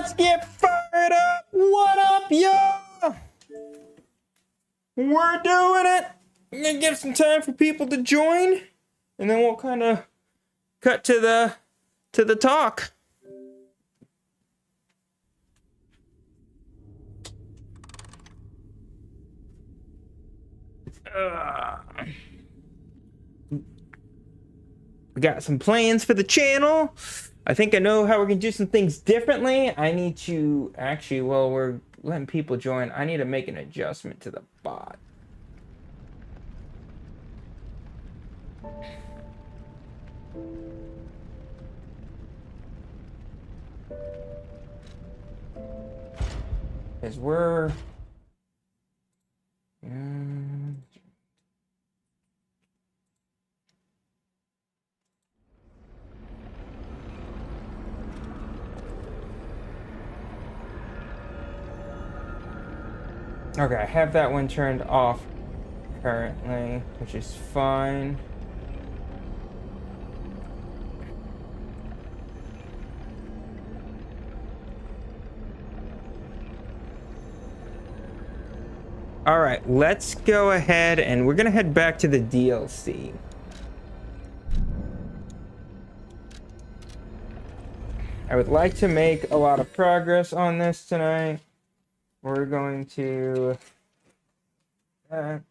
Let's get fired up. What up, y'all? We're doing it. I'm gonna give some time for people to join, and then we'll kind of cut to the talk. We got some plans for the channel. I think I know how we're gonna do some things differently. I need to actually, while we're letting people join, I need to make an adjustment to the bot. Because we're... Okay, I have that one turned off currently, which is fine. All right, let's go ahead and we're gonna head back to the DLC. I would like to make a lot of progress on this tonight. We're going to it'll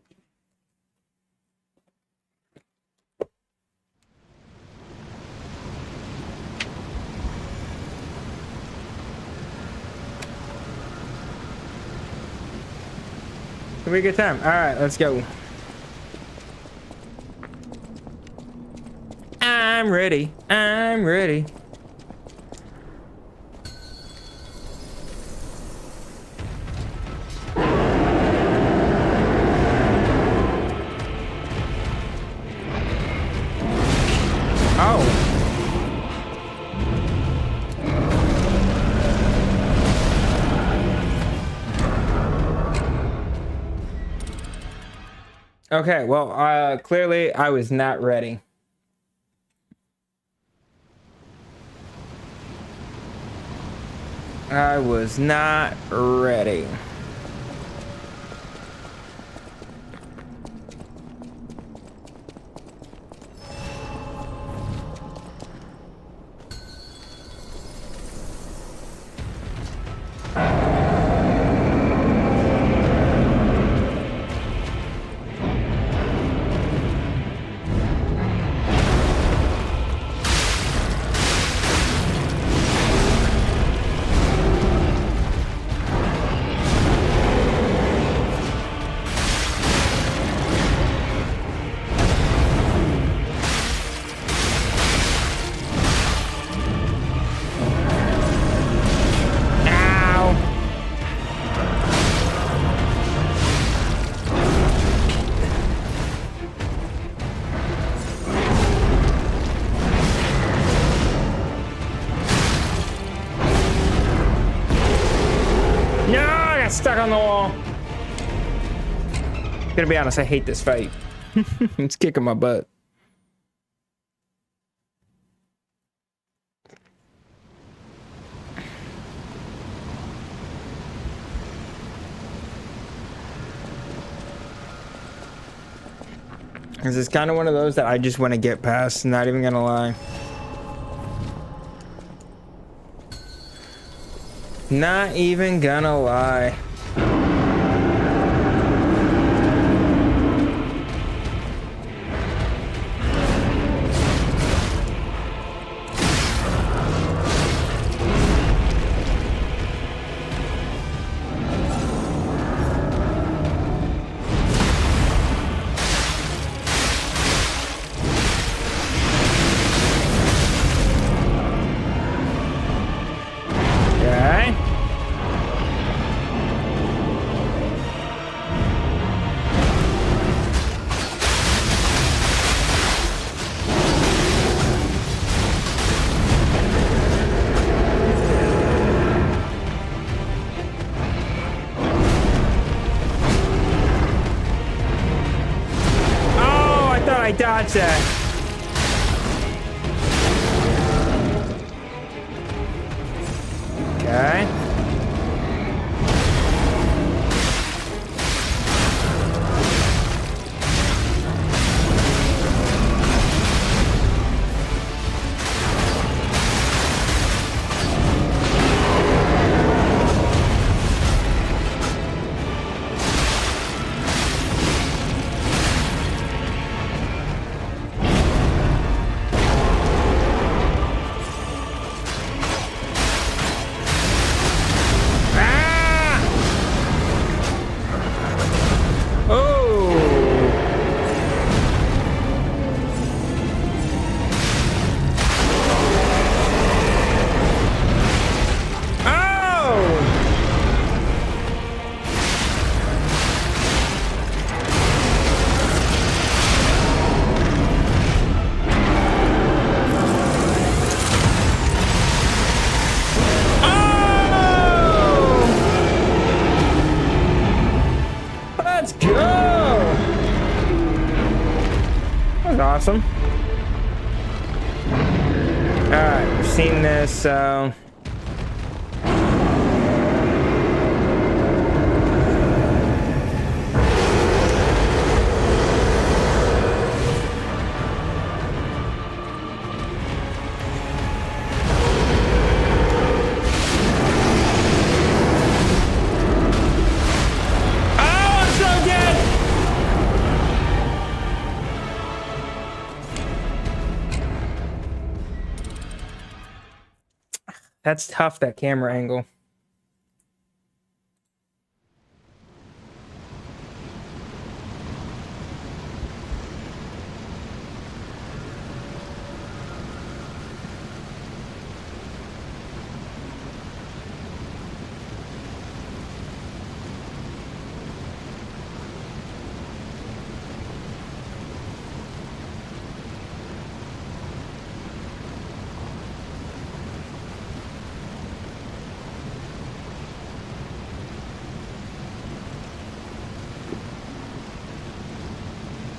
be a good time. All right, let's go. I'm ready. I'm ready. Okay, well, clearly I was not ready. I was not ready. Stuck on the wall. Gonna be honest, I hate this fight. It's kicking my butt. This is kind of one of those that I just want to get past, not even gonna lie. Not even gonna lie. Okay. Let's go! That was awesome. Alright, we've seen this, so... That's tough, that camera angle.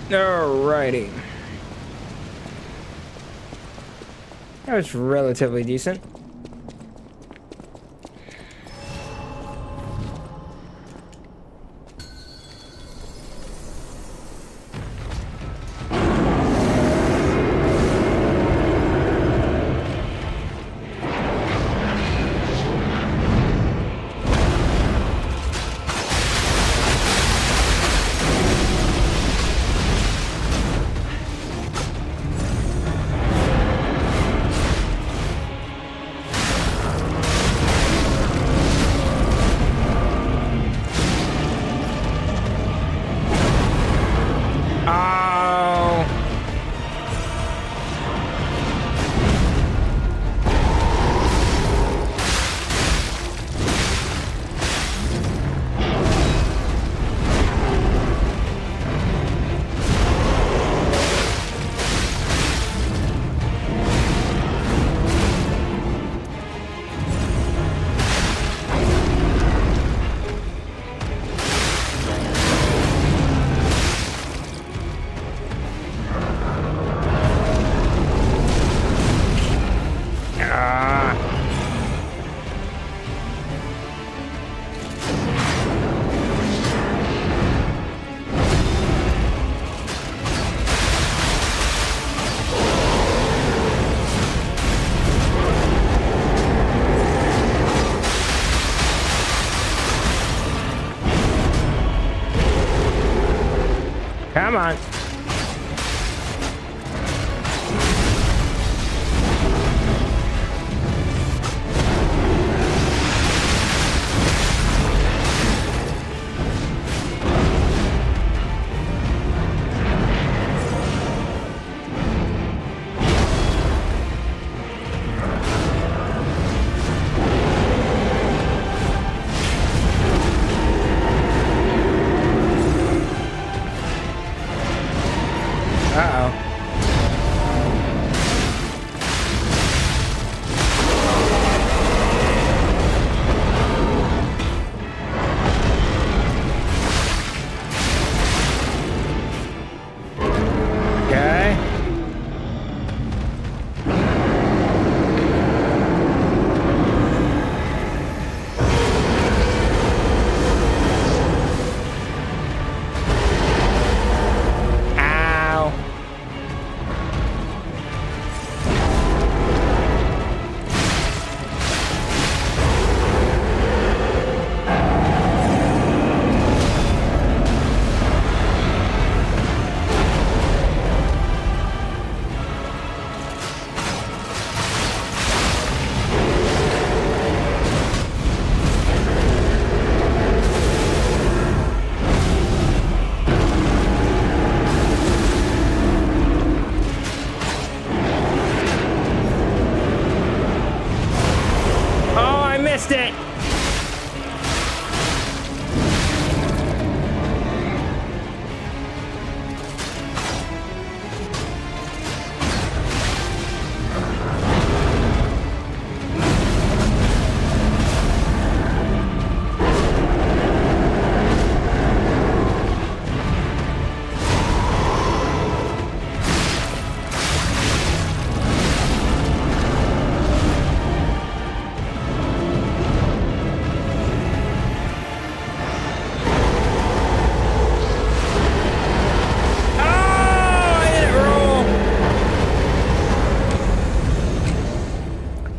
Alrighty. That was relatively decent.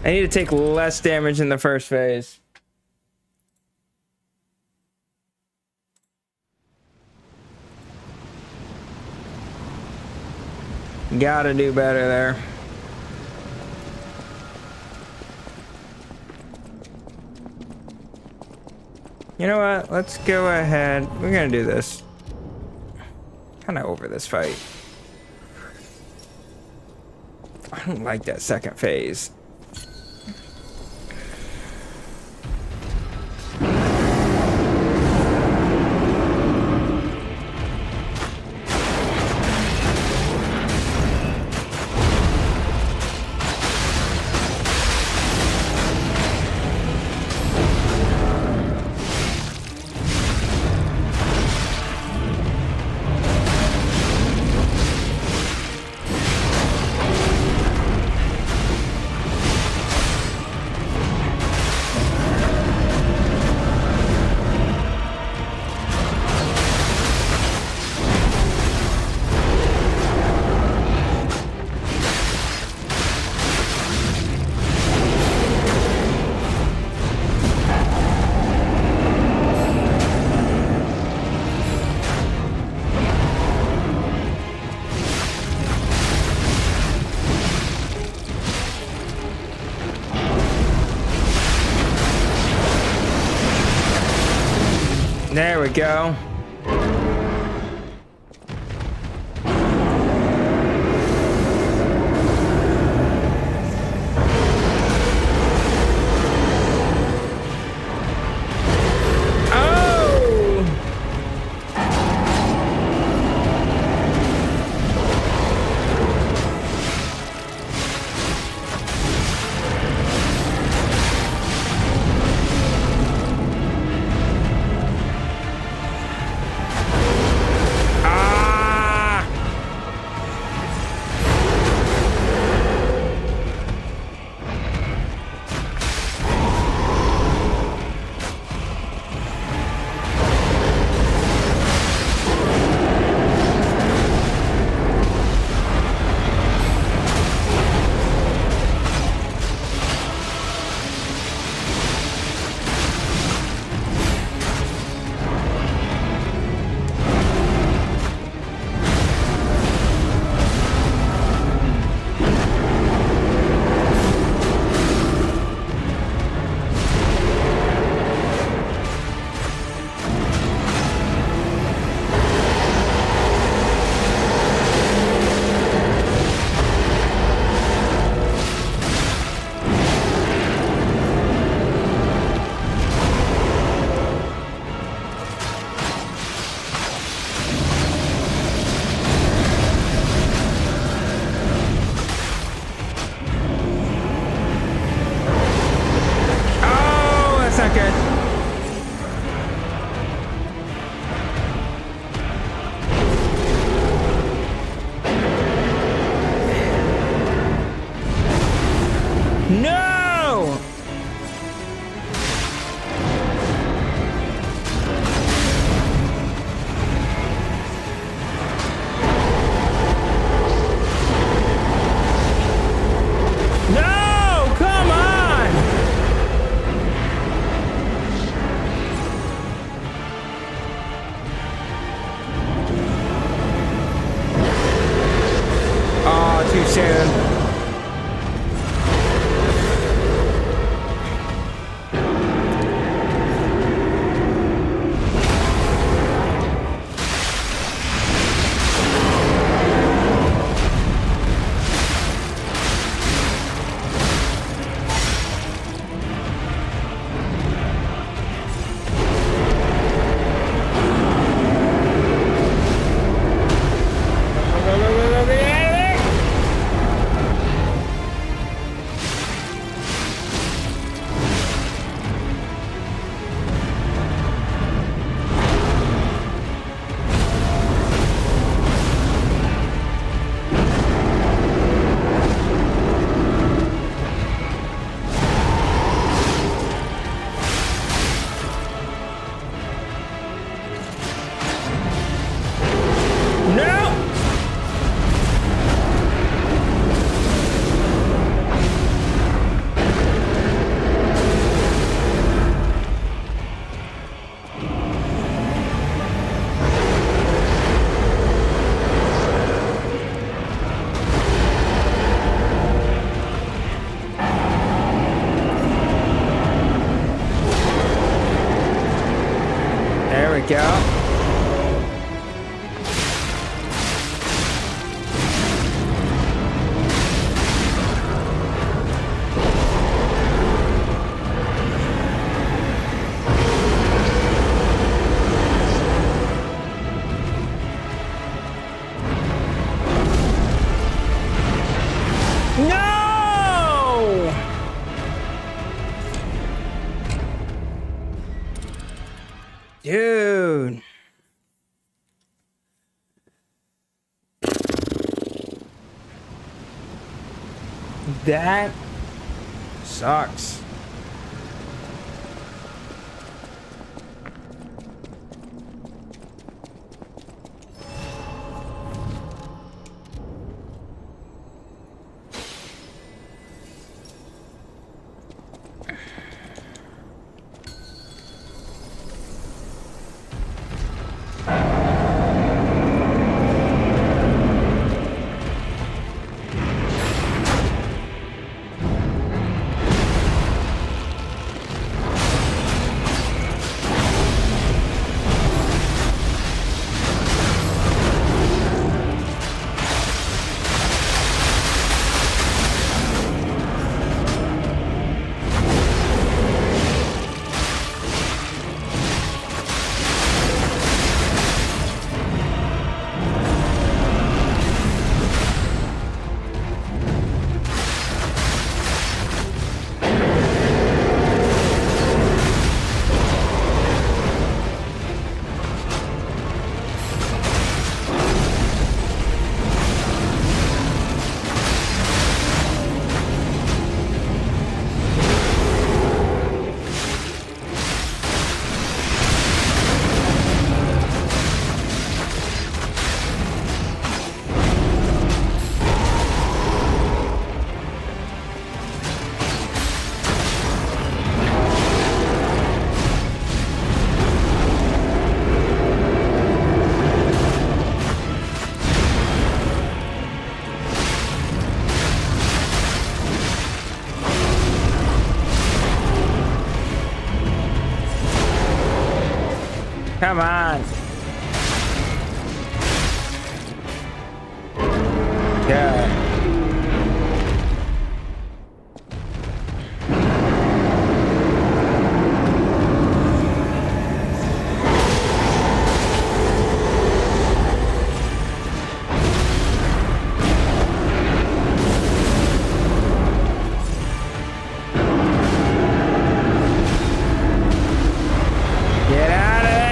I need to take less damage in the first phase. Gotta do better there. You know what? Let's go ahead. We're gonna do this. Kind of over this fight. I don't like that second phase. There we go. No! No! Come on! Oh, too soon. No! Dude. That sucks. Come on. Yeah. Get out of there.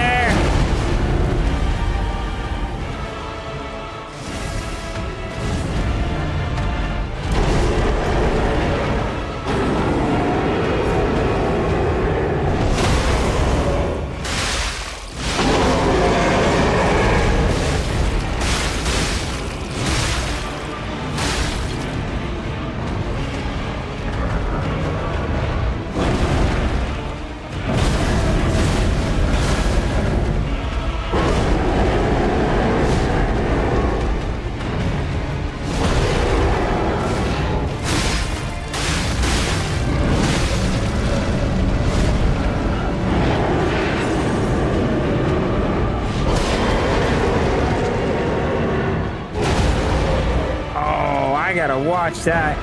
Oh, I gotta watch that.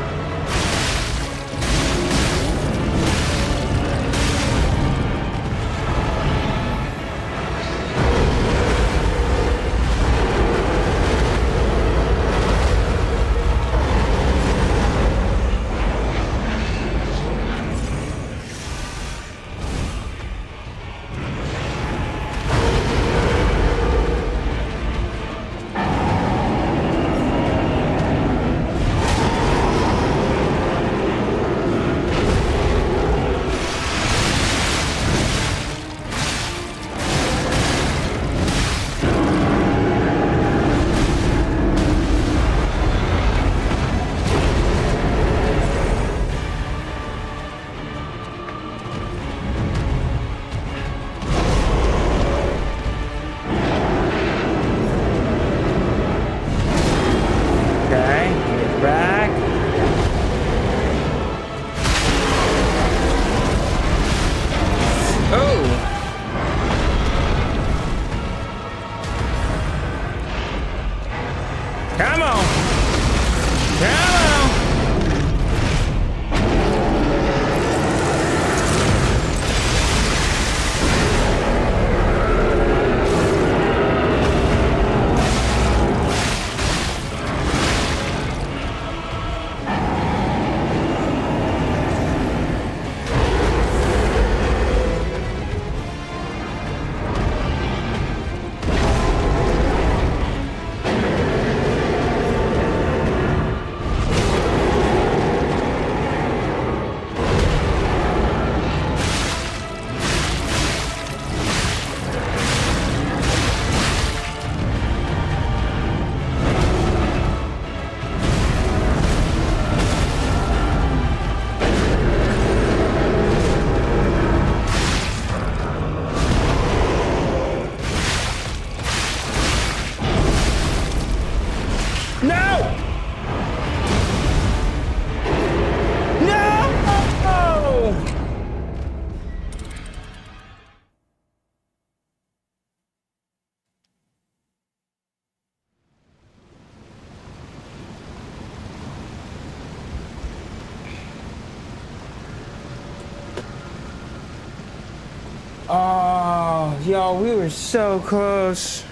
Yo, we were so close.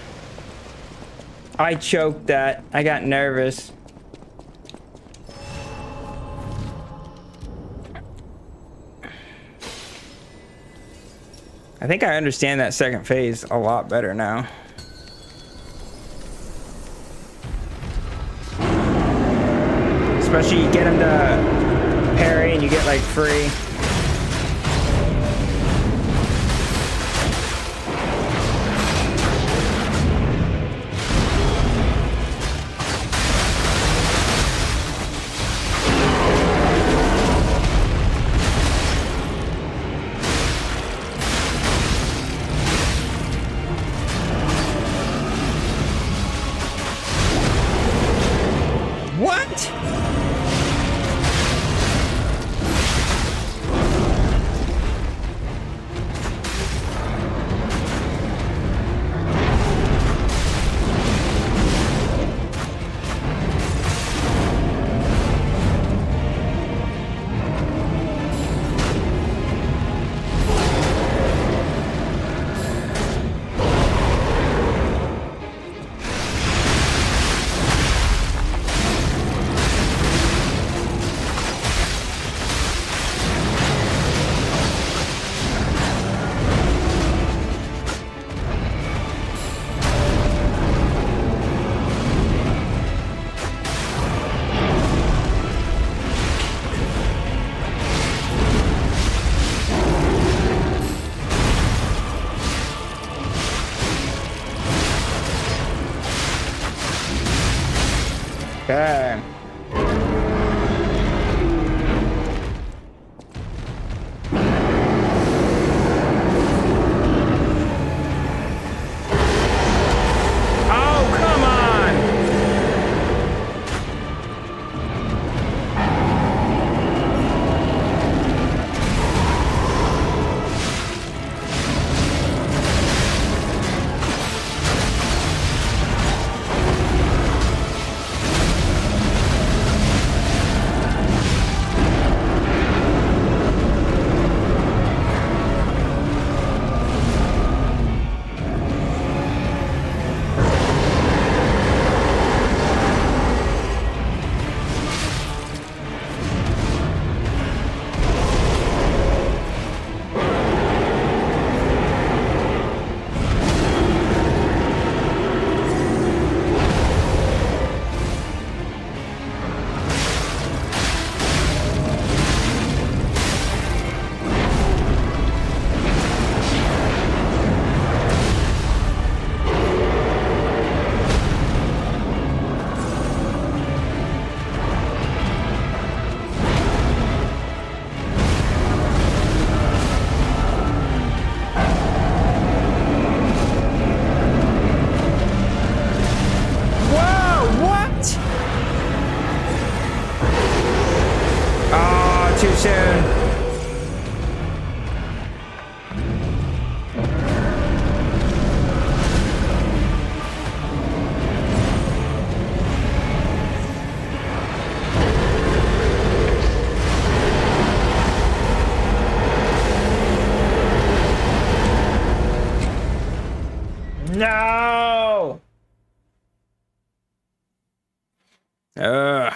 I choked that. I got nervous. I think I understand that second phase a lot better now. Especially you get him to parry and you get like free. What? Okay. Oh, come on. Too soon. No. Ugh.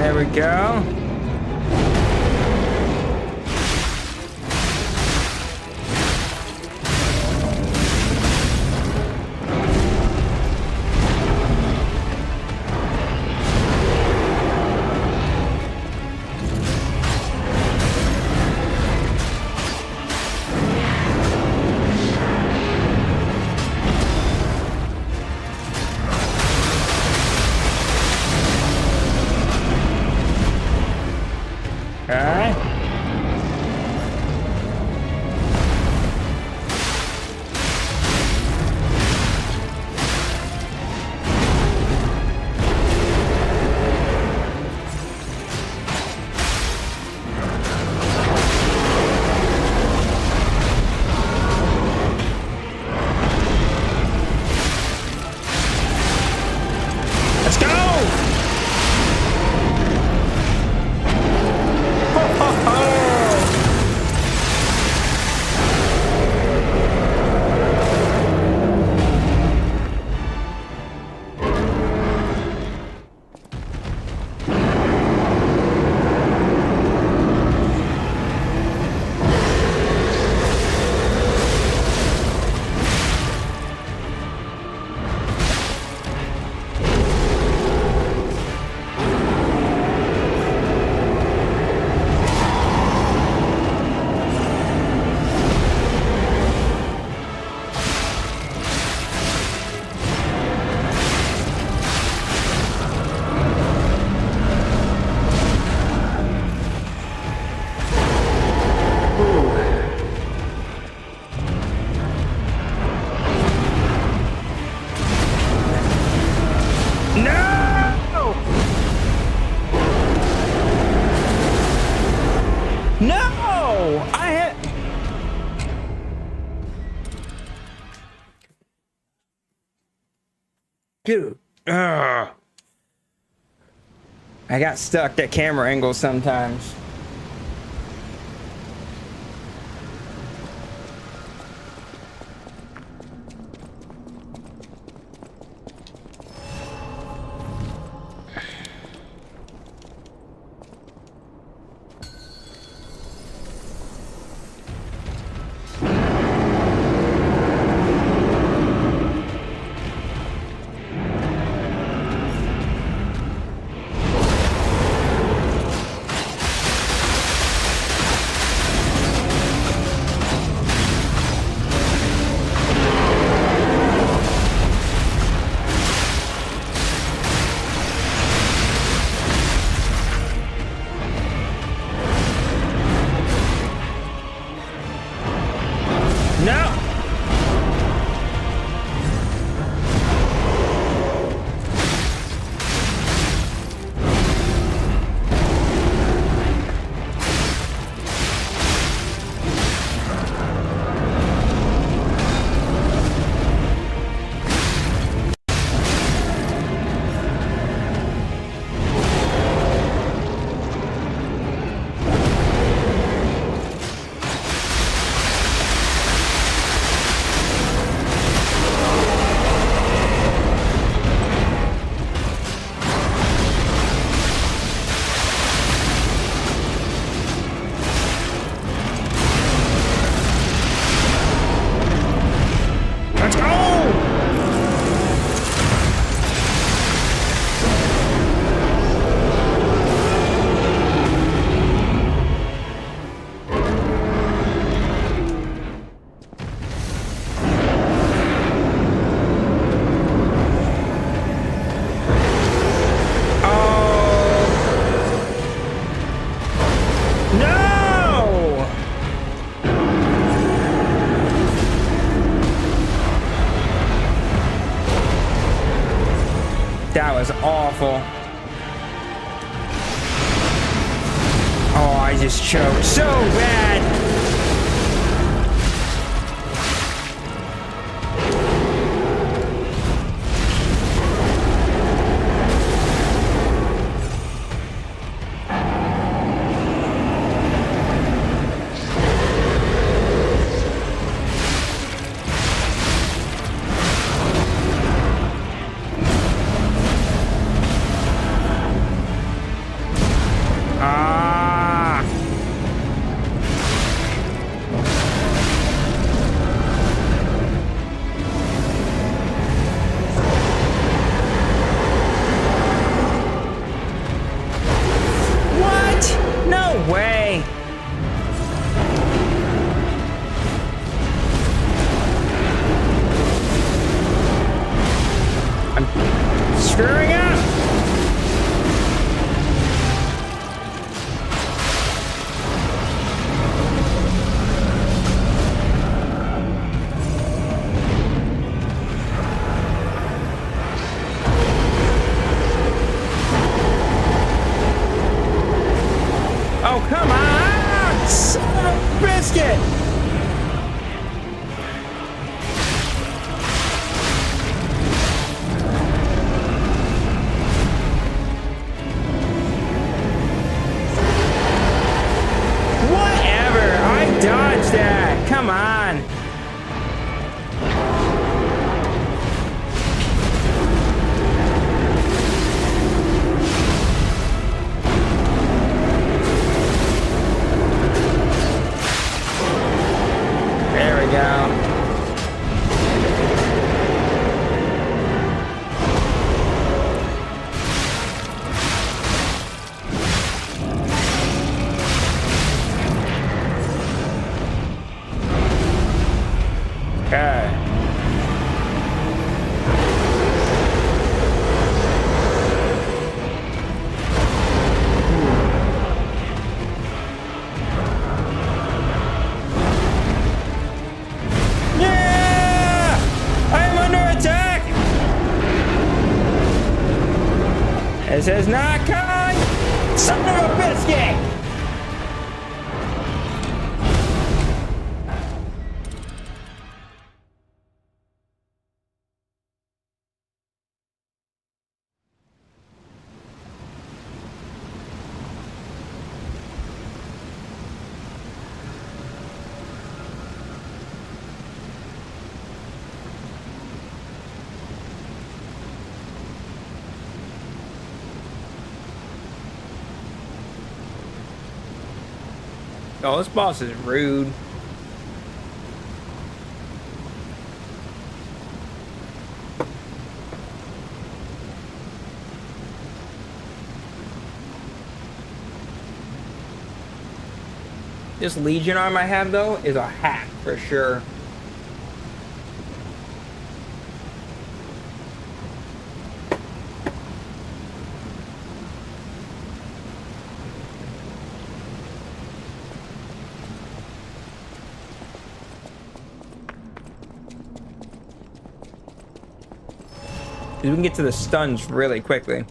There we go. Alright. Let's go! No! I had... Dude. Ugh. I got stuck at camera angles sometimes. No! Let's go! That was awful. Oh, I just choked so bad. Come on. There we go. Okay. Yeah! I am under attack! This is not kind! Son of a biscuit! Oh, this boss is rude. This Legion arm I have, though, is a hack for sure. We can get to the stuns really quickly.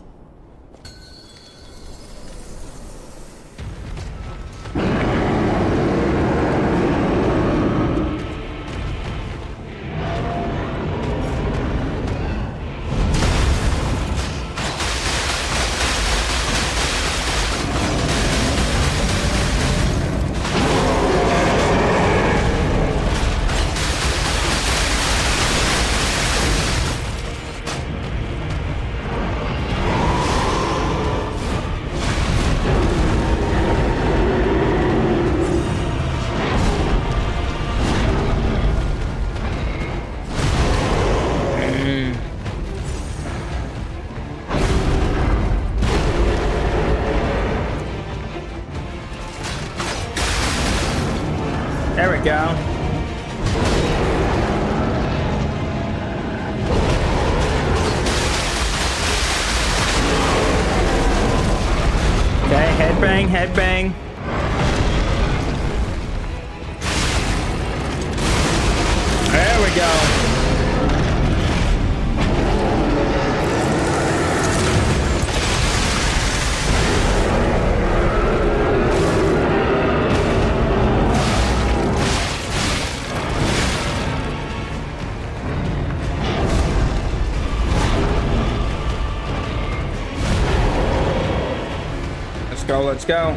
There we go. Okay, headbang, headbang. There we go. Let's go.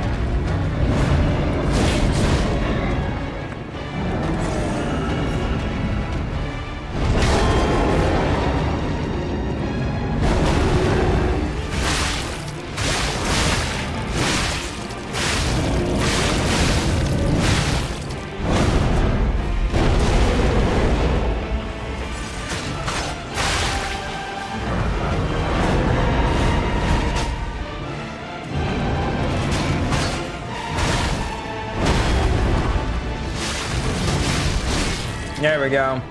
There we go.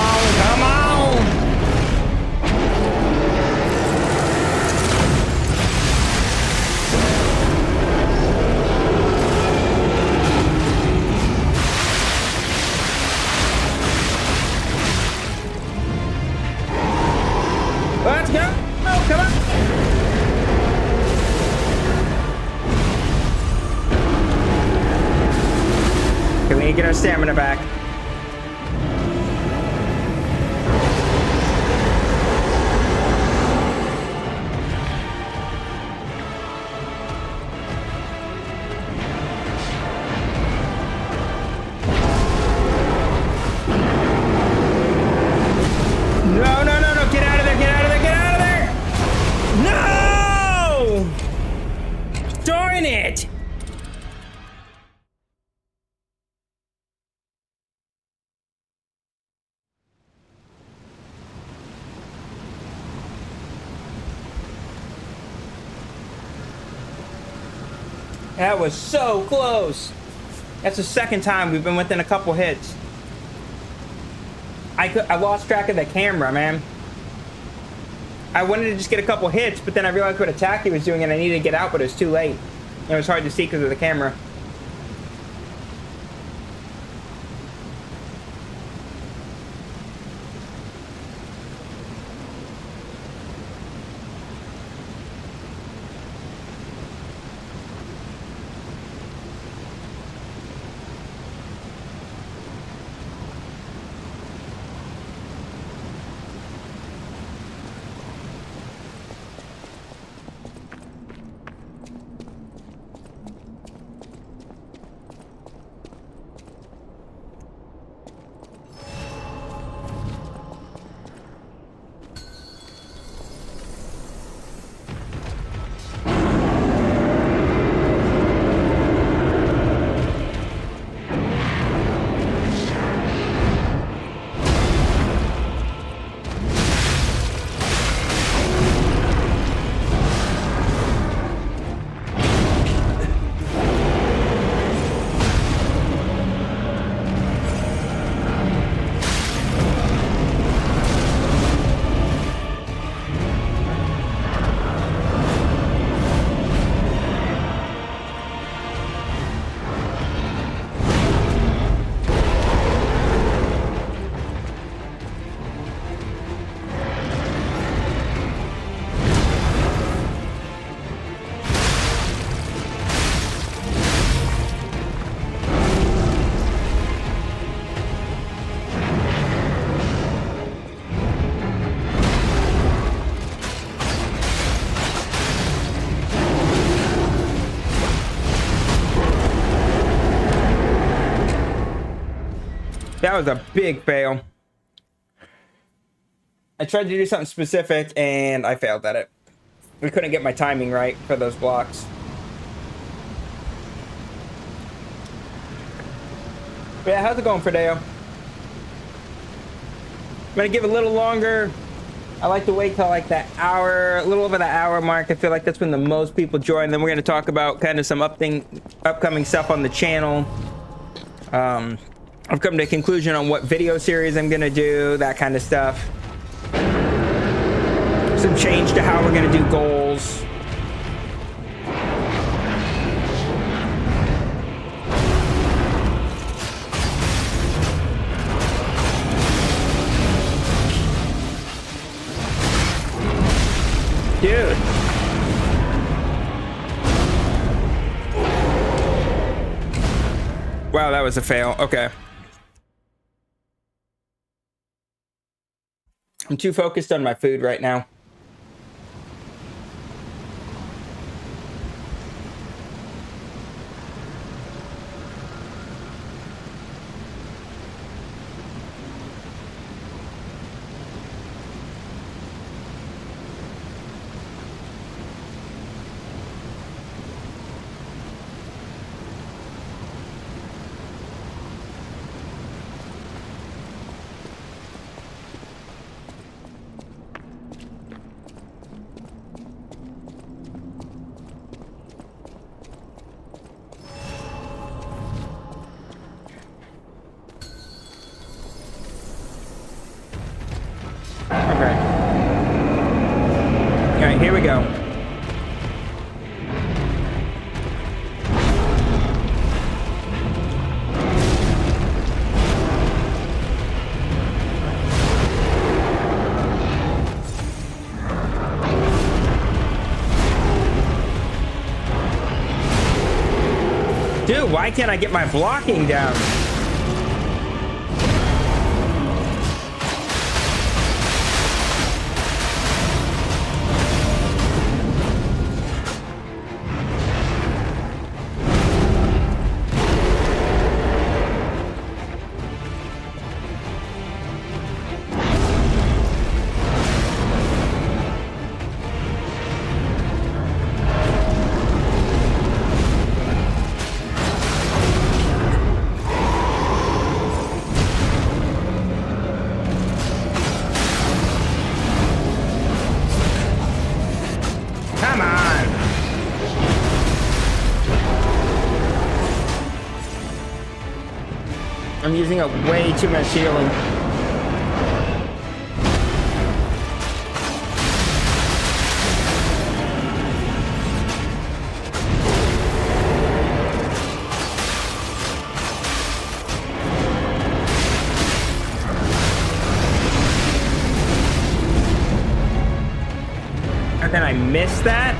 on, come on. Let's go. Oh, come on. Okay, we need to get our stamina back. No, no, no, no. Get out of there. Get out of there. Get out of there. No! Darn it. That was so close. That's the second time we've been within a couple hits. I lost track of the camera, man. I wanted to just get a couple hits, but then I realized what attack he was doing and I needed to get out, but it was too late. It was hard to see because of the camera. That was a big fail. I tried to do something specific and I failed at it. We couldn't get my timing right for those blocks. But yeah, how's it going, Fredeo? I'm gonna give it a little longer. I like to wait till like that hour, a little over the hour mark. I feel like that's when the most people join. Then we're gonna talk about kind of some upcoming stuff on the channel. I've come to a conclusion on what video series I'm gonna do, that kind of stuff. Some change to how we're gonna do goals. Dude. Wow, that was a fail. Okay. I'm too focused on my food right now. Okay. All right, here we go. Dude, why can't I get my blocking down? Come on! I'm using up way too much healing. How can I miss that?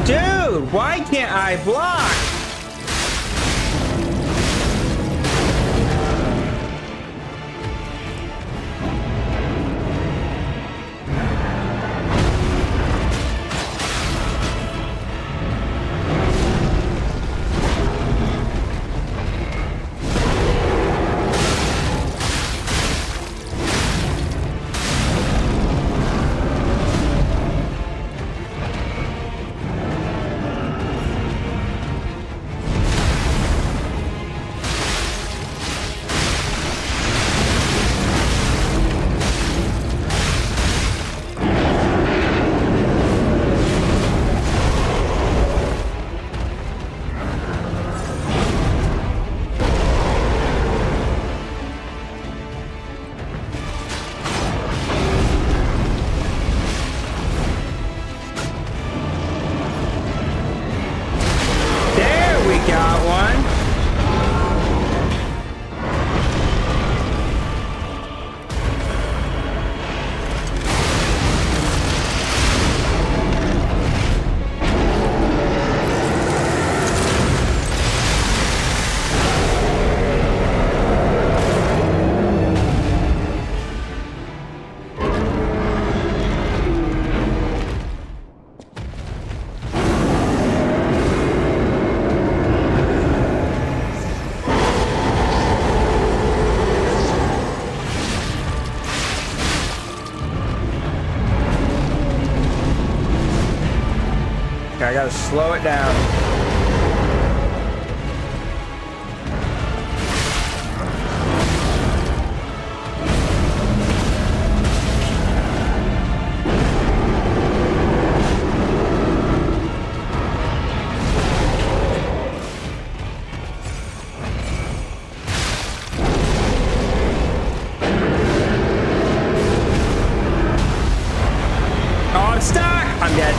Dude, why can't I block? Got one. I gotta slow it down. Oh, I'm stuck! I'm dead.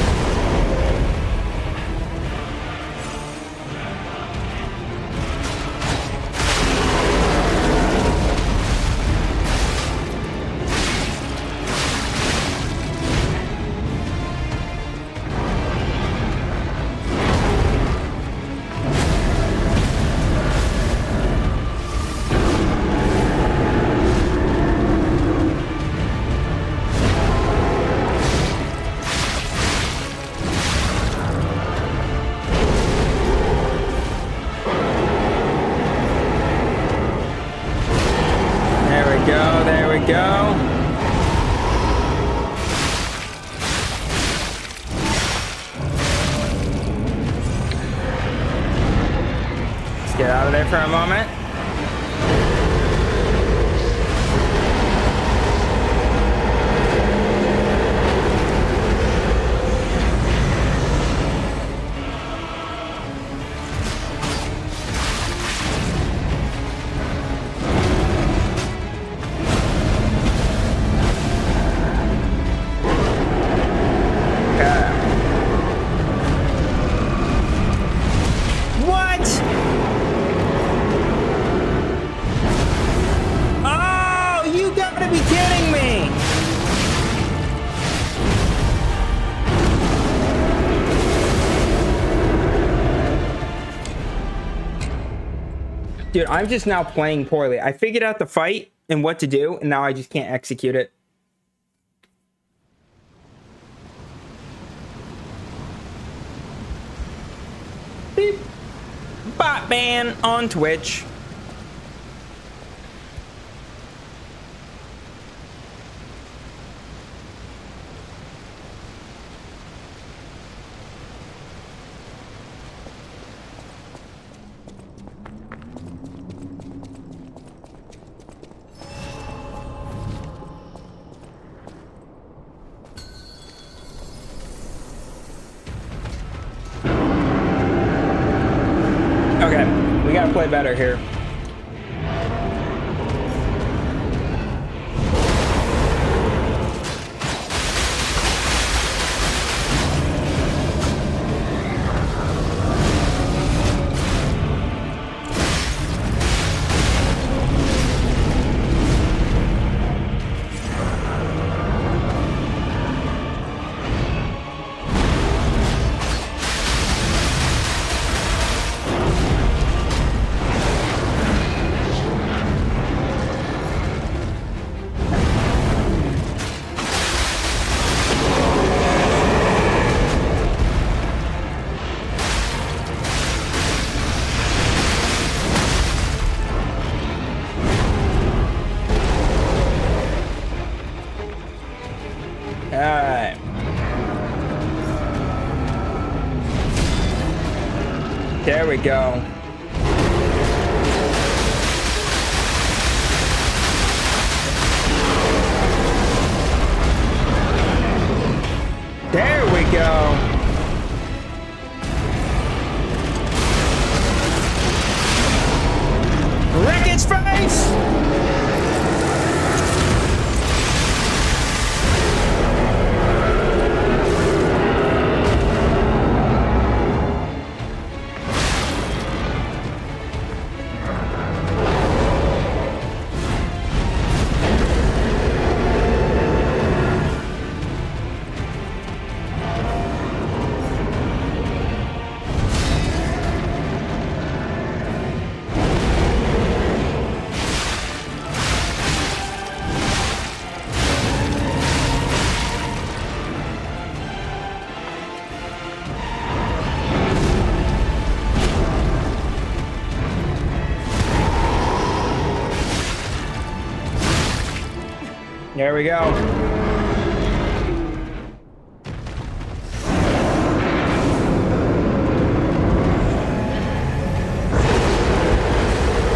There we go. Let's get out of there for a moment. Dude, I'm just now playing poorly. I figured out the fight and what to do, and now I just can't execute it. Beep. Bot ban on Twitch. Okay, we gotta play better here. Alright. There we go. There we go. Wreck its face! There we go.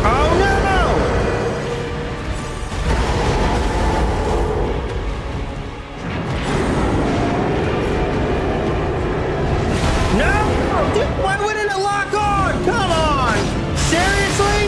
Oh no! No! Dude, why wouldn't it lock on? Come on! Seriously?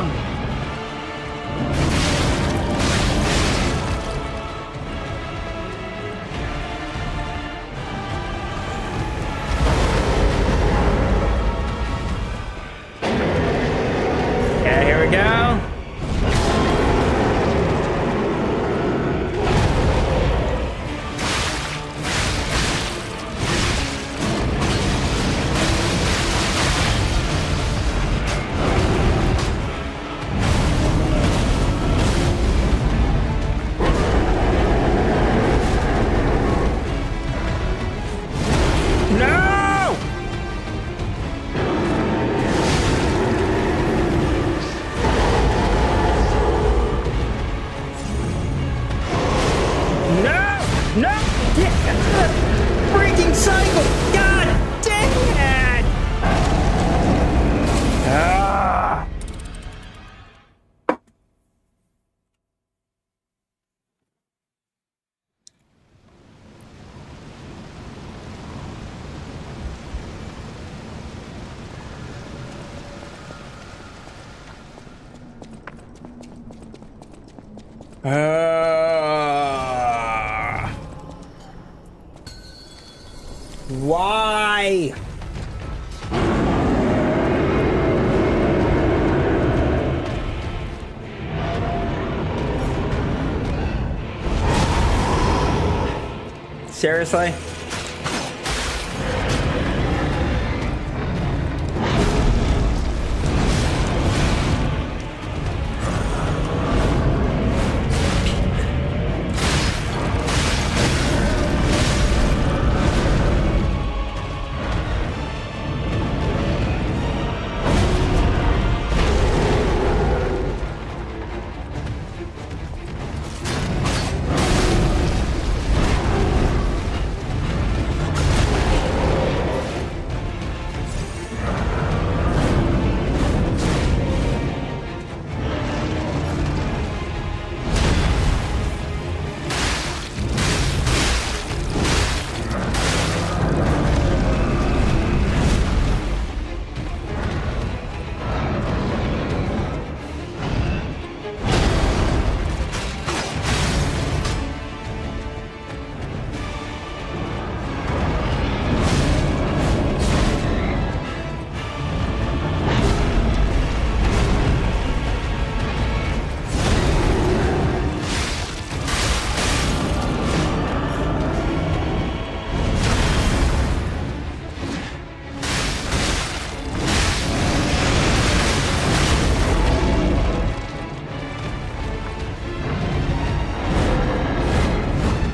him! Yeah, here we go. No! No! No! Freaking cycle! God dang it! Ah! Why? Seriously?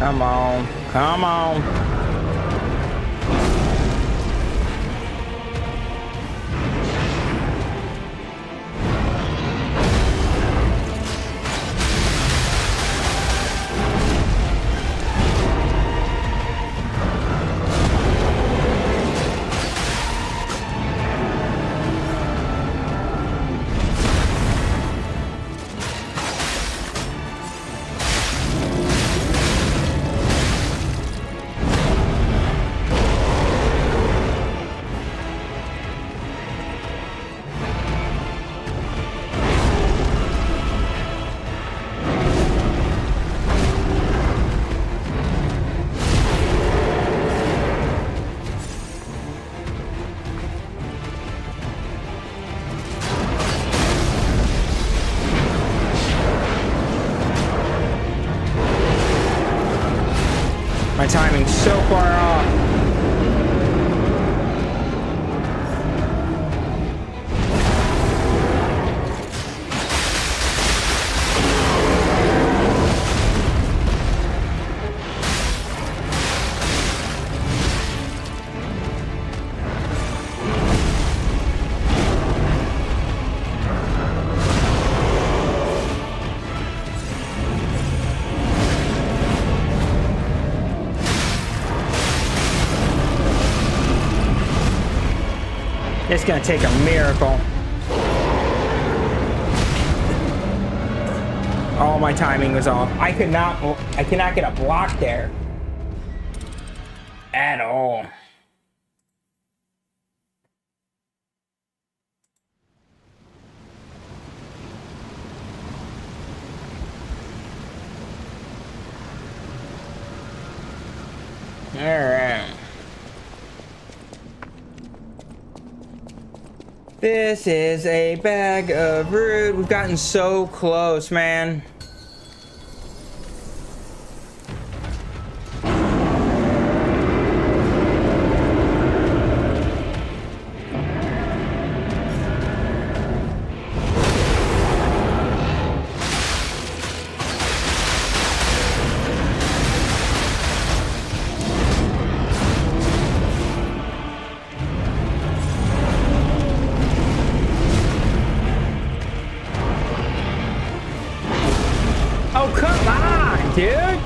Come on. Come on. My timing's so far off. It's gonna take a miracle. Oh, my timing was off. I cannot get a block there. At all. right. This is a bag of root. We've gotten so close, man. Oh, come on, dude.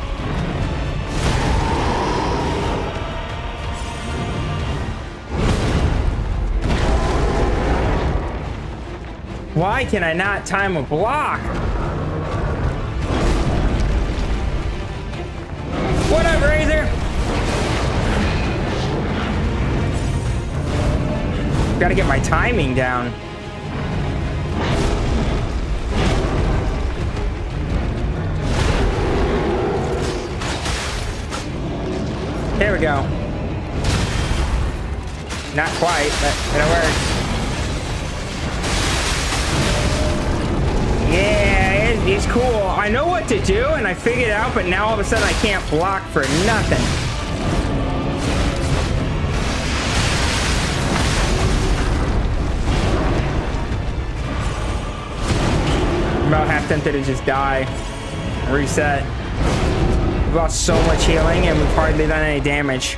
Why can I not time a block? What up, Razor? Gotta get my timing down. There we go. Not quite, but it'll work. Yeah, it's cool. I know what to do, and I figured it out, but now all of a sudden I can't block for nothing. I'm about half tempted to just die. Reset. We've lost so much healing, and we've hardly done any damage.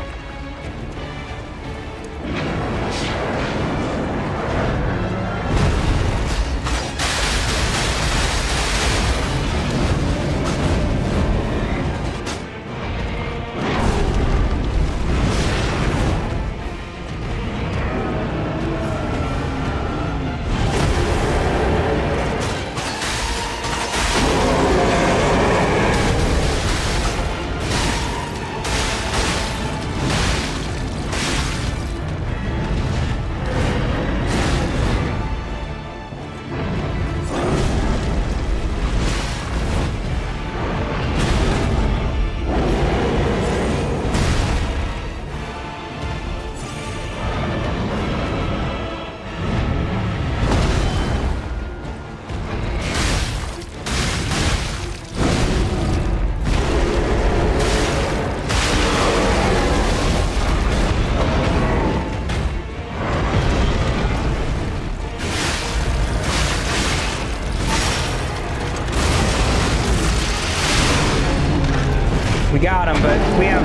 We got him, but we have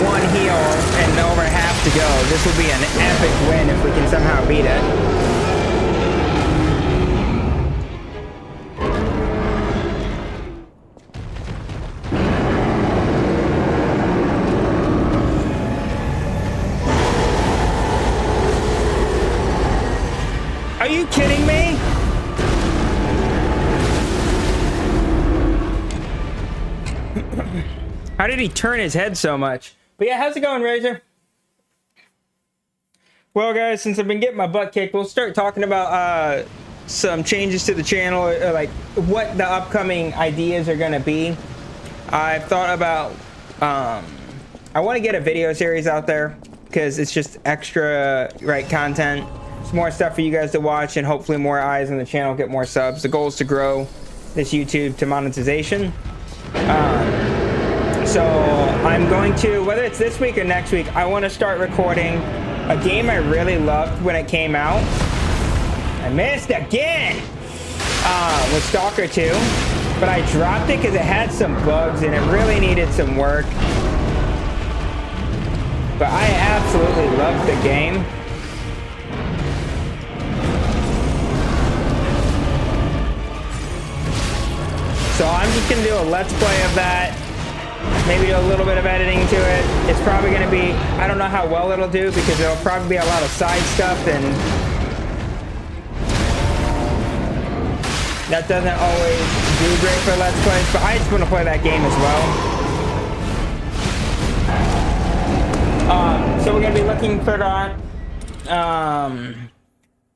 one heal and over half to go. This will be an epic win if we can somehow beat it. Are you kidding me? How did he turn his head so much? But yeah, how's it going, Razor? Well, guys, since I've been getting my butt kicked, we'll start talking about some changes to the channel, or like what the upcoming ideas are going to be. I've thought about, I want to get a video series out there because it's just extra, right, content. It's more stuff for you guys to watch, and hopefully more eyes on the channel, get more subs. The goal is to grow this YouTube to monetization. So I'm going to, whether it's this week or next week, I want to start recording a game I really loved when it came out. I missed again with Stalker 2, but I dropped it because it had some bugs and it really needed some work. But I absolutely loved the game. So I'm just going to do a let's play of that. Maybe do a little bit of editing to it. It's probably going to be, I don't know how well it'll do because there'll probably be a lot of side stuff, and that doesn't always do great for let's plays, but I just want to play that game as well. So we're going to be looking for that.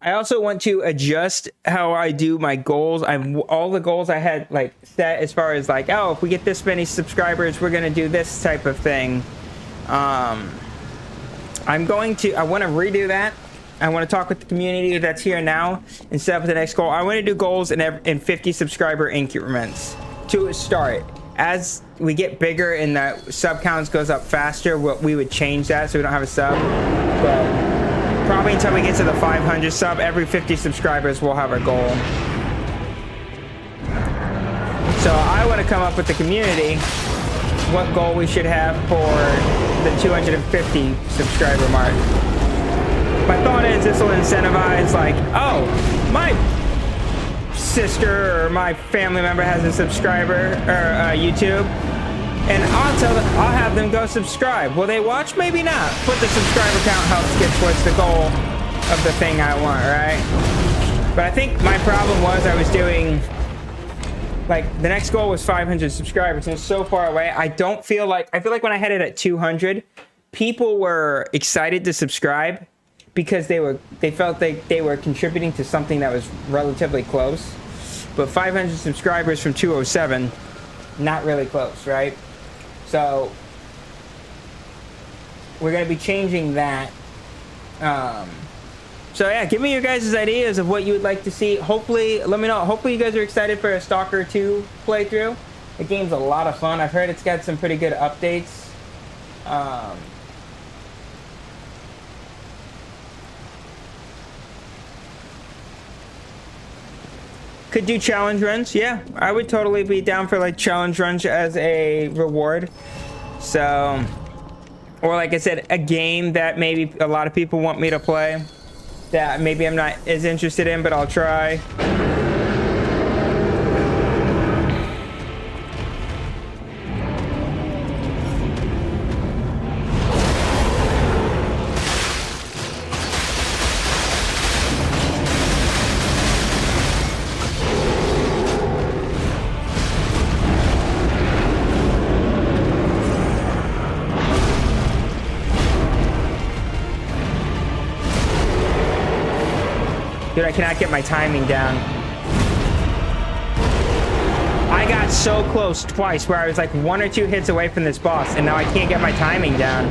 I also want to adjust how I do my goals. All the goals I had like set as far as like, oh, if we get this many subscribers, we're gonna do this type of thing. I want to redo that. I want to talk with the community that's here now and set up the next goal. I want to do goals in 50 subscriber increments to start. As we get bigger and the sub counts goes up faster, we would change that so we don't have a sub. But probably until we get to the 500 sub, every 50 subscribers we'll have a goal. So I want to come up with the community what goal we should have for the 250 subscriber mark. My thought is this will incentivize, like, oh, my sister or my family member has a subscriber or YouTube, and I'll have them go subscribe. Will they watch? Maybe not. But the subscriber count helps get towards the goal of the thing I want, right? But I think my problem was I was doing, like, the next goal was 500 subscribers, and it's so far away. I feel like when I had it at 200, people were excited to subscribe because they felt they were contributing to something that was relatively close. But 500 subscribers from 207, not really close, right? So we're gonna be changing that. So yeah, give me your guys' ideas of what you would like to see. Hopefully, let me know. Hopefully you guys are excited for a Stalker 2 playthrough. The game's a lot of fun. I've heard it's got some pretty good updates. Could do challenge runs. Yeah, I would totally be down for like challenge runs as a reward. So, or like I said, a game that maybe a lot of people want me to play that maybe I'm not as interested in, but I'll try. Dude, I cannot get my timing down. I got so close twice where I was like 1 or 2 hits away from this boss, and now I can't get my timing down.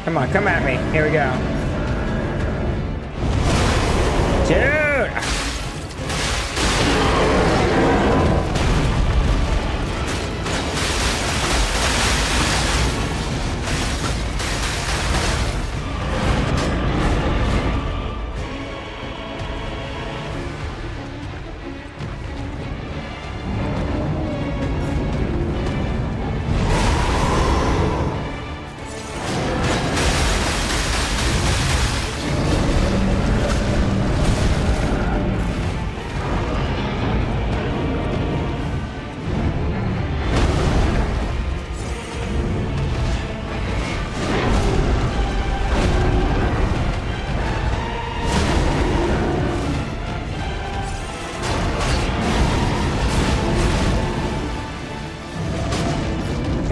Come on, come at me. Here we go. Dude!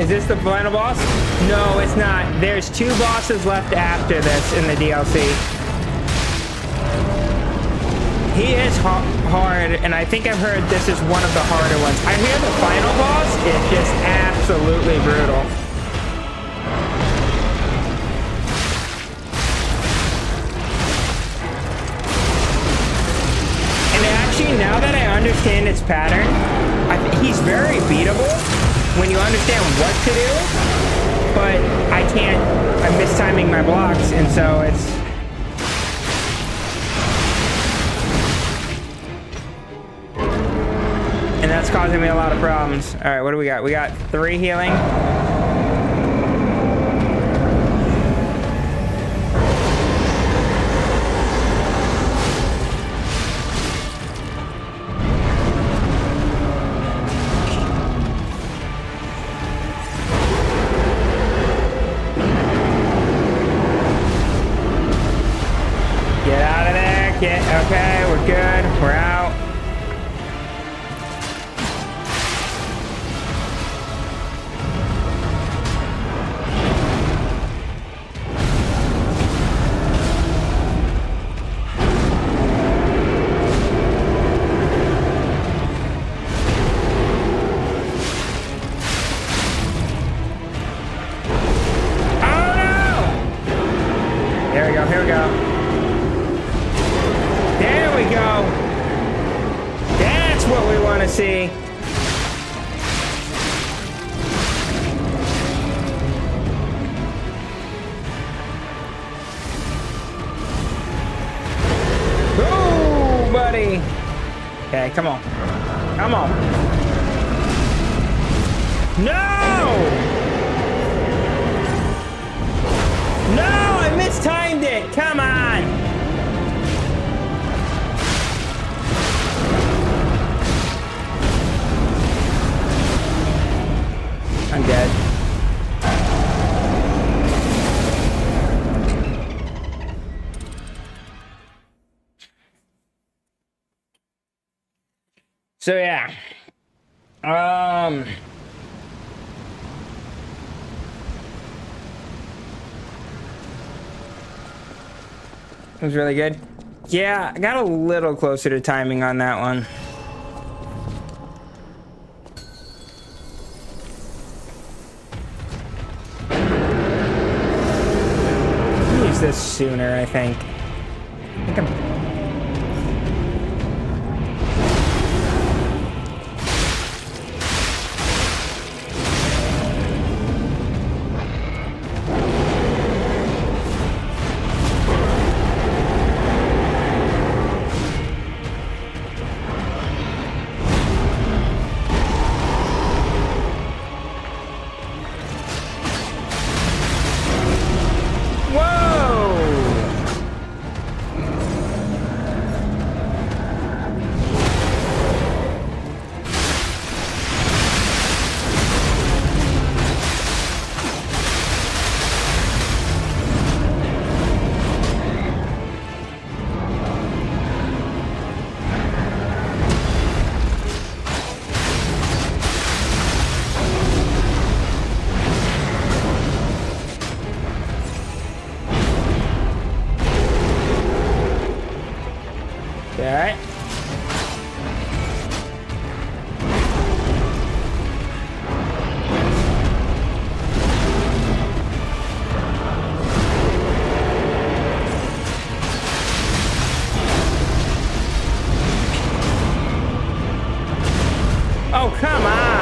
Is this the final boss? No, it's not. There's 2 bosses left after this in the DLC. He is hard, and I think I've heard this is one of the harder ones. I hear the final boss is just absolutely brutal. And actually, now that I understand its pattern, he's very beatable when you understand what to do, but I'm mistiming my blocks, and so it's... And that's causing me a lot of problems. All right, what do we got? We got 3 healing. die. Come on. Come on. No! No, I mistimed it. Come on. I'm dead. So yeah. It was really good. Yeah, I got a little closer to timing on that one. Use this sooner, I think. I think I'm... Okay. Oh, come on.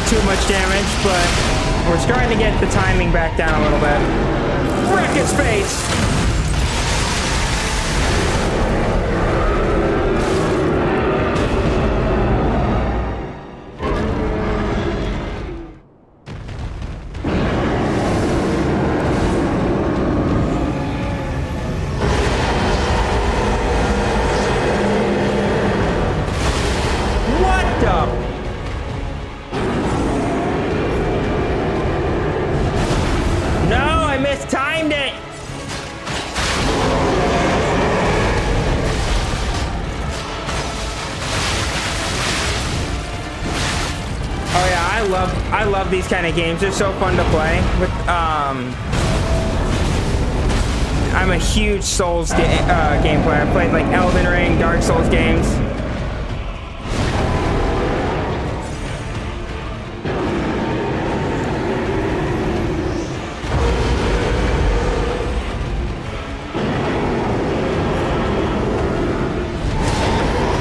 Too much damage, but we're starting to get the timing back down a little bit. Wreck his face! What the? Mistimed it. Oh yeah, I love these kind of games. They're so fun to play with. I'm a huge Souls game player. I played like Elden Ring, Dark Souls games.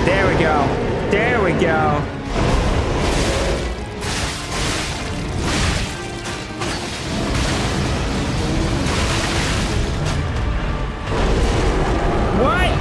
There we go. What?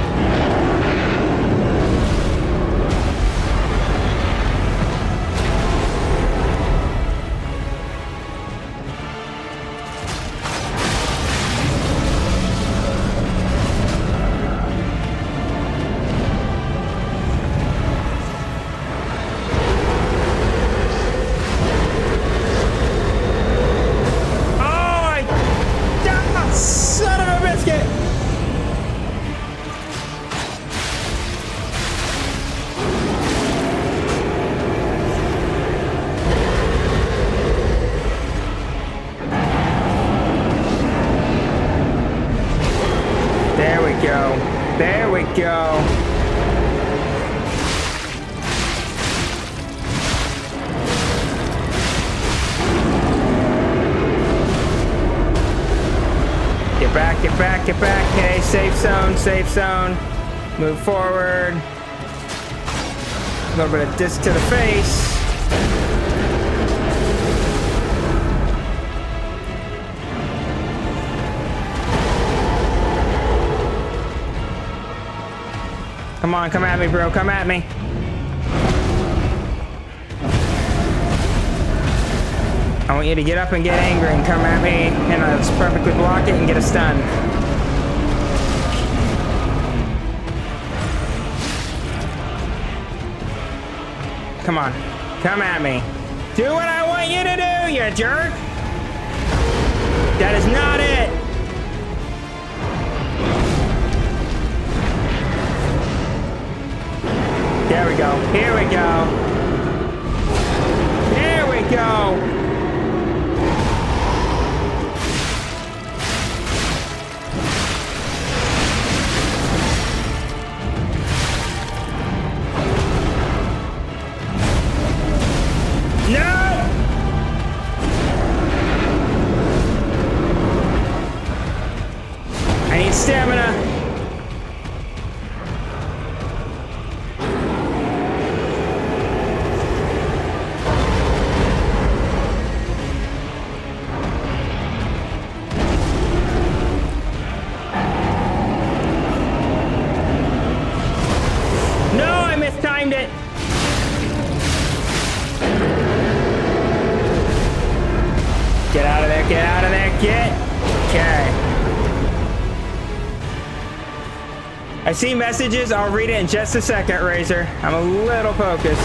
There we go. Get back, get back, get back. Okay, safe zone, safe zone. Move forward. A little bit of disc to the face. Come on, come at me, bro. Come at me. I want you to get up and get angry and come at me, and I'll just perfectly block it and get a stun. Come on. Come at me. Do what I want you to do, you jerk! That is not it! There we go. Here we go. There we go. No! I need stamina. Timed it. Get out of there, get out of there, get. Okay. I see messages. I'll read it in just a second, Razor. I'm a little focused.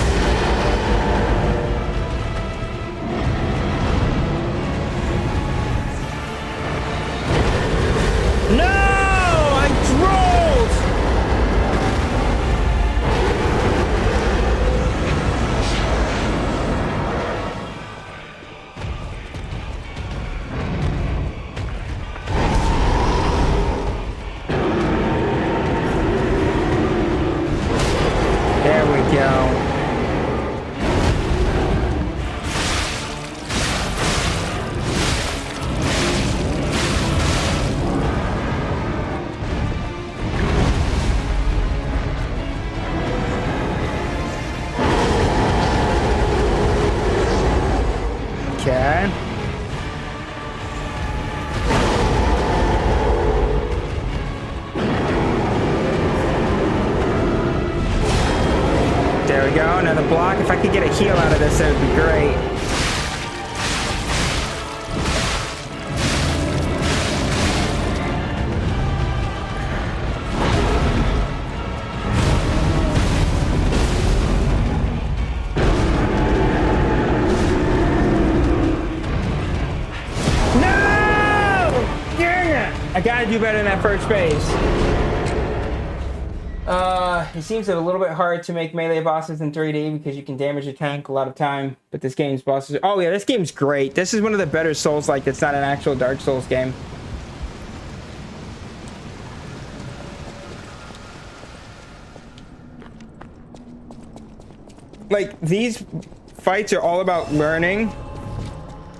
No! I rolled! There we go. Okay. There we go, another block. If I could get a heal out of this, that would be great. No! Dang it! I gotta do better in that first phase. It seems a little bit hard to make melee bosses in 3D because you can damage a tank a lot of time, but this game's bosses... Oh yeah, this game's great. This is one of the better Souls-like that's not an actual Dark Souls game. Like, these fights are all about learning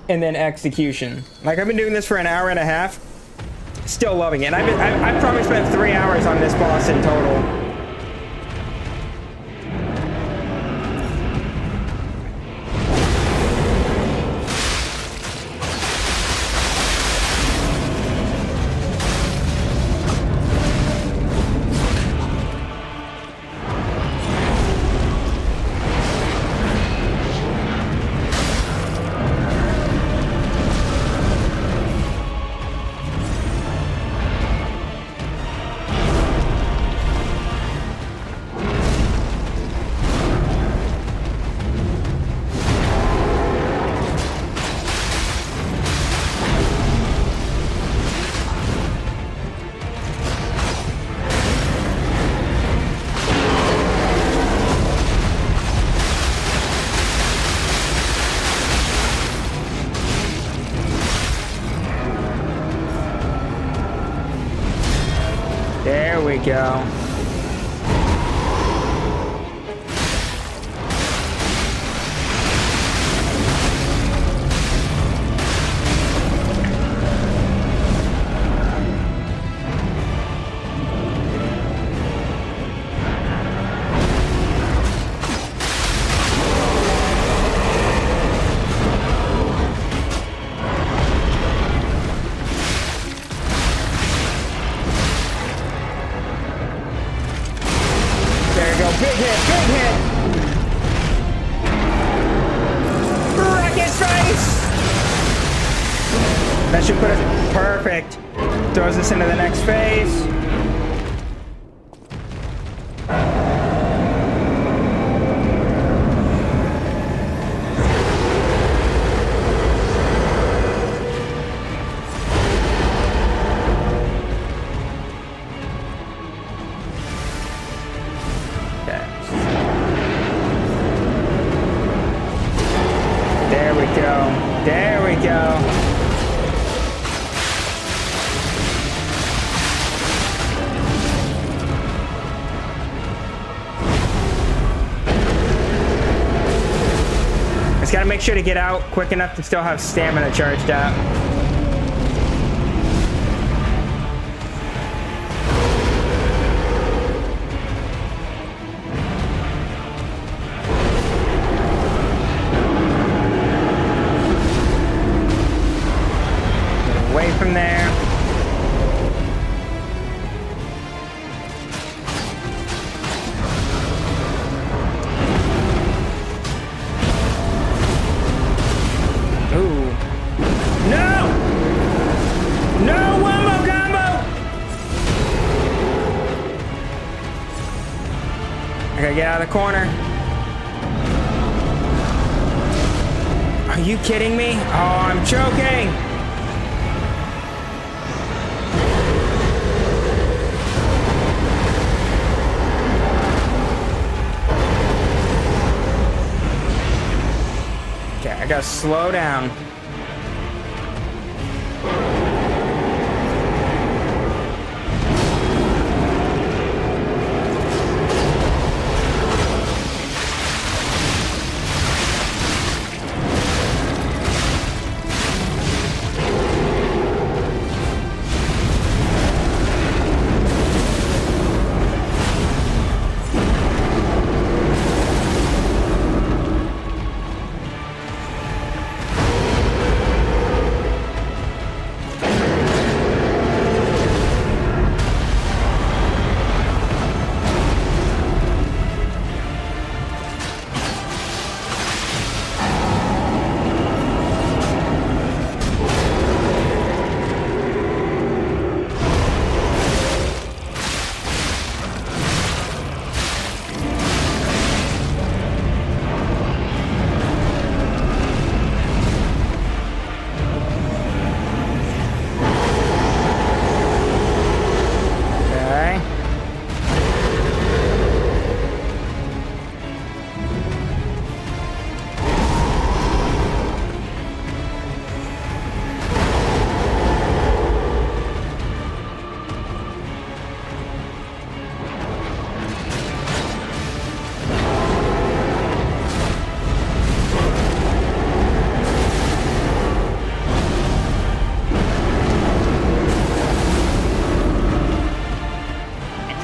and then execution. Like, I've been doing this for an hour and a half, still loving it. I've probably spent 3 hours on this boss in total. There we go. Perfect. Throws us into the next phase. There we go. There we go. Just gotta make sure to get out quick enough to still have stamina charged up. Away from there. Ooh. No! No wombo combo! I gotta get out of the corner. Are you kidding me? Oh, I'm choking! I gotta slow down.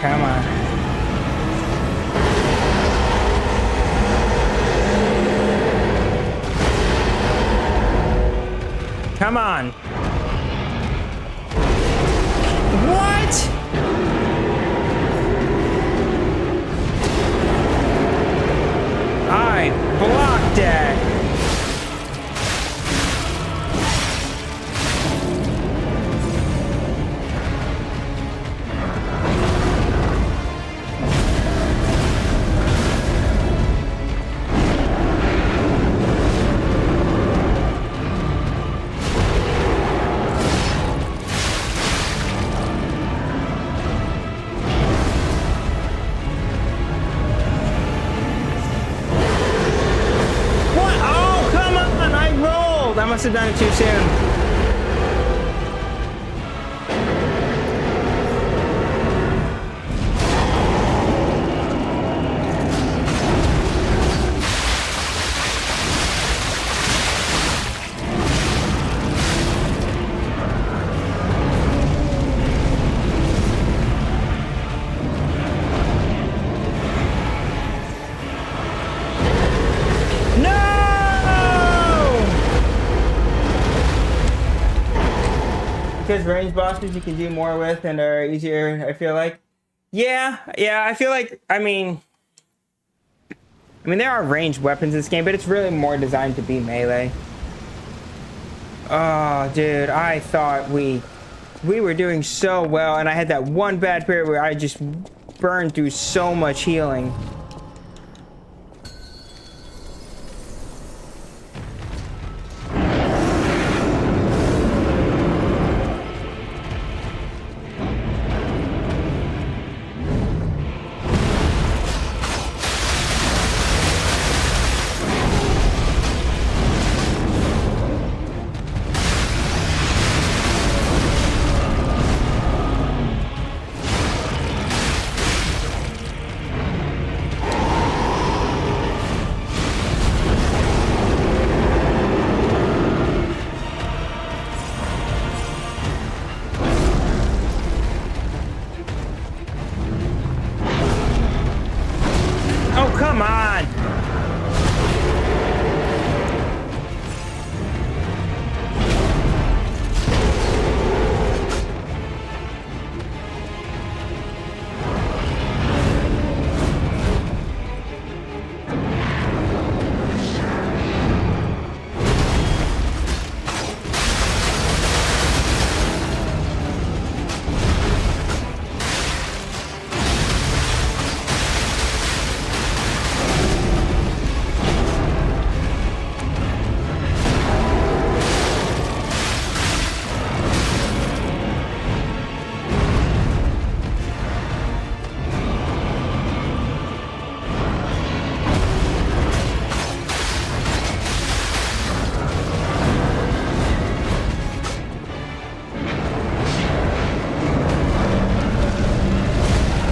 Come on. Come on. What? I blocked that. I must have done it too soon. Because range bosses you can do more with and are easier, I feel like. Yeah, I feel like, I mean, there are ranged weapons in this game, but it's really more designed to be melee. Oh, dude, I thought we were doing so well, and I had that one bad period where I just burned through so much healing. Oh, come on!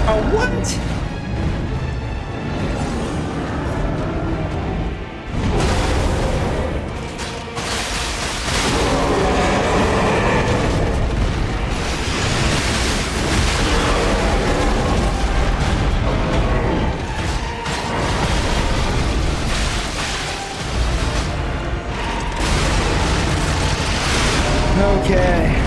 Oh, what? Okay.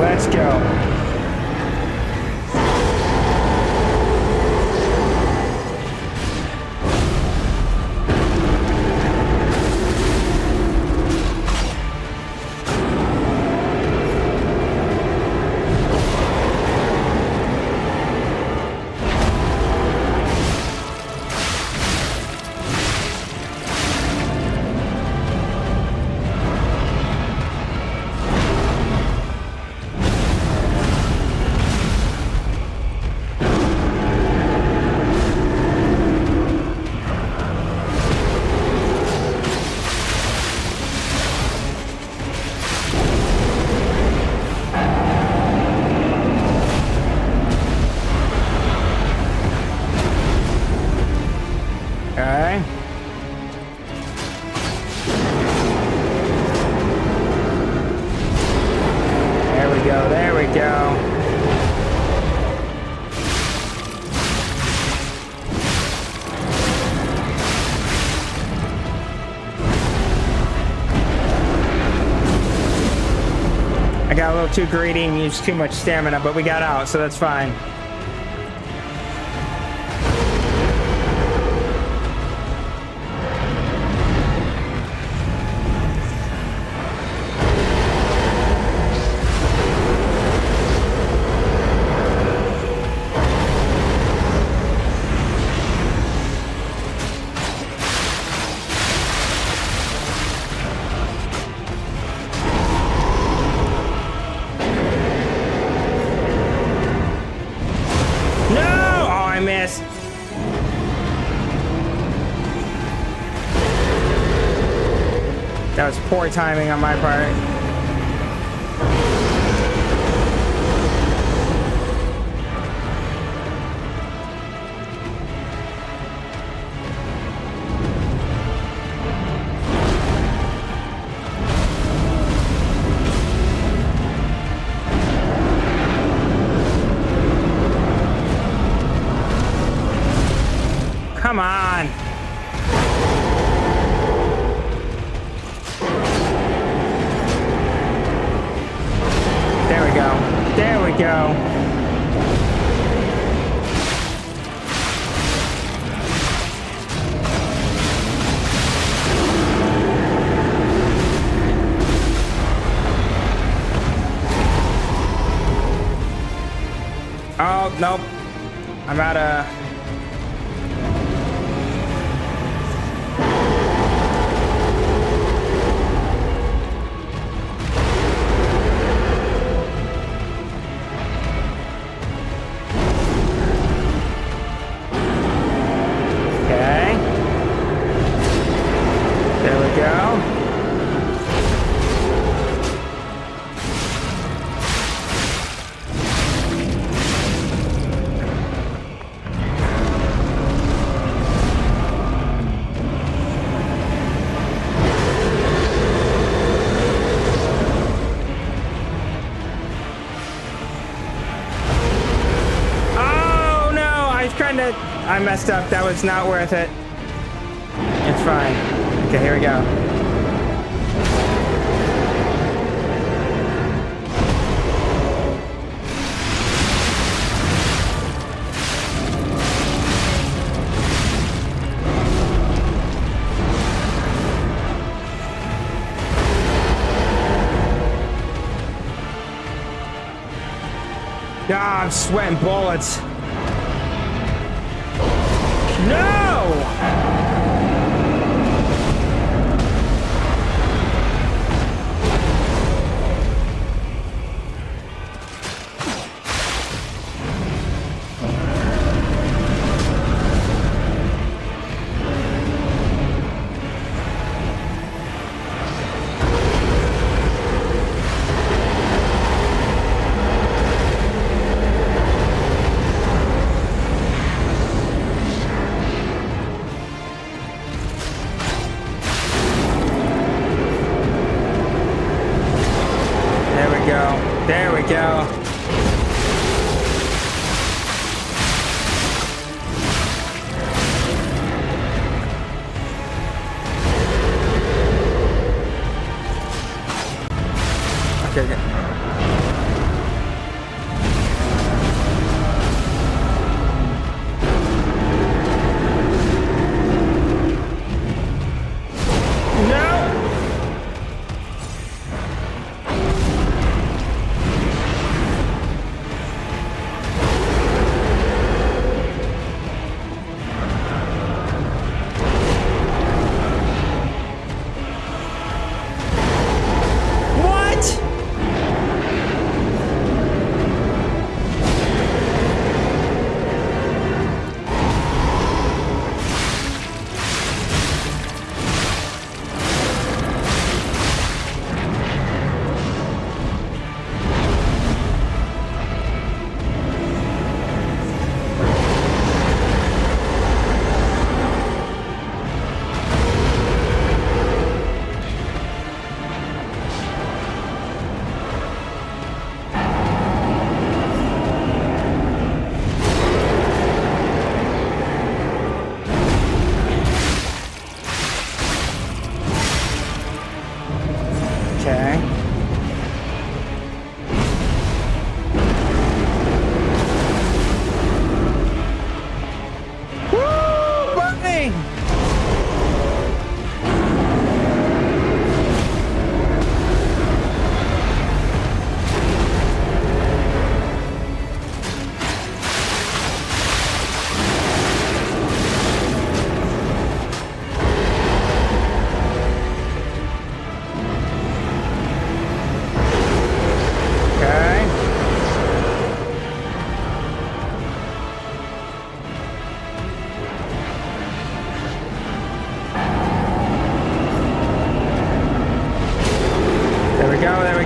Let's go. Okay. There we go, there we go. I got a little too greedy and used too much stamina, but we got out, so that's fine. That was poor timing on my part. Come on. we go. Oh, nope. I'm out of... Okay. There we go. I messed up. That was not worth it. It's fine. Okay, here we go. Ah, I'm sweating bullets. No! There we go. Okay, good.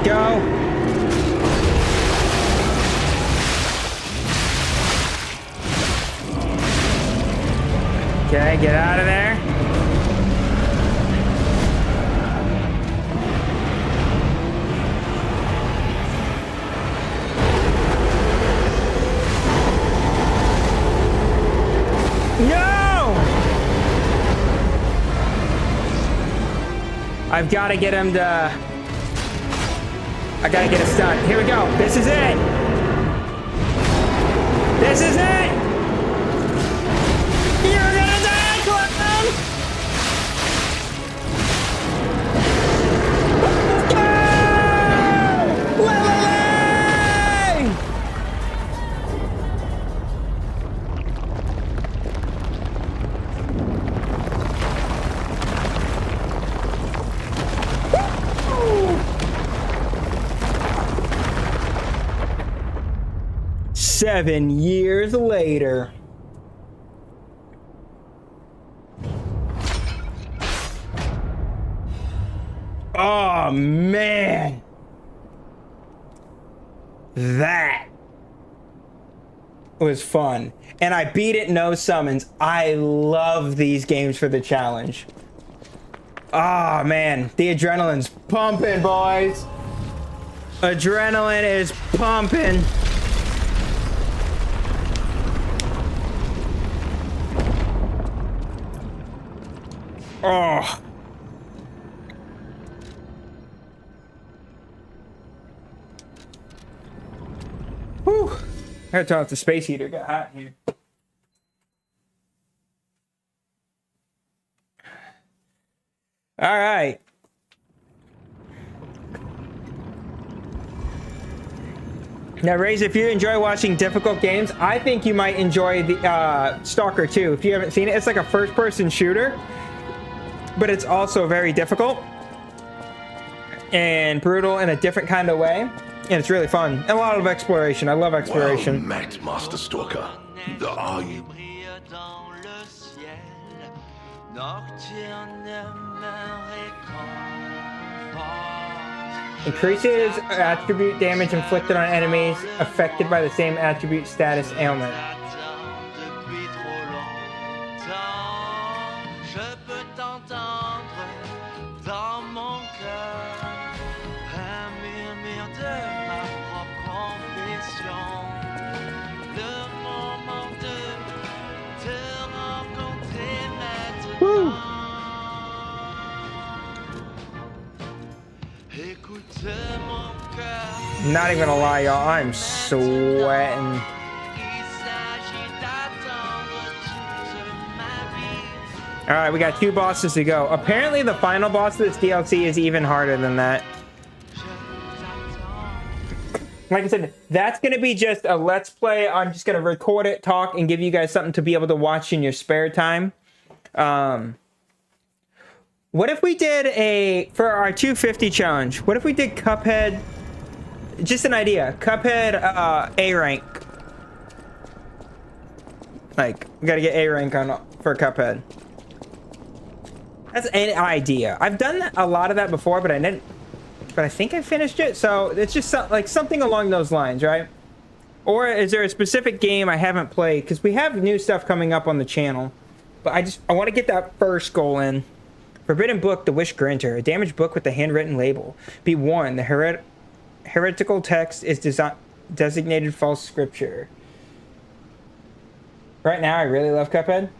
Go. Okay, get out of there. No! I've got to get him to... I gotta get a stun. Here we go. This is it. This is it! You're gonna die, clown! Go! Lily! 7 years later. Oh man, that was fun, and I beat it no summons. I love these games for the challenge. Oh man, the adrenaline's pumping, boys. Adrenaline is pumping. Oh. Whew. I had to turn off the space heater. Got hot in here. All right. Now, Raze, if you enjoy watching difficult games, I think you might enjoy the Stalker 2. If you haven't seen it, it's like a first-person shooter, but it's also very difficult and brutal in a different kind of way. And it's really fun. And a lot of exploration. I love exploration. Well met, Master Stalker. Are you? Increases attribute damage inflicted on enemies affected by the same attribute status ailment. Woo. Not even gonna lie, y'all, I'm sweating. Alright, we got 2 bosses to go. Apparently the final boss of this DLC is even harder than that. Like I said, that's gonna be just a let's play. I'm just gonna record it, talk, and give you guys something to be able to watch in your spare time. What if we did for our 250 challenge, what if we did Cuphead, just an idea, Cuphead A rank. Like, we gotta get A rank for Cuphead. That's an idea. I've done a lot of that before, but I think I finished it, so it's just like something along those lines, right? Or is there a specific game I haven't played? Because we have new stuff coming up on the channel, but I want to get that first goal in. Forbidden Book, The Wish Granter, a damaged book with a handwritten label. Be warned, the heretical text is designated false scripture. Right now, I really love Cuphead.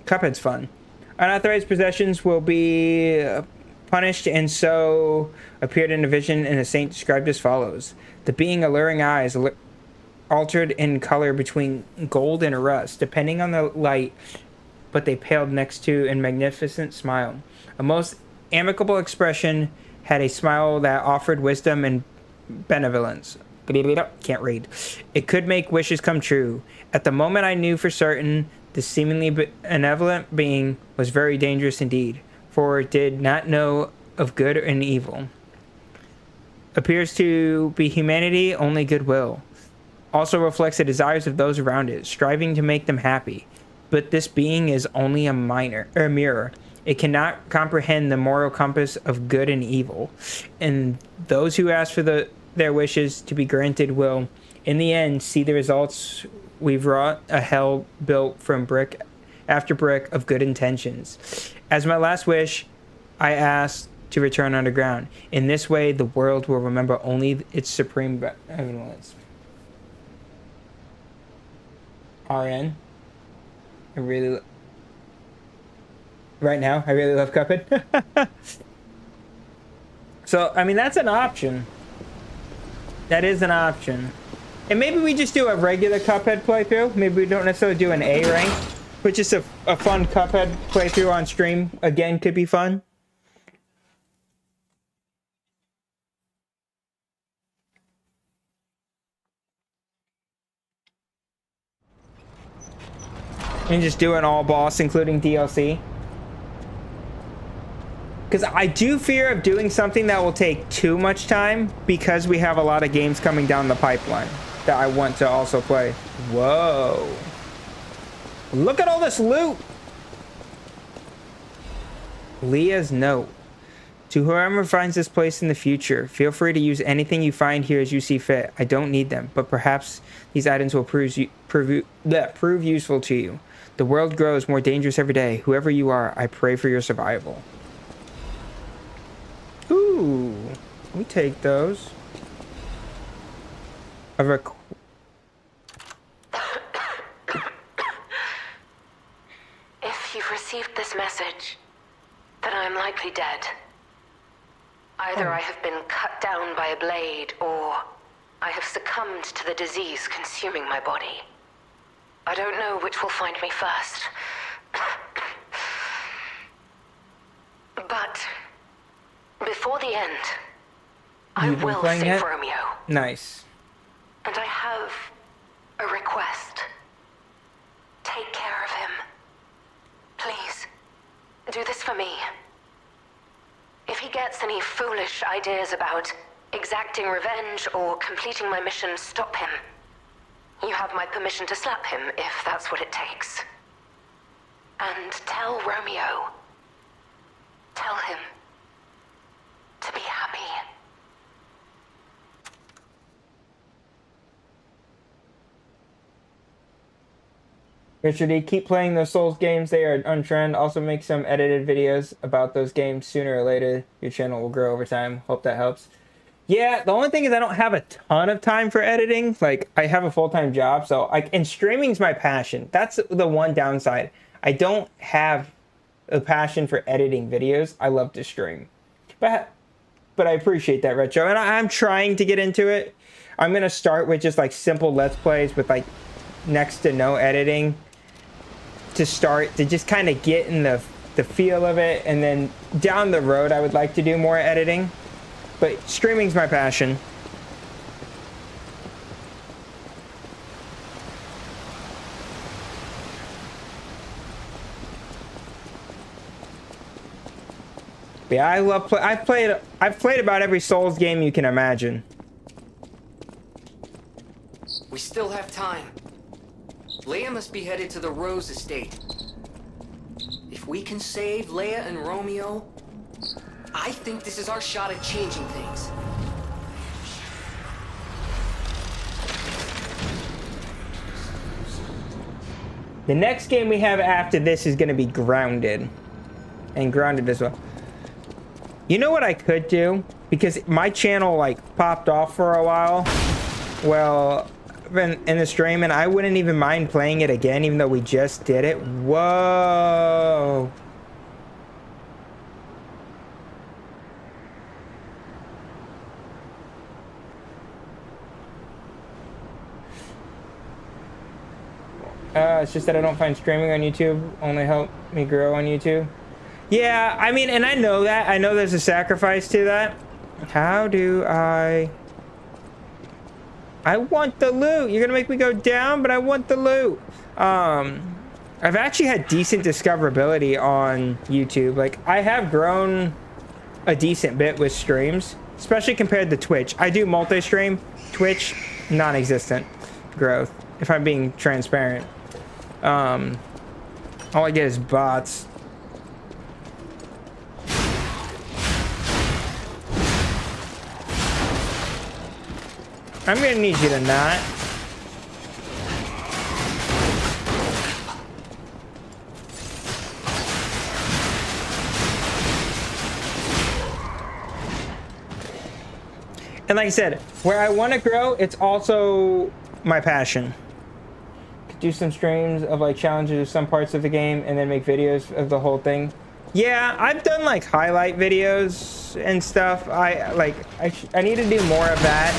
Cuphead's fun. Unauthorized possessions will be punished, and so appeared in a vision, and a saint described as follows. The being alluring eyes altered in color between gold and rust, depending on the light, but they paled next to a magnificent smile. A most amicable expression had a smile that offered wisdom and benevolence. Can't read. It could make wishes come true. At the moment I knew for certain the seemingly benevolent being was very dangerous indeed, for it did not know of good and evil. Appears to be humanity only goodwill. Also reflects the desires of those around it, striving to make them happy. But this being is only a mirror. It cannot comprehend the moral compass of good and evil. And those who ask for their wishes to be granted will, in the end, see the results. We've wrought a hell built from brick after brick of good intentions. As my last wish, I ask to return underground. In this way, the world will remember only its supreme benevolence. RN. I really love Cuphead. So, I mean, that's an option. That is an option. And maybe we just do a regular Cuphead playthrough. Maybe we don't necessarily do an A rank, but just a fun Cuphead playthrough on stream. Again, could be fun. And just do an all boss, including DLC. Because I do fear of doing something that will take too much time, because we have a lot of games coming down the pipeline that I want to also play. Whoa. Look at all this loot. Leah's note. To whoever finds this place in the future, feel free to use anything you find here as you see fit. I don't need them, but perhaps these items will prove useful to you. The world grows more dangerous every day. Whoever you are, I pray for your survival. Ooh, we take those. If you've received this message, then I am likely dead. Either I have been cut down by a blade, or I have succumbed to the disease consuming my body. I don't know which will find me first. But before the end, I will save Romeo. Nice. And I have a request. Take care of him. Please, do this for me. If he gets any foolish ideas about exacting revenge or completing my mission, stop him. You have my permission to slap him if that's what it takes. And tell Romeo. Tell him to be happy. Richard E, keep playing those Souls games. They are on trend. Also make some edited videos about those games. Sooner or later, your channel will grow over time. Hope that helps. Yeah, the only thing is I don't have a ton of time for editing. Like, I have a full-time job, so and streaming's my passion. That's the one downside. I don't have a passion for editing videos. I love to stream. But I appreciate that, Retro. And I'm trying to get into it. I'm going to start with just like simple Let's Plays with like next to no editing to start, to just kind of get in the feel of it. And then down the road, I would like to do more editing. But streaming's my passion. But yeah, I love I've played about every Souls game you can imagine. We still have time. Leia must be headed to the Rose Estate. If we can save Leia and Romeo, I think this is our shot at changing things. The next game we have after this is going to be Grounded. And Grounded as well. You know what I could do? Because my channel like popped off for a while. Well, in the stream, and I wouldn't even mind playing it again, even though we just did it. Whoa. It's just that I don't find streaming on YouTube only help me grow on YouTube. Yeah, I mean, and I know that. I know there's a sacrifice to that. How do I want the loot. You're gonna make me go down, but I want the loot. I've actually had decent discoverability on YouTube. Like, I have grown a decent bit with streams, especially compared to Twitch. I do multi-stream. Twitch, non-existent growth, if I'm being transparent. All I get is bots. I'm gonna need you to not. And like I said, where I want to grow, it's also my passion. Could do some streams of like challenges of some parts of the game and then make videos of the whole thing. Yeah, I've done like highlight videos and stuff. I need to do more of that.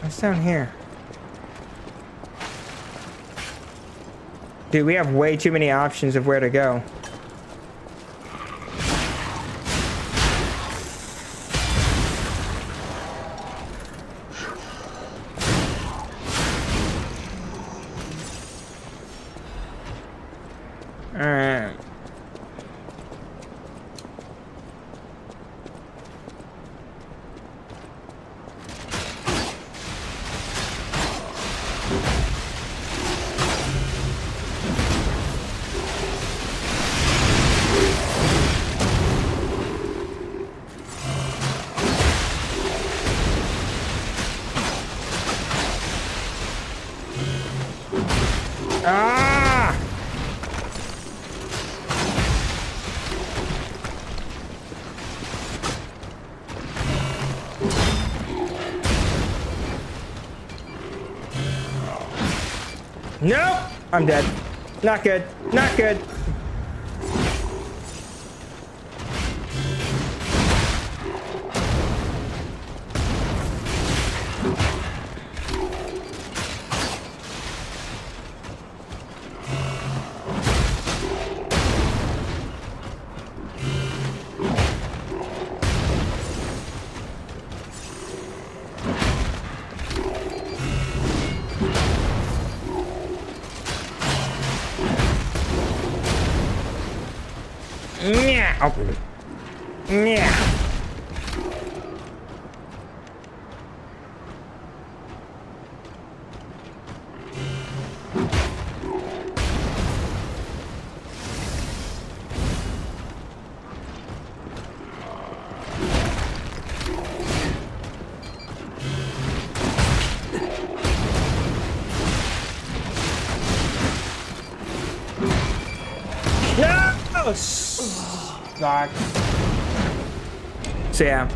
What's down here? Dude, we have way too many options of where to go. Alright. Ah! Nope! I'm dead. Not good. Not good. Yeah. Yeah. No! God. So yeah.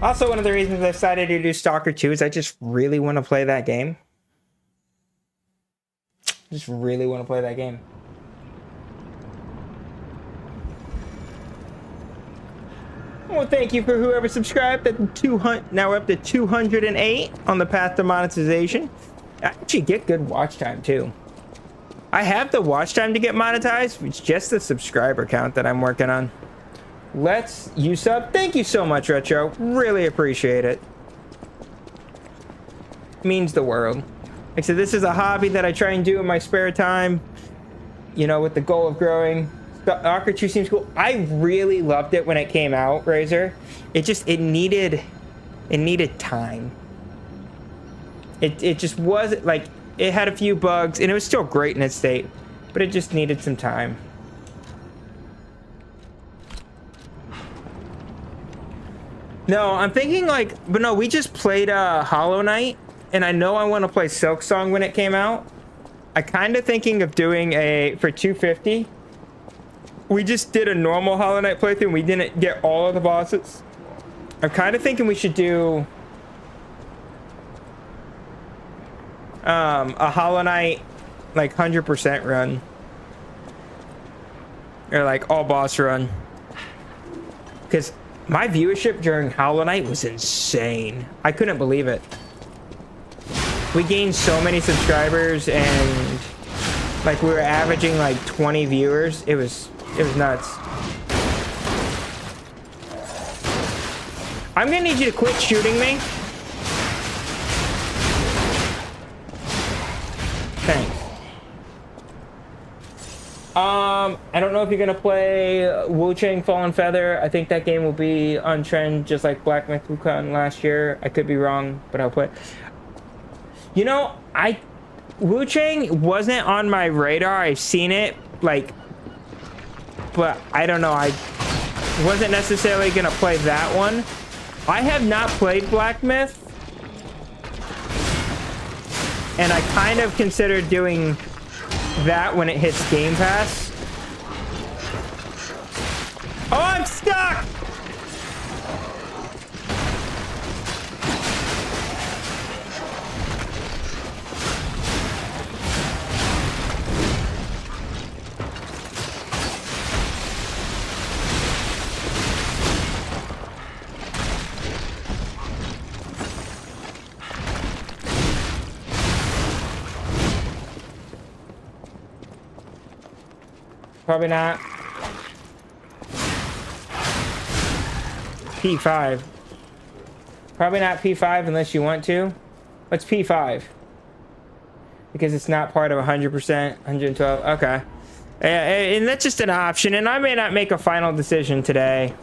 Also, one of the reasons I decided to do Stalker 2 is I just really want to play that game. Just really want to play that game. Well, thank you for whoever subscribed at the 200. Now we're up to 208 on the path to monetization. I actually get good watch time too. I have the watch time to get monetized. It's just the subscriber count that I'm working on. Let's use up. Thank you so much, Retro. Really appreciate it. Means the world. Like I said, this is a hobby that I try and do in my spare time. You know, with the goal of growing. Stalker 2 seems cool. I really loved it when it came out, Razor. It needed time. It just wasn't like, it had a few bugs and it was still great in its state, but it just needed some time. No, I'm thinking like, but no, we just played Hollow Knight, and I know I want to play Silk Song when it came out. I kind of thinking of doing for 250. We just did a normal Hollow Knight playthrough and we didn't get all of the bosses. I'm kind of thinking we should do a Hollow Knight like 100% run, or like all boss run, because my viewership during Hollow Knight was insane. I couldn't believe it. We gained so many subscribers and like we were averaging like 20 viewers. It was nuts. I'm gonna need you to quit shooting me. Thanks. I don't know if you're gonna play Wu-Chang Fallen Feather. I think that game will be on trend just like Black Myth Wukong last year. I could be wrong, but I'll play. You know, Wu-Chang wasn't on my radar. I've seen it, like, but I don't know. I wasn't necessarily gonna play that one. I have not played Black Myth, and I kind of considered doing that when it hits Game Pass. Oh, I'm stuck! Probably not. P5. Probably not P5 unless you want to. What's P5? Because it's not part of 100%, 112. Okay. And that's just an option, and I may not make a final decision today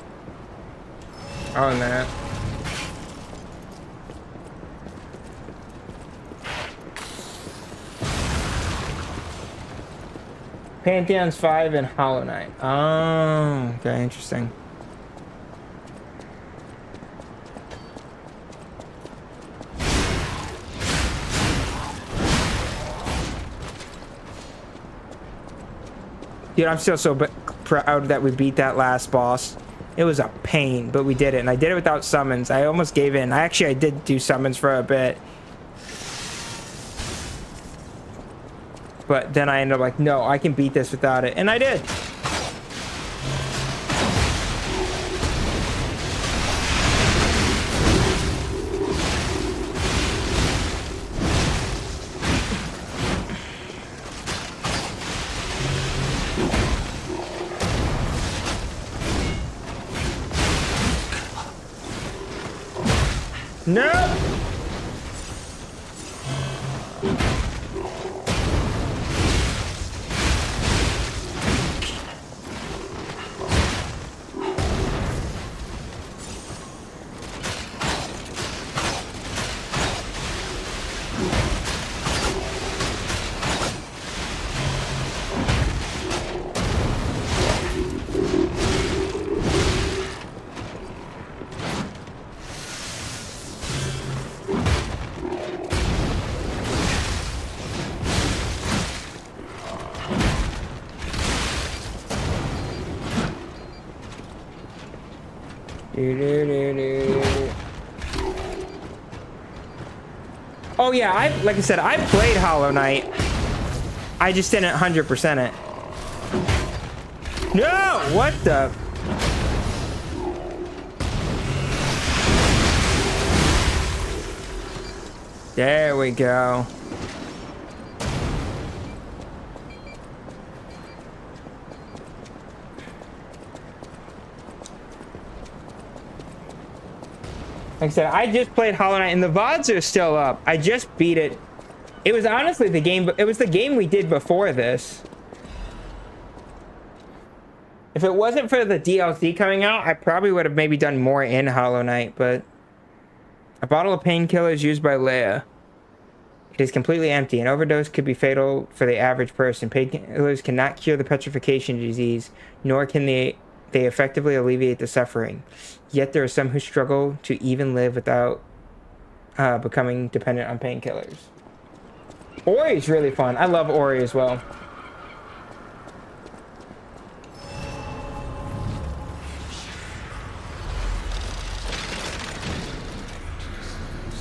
on that. Pantheon's 5 and Hollow Knight. Oh, okay, interesting. Dude, I'm still so proud that we beat that last boss. It was a pain, but we did it, and I did it without summons. I almost gave in. I did do summons for a bit. But then I ended up like, no, I can beat this without it. And I did. No! Oh yeah, like I said, I played Hollow Knight. I just didn't 100% it. No! What the? There we go. Like I said, I just played Hollow Knight, and the VODs are still up. I just beat it. It was honestly the game, it was the game we did before this. If it wasn't for the DLC coming out, I probably would have maybe done more in Hollow Knight, but... A bottle of painkillers used by Leia. It is completely empty. An overdose could be fatal for the average person. Painkillers cannot cure the petrification disease, nor can they effectively alleviate the suffering. Yet there are some who struggle to even live without becoming dependent on painkillers. Ori is really fun. I love Ori as well.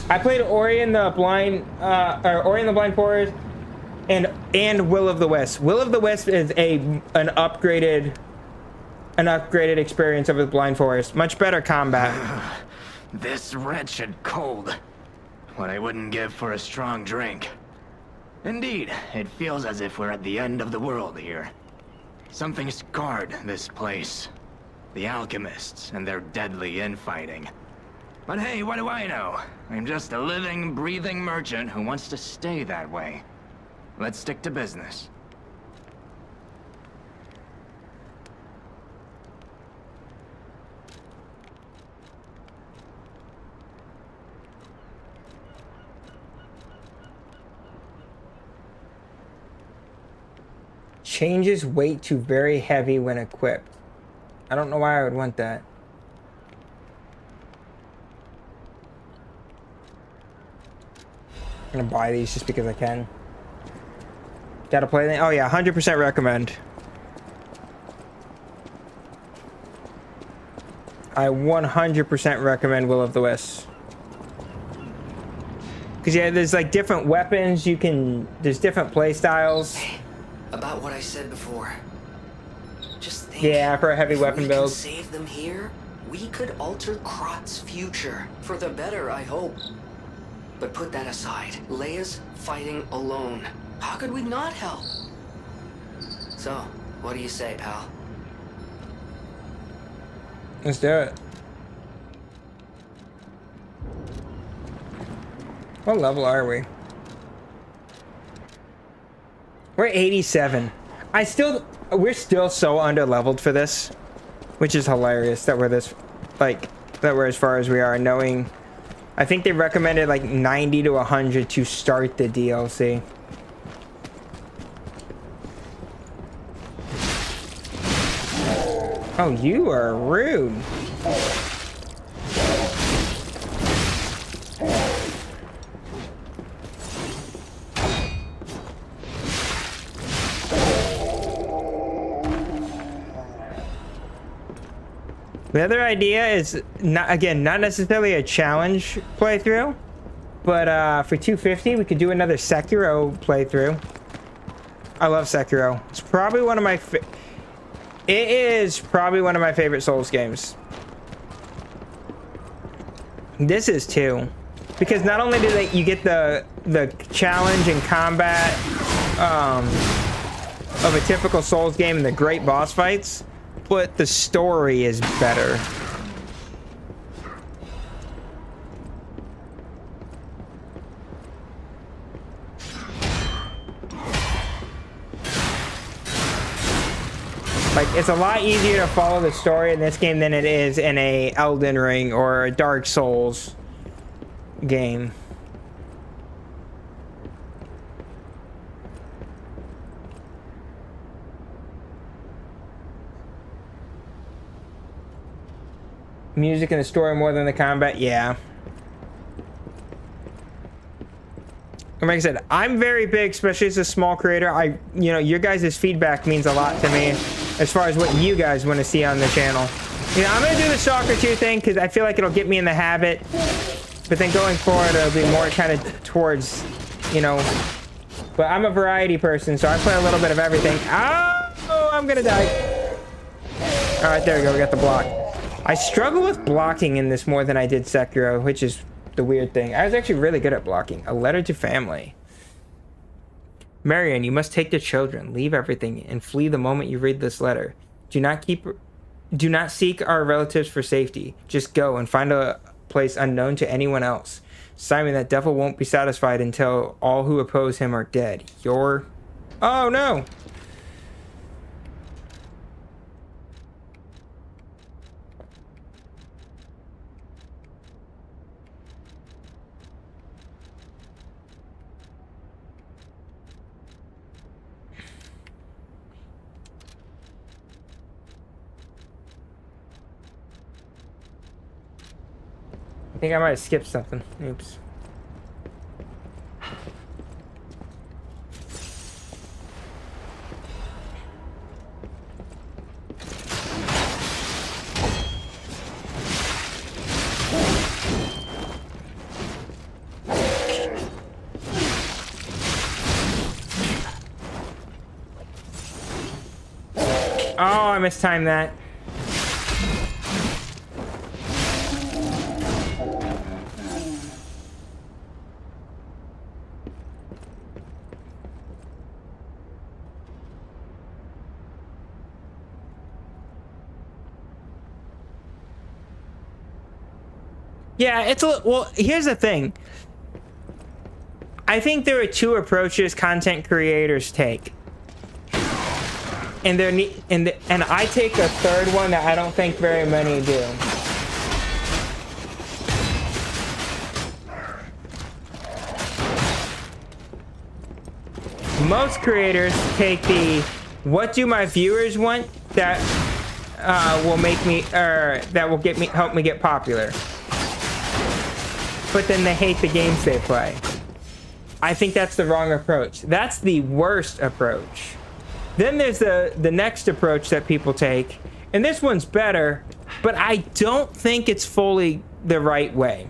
I played Ori in the Blind Forest and Will of the Wisp. Will of the Wisp is an upgraded experience over the Blind Forest. Much better combat. This wretched cold. What I wouldn't give for a strong drink. Indeed, it feels as if we're at the end of the world here. Something scarred this place. The alchemists and their deadly infighting. But hey, what do I know? I'm just a living, breathing merchant who wants to stay that way. Let's stick to business. Changes weight to very heavy when equipped. I don't know why I would want that. I'm gonna buy these just because I can. Gotta play them. Oh yeah, 100% recommend. I 100% recommend Will of the Wisp. Cause yeah, there's like different weapons you can. There's different play styles. About what I said before. Just think. Yeah, for a heavy weapon build. If we can save them here, we could alter Krot's future. For the better, I hope. But put that aside. Leia's fighting alone. How could we not help? So, What do you say, pal? Let's do it. What level are we? We're 87. We're still so under-leveled for this, which is hilarious that we're this, like, that we're as far as we are, knowing, I think they recommended like 90 to 100 to start the DLC. Oh, you are rude. The other idea is, not necessarily a challenge playthrough, but for 250 we could do another Sekiro playthrough. I love Sekiro. It's probably one of my it is probably one of my favorite Souls games. This is too, because not only do you get the challenge and combat of a typical Souls game and the great boss fights, but the story is better. Like, it's a lot easier to follow the story in this game than it is in a Elden Ring or a Dark Souls game. Music and the story more than the combat, yeah. And like I said, I'm very big, especially as a small creator. You know, your guys' feedback means a lot to me as far as what you guys want to see on the channel. You know, I'm gonna do the Stalker 2 thing because I feel like it'll get me in the habit. But then going forward, it'll be more kind of towards, you know. But I'm a variety person, so I play a little bit of everything. Oh, I'm gonna die. All right, there we go. We got the block. I struggle with blocking in this more than I did Sekiro, which is the weird thing. I was actually really good at blocking. A letter to family. Marion, you must take the children, leave everything, and flee the moment you read this letter. Do not seek our relatives for safety. Just go and find a place unknown to anyone else. Simon, that devil won't be satisfied until all who oppose him are dead. Oh no! I think I might have skipped something. Oops. Oh, I mistimed that. Yeah, it's a well. Here's the thing. I think there are two approaches content creators take, and and I take a third one that I don't think very many do. Most creators take the "what do my viewers want" that will make me, that will help me get popular. But then they hate the games they play. I think that's the wrong approach. That's the worst approach. Then there's the next approach that people take, and this one's better, but I don't think it's fully the right way.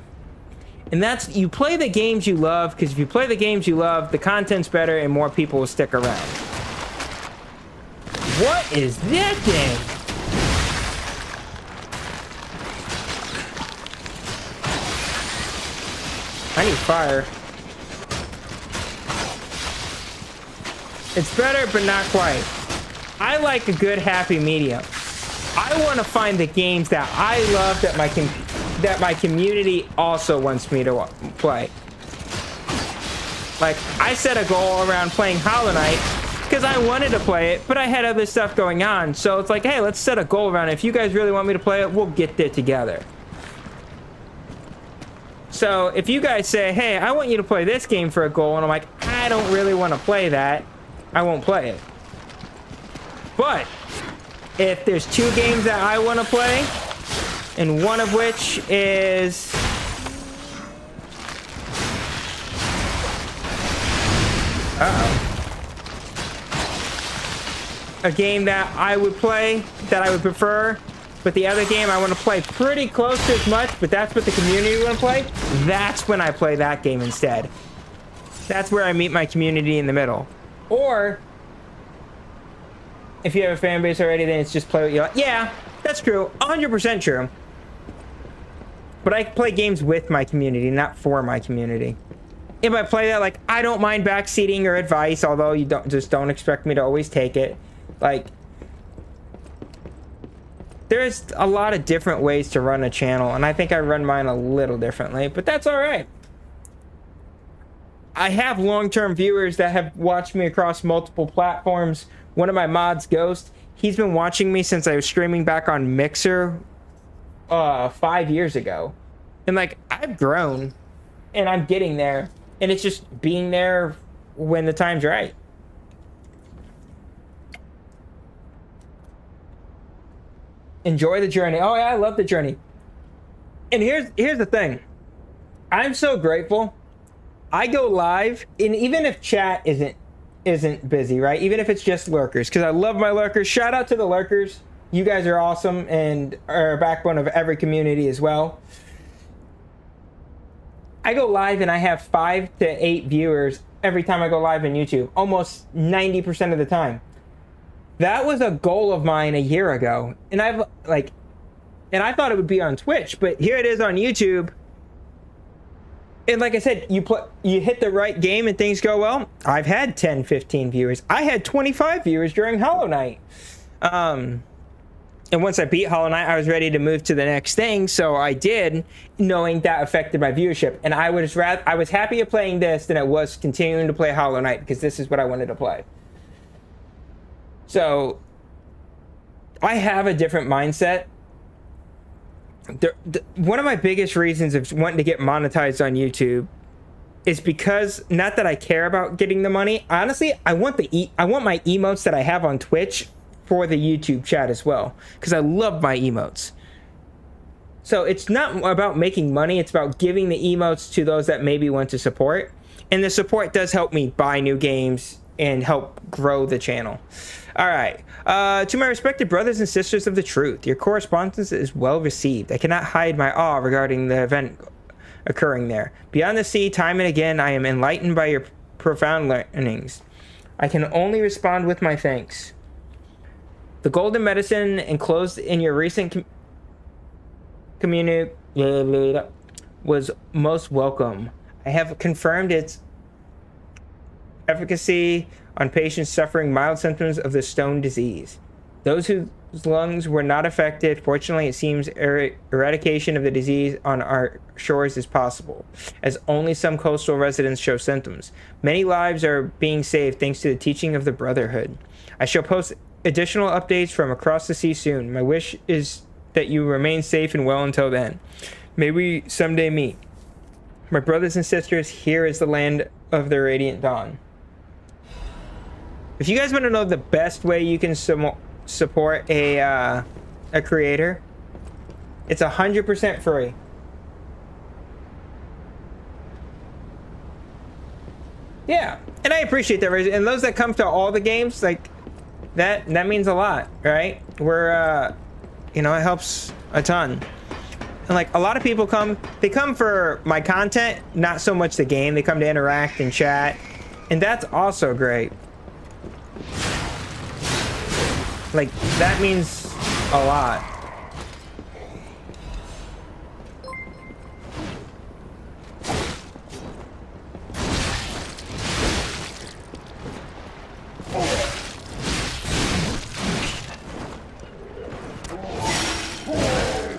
And that's, you play the games you love, because if you play the games you love, the content's better and more people will stick around. What is that thing? I need fire. It's better, but not quite. I like a good happy medium. I want to find the games that I love that my community also wants me to play. Like, I set a goal around playing Hollow Knight because I wanted to play it, but I had other stuff going on. So it's like, hey, let's set a goal around it. If you guys really want me to play it, we'll get there together. So if you guys say, hey, I want you to play this game for a goal, and I'm like, I don't really want to play that, I won't play it. But if there's 2 games that I want to play, and one of which is a game that I would play, that I would prefer, but the other game I want to play pretty close to as much, but that's what the community want to play, that's when I play that game instead. That's where I meet my community in the middle. Or if you have a fan base already, then it's just play what you like. Yeah, that's true. 100% true. But I play games with my community, not for my community. If I play that, like, I don't mind backseating your advice, although you don't expect me to always take it. Like, there's a lot of different ways to run a channel, and I think I run mine a little differently, but that's all right. I have long-term viewers that have watched me across multiple platforms. One of my mods, Ghost, he's been watching me since I was streaming back on Mixer 5 years ago. And, like, I've grown, and I'm getting there, and it's just being there when the time's right. Enjoy the journey. Oh, yeah, I love the journey. And here's the thing. I'm so grateful. I go live, and even if chat isn't busy, right? Even if it's just lurkers, because I love my lurkers. Shout out to the lurkers. You guys are awesome and are a backbone of every community as well. I go live and I have 5 to 8 viewers every time I go live on YouTube, almost 90% of the time. That was a goal of mine a year ago, and I thought it would be on Twitch, but here it is on YouTube. And like I said, you hit the right game and things go well. I've had 10, 15 viewers. I had 25 viewers during Hollow Knight. And once I beat Hollow Knight, I was ready to move to the next thing, so I did, knowing that affected my viewership. And I was happier playing this than I was continuing to play Hollow Knight, because this is what I wanted to play. So I have a different mindset. One of my biggest reasons of wanting to get monetized on YouTube is because, not that I care about getting the money. Honestly, I want my emotes that I have on Twitch for the YouTube chat as well, because I love my emotes. So it's not about making money, it's about giving the emotes to those that maybe want to support. And the support does help me buy new games and help grow the channel. All right. To my respected brothers and sisters of the truth, your correspondence is well received. I cannot hide my awe regarding the event occurring there. Beyond the sea, time and again, I am enlightened by your profound learnings. I can only respond with my thanks. The golden medicine enclosed in your recent community was most welcome. I have confirmed its efficacy on patients suffering mild symptoms of the stone disease. Those whose lungs were not affected, fortunately, it seems eradication of the disease on our shores is possible, as only some coastal residents show symptoms. Many lives are being saved thanks to the teaching of the Brotherhood. I shall post additional updates from across the sea soon. My wish is that you remain safe and well until then. May we someday meet. My brothers and sisters, here is the land of the Radiant Dawn. If you guys want to know the best way you can support a creator, it's 100% free. Yeah, and I appreciate that. And those that come to all the games, like that means a lot, right? We're it helps a ton. And like a lot of people they come for my content, not so much the game. They come to interact and chat, and that's also great. Like, that means a lot.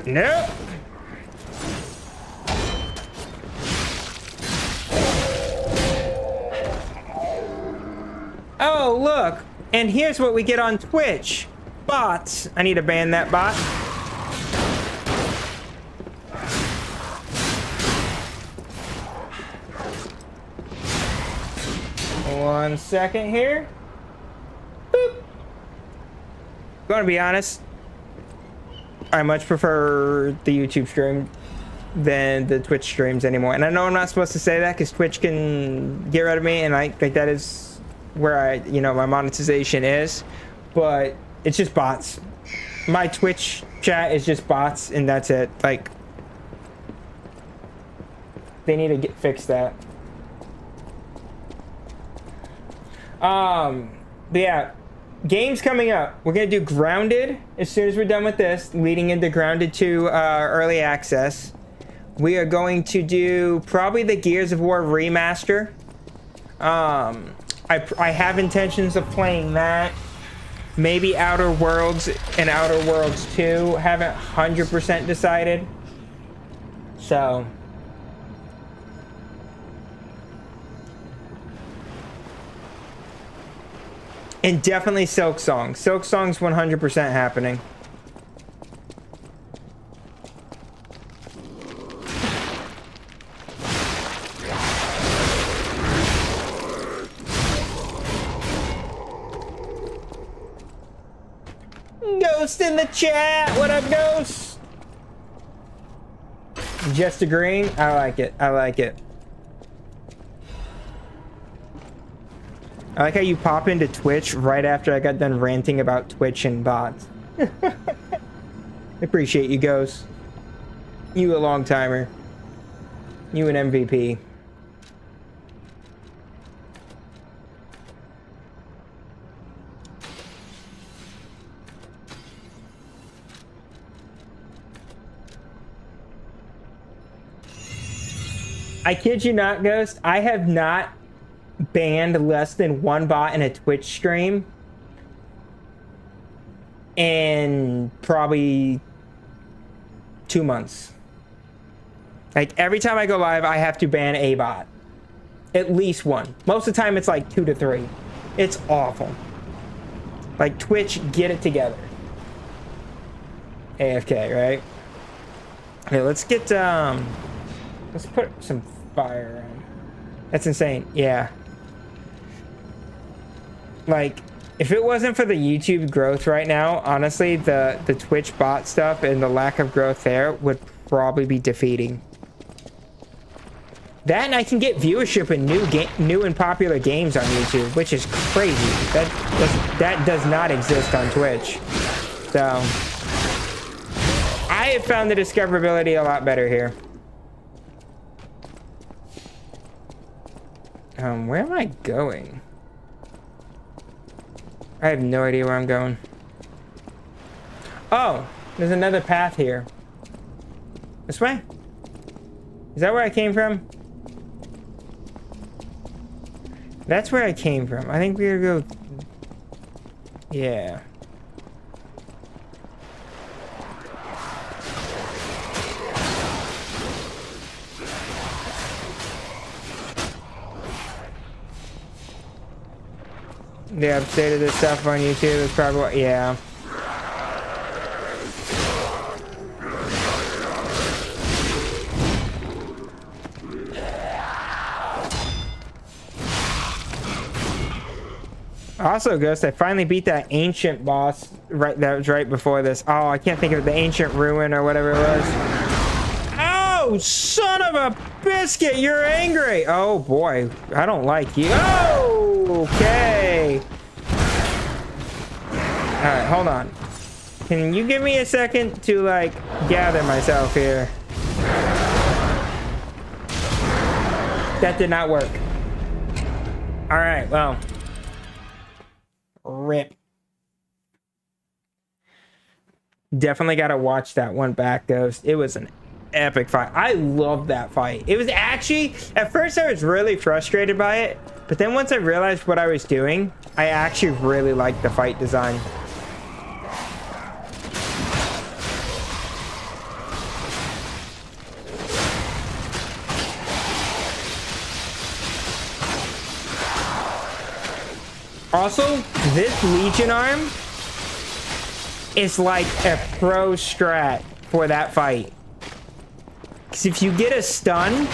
Nope. Oh, look. And here's what we get on Twitch. Bots. I need to ban that bot. One second here. Boop. Gonna be honest, I much prefer the YouTube stream than the Twitch streams anymore. And I know I'm not supposed to say that because Twitch can get rid of me, and I think that is where my monetization is. But it's just bots. My Twitch chat is just bots, and that's it. Like, they need to fix that. But yeah, games coming up. We're gonna do Grounded as soon as we're done with this, leading into Grounded 2 early access. We are going to do probably the Gears of War remaster. I have intentions of playing that. Maybe Outer Worlds and Outer Worlds 2. Haven't 100% decided. So and definitely Silk Song. Silk Song's 100% happening. Ghost in the chat. What up, Ghost? Just agreeing. I like it. I like it. I like how you pop into Twitch right after I got done ranting about Twitch and bots. Appreciate you, Ghost. You a long timer. You an MVP. I kid you not, Ghost. I have not banned less than one bot in a Twitch stream in probably 2 months. Like, every time I go live, I have to ban a bot. At least one. Most of the time, it's like 2 to 3. It's awful. Like, Twitch, get it together. AFK, right? Okay, let's get, let's put some fire on. That's insane. Yeah. Like, if it wasn't for the YouTube growth right now, honestly, the Twitch bot stuff and the lack of growth there would probably be defeating. That, and I can get viewership in new and popular games on YouTube, which is crazy. That does not exist on Twitch. So I have found the discoverability a lot better here. Where am I going? I have no idea where I'm going. Oh, there's another path here. This way? Is that where I came from? That's where I came from. I think we're gonna go... Yeah. They updated this stuff on YouTube. It's probably... Yeah. Also, Ghost, I finally beat that ancient boss. That was right before this. Oh, I can't think of the ancient ruin or whatever it was. Oh, son of a biscuit! You're angry. Oh boy, I don't like you. Oh, okay. All right, hold on. Can you give me a second to like gather myself here? That did not work. All right, well. Rip. Definitely got to watch that one back, Ghost. It was an epic fight. I loved that fight. It was actually, at first I was really frustrated by it, but then once I realized what I was doing, I actually really liked the fight design. Also, this Legion arm is like a pro strat for that fight. Because if you get a stun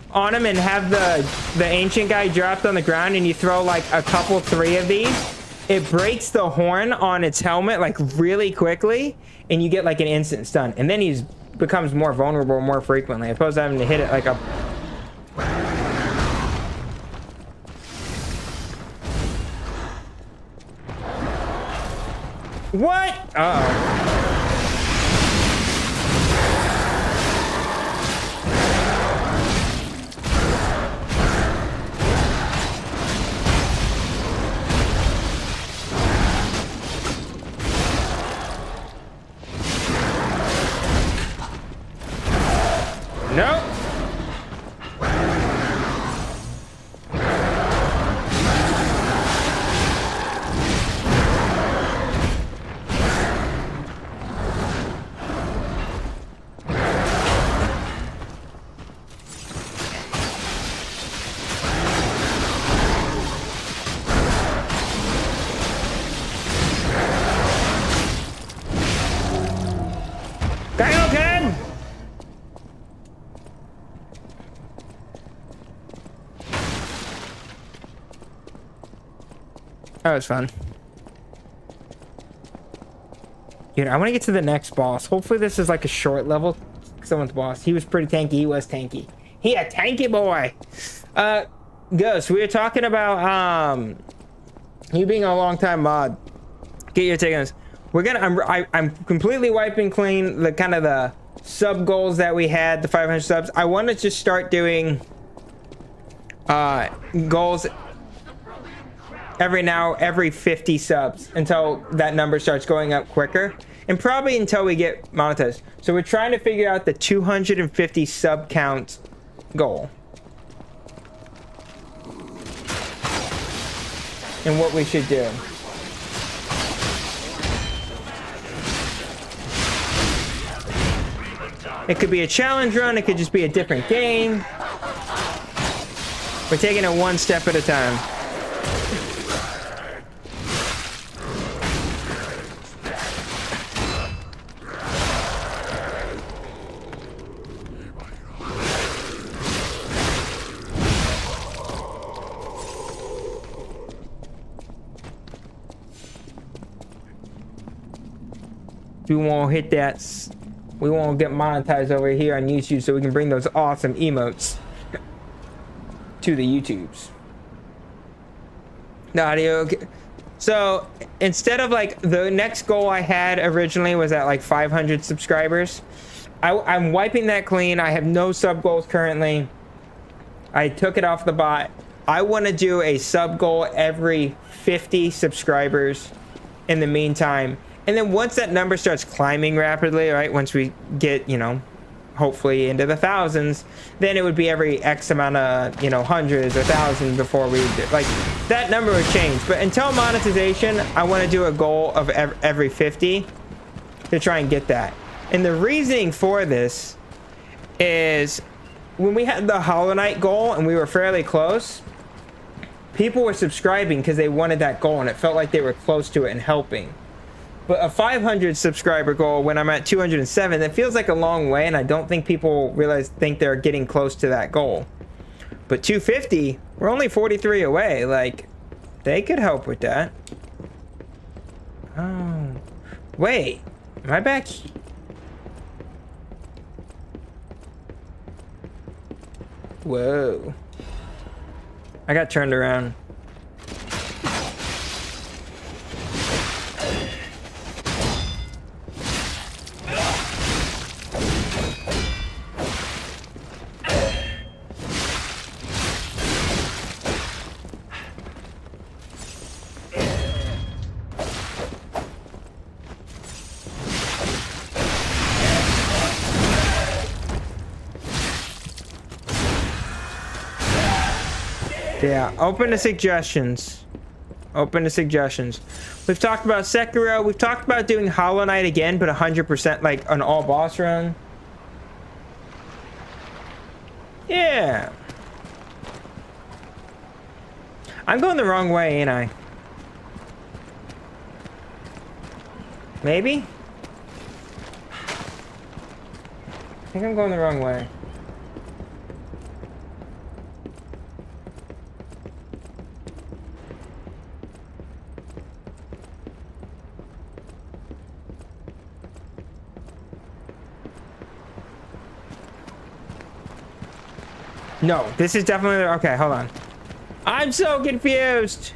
on him and have the ancient guy dropped on the ground and you throw like a couple, 3 of these, it breaks the horn on its helmet like really quickly and you get like an instant stun. And then he becomes more vulnerable more frequently, as opposed to having to hit it like a... What? Uh-oh. Nope. Kaioken! That was fun. Dude, I want to get to the next boss. Hopefully this is like a short level. Someone's boss. He was pretty tanky. He was tanky. He a tanky boy. Ghost, we were talking about you being a long time mod. Get your take on this. We're gonna I'm completely wiping clean the kind of the sub goals that we had, the 500 subs. I want to just start doing goals every 50 subs until that number starts going up quicker, and probably until we get monetized. So we're trying to figure out the 250 sub count goal and what we should do. It could be a challenge run, it could just be a different game. We're taking it one step at a time. We won't hit that. We won't get monetized over here on YouTube, so we can bring those awesome emotes to the YouTubes. The audio. So instead of like the next goal I had originally was at like 500 subscribers. I'm wiping that clean. I have no sub goals currently. I took it off the bot. I want to do a sub goal every 50 subscribers in the meantime. And then once that number starts climbing rapidly, right? Once we get, you know, hopefully into the thousands, then it would be every X amount of, you know, hundreds or thousands before we, like, that number would change. But until monetization, I want to do a goal of every 50 to try and get that. And the reasoning for this is when we had the Hollow Knight goal and we were fairly close, people were subscribing because they wanted that goal and it felt like they were close to it and helping. But a 500 subscriber goal when I'm at 207, that feels like a long way, and I don't think people think they're getting close to that goal. But 250, we're only 43 away. Like, they could help with that. Oh, wait, am I back? Whoa, I got turned around. Yeah, open to suggestions. Open to suggestions. We've talked about Sekiro. We've talked about doing Hollow Knight again, but 100% like an all boss run. Yeah. I'm going the wrong way, ain't I? Maybe? I think I'm going the wrong way. No, this is definitely... Okay, hold on. I'm so confused.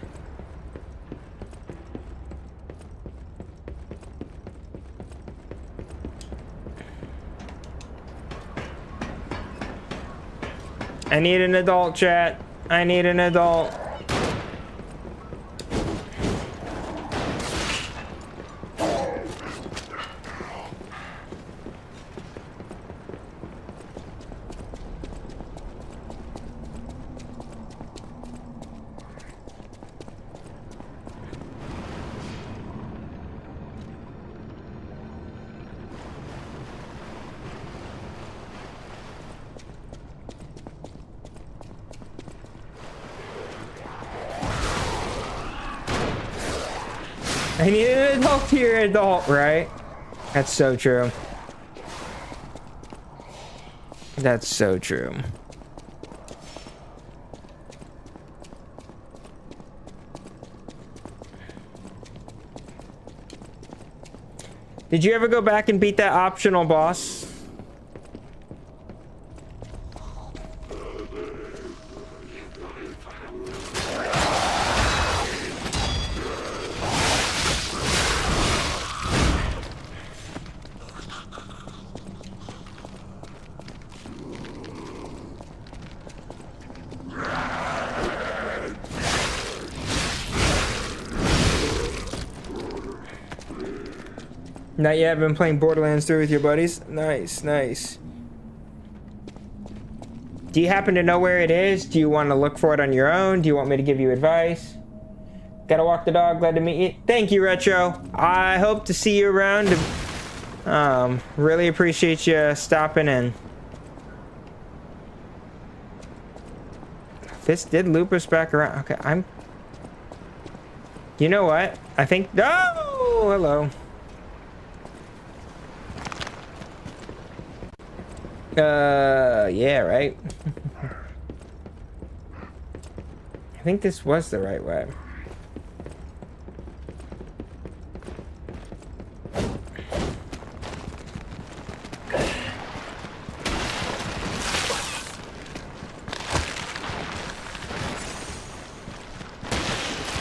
I need an adult, chat. I need an adult. I need an adult here, adult, right? That's so true. That's so true. Did you ever go back and beat that optional boss? Not yet. I've been playing Borderlands 3 with your buddies. Nice, nice. Do you happen to know where it is? Do you want to look for it on your own? Do you want me to give you advice? Gotta walk the dog. Glad to meet you. Thank you, Retro. I hope to see you around. Really appreciate you stopping in. This did loop us back around. Okay, You know what? I think... Oh, hello. Yeah, right. I think this was the right way.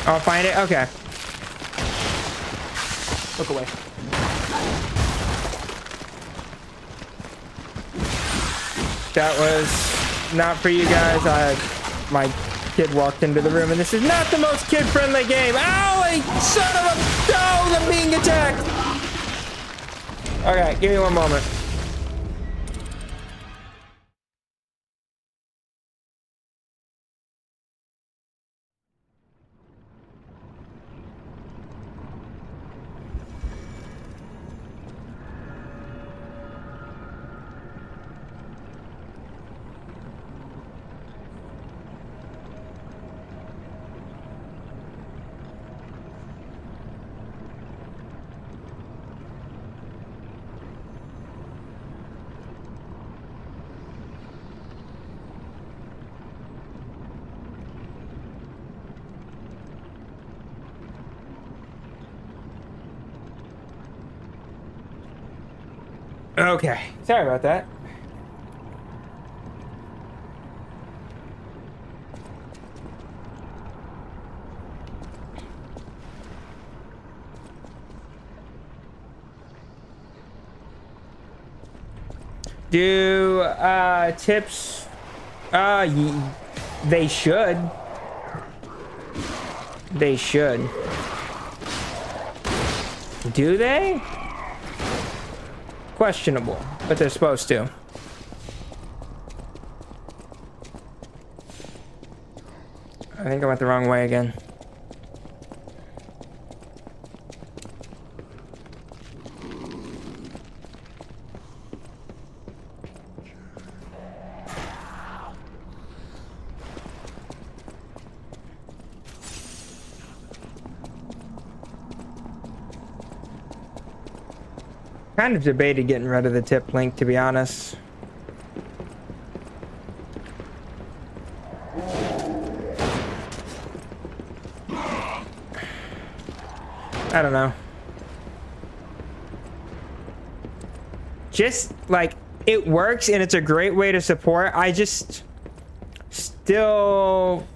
I'll find it? Okay. Look away. That was not for you guys. My kid walked into the room, and this is not the most kid-friendly game. Ow! Son of a... Oh, I'm being attacked! Okay, give me one moment. Okay, sorry about that. Do tips they should. They should. Do they? Questionable, but they're supposed to. I think I went the wrong way again. Kind of debated getting rid of the tip link, to be honest. I don't know. Just like it works and it's a great way to support. I just still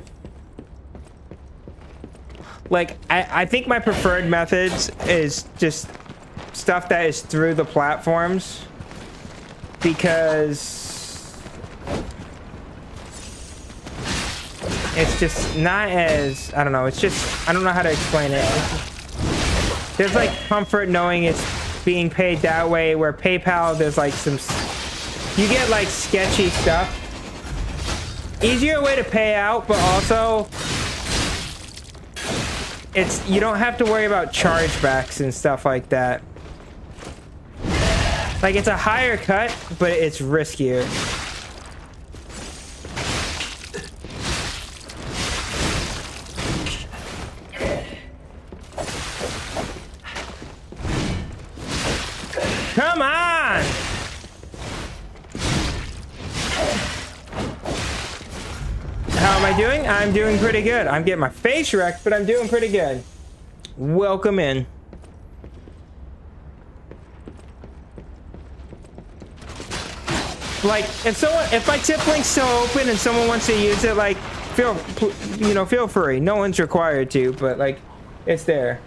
like I think my preferred methods is just stuff that is through the platforms, because it's just not as, I don't know, it's just, I don't know how to explain it. There's like comfort knowing it's being paid that way, where PayPal, there's like some, you get like sketchy stuff. Easier way to pay out, but also it's, you don't have to worry about chargebacks and stuff like that. Like, it's a higher cut, but it's riskier. Come on! How am I doing? I'm doing pretty good. I'm getting my face wrecked, but I'm doing pretty good. Welcome in. Like, if my tip link's still open and someone wants to use it, like, feel free. No one's required to, but like, it's there.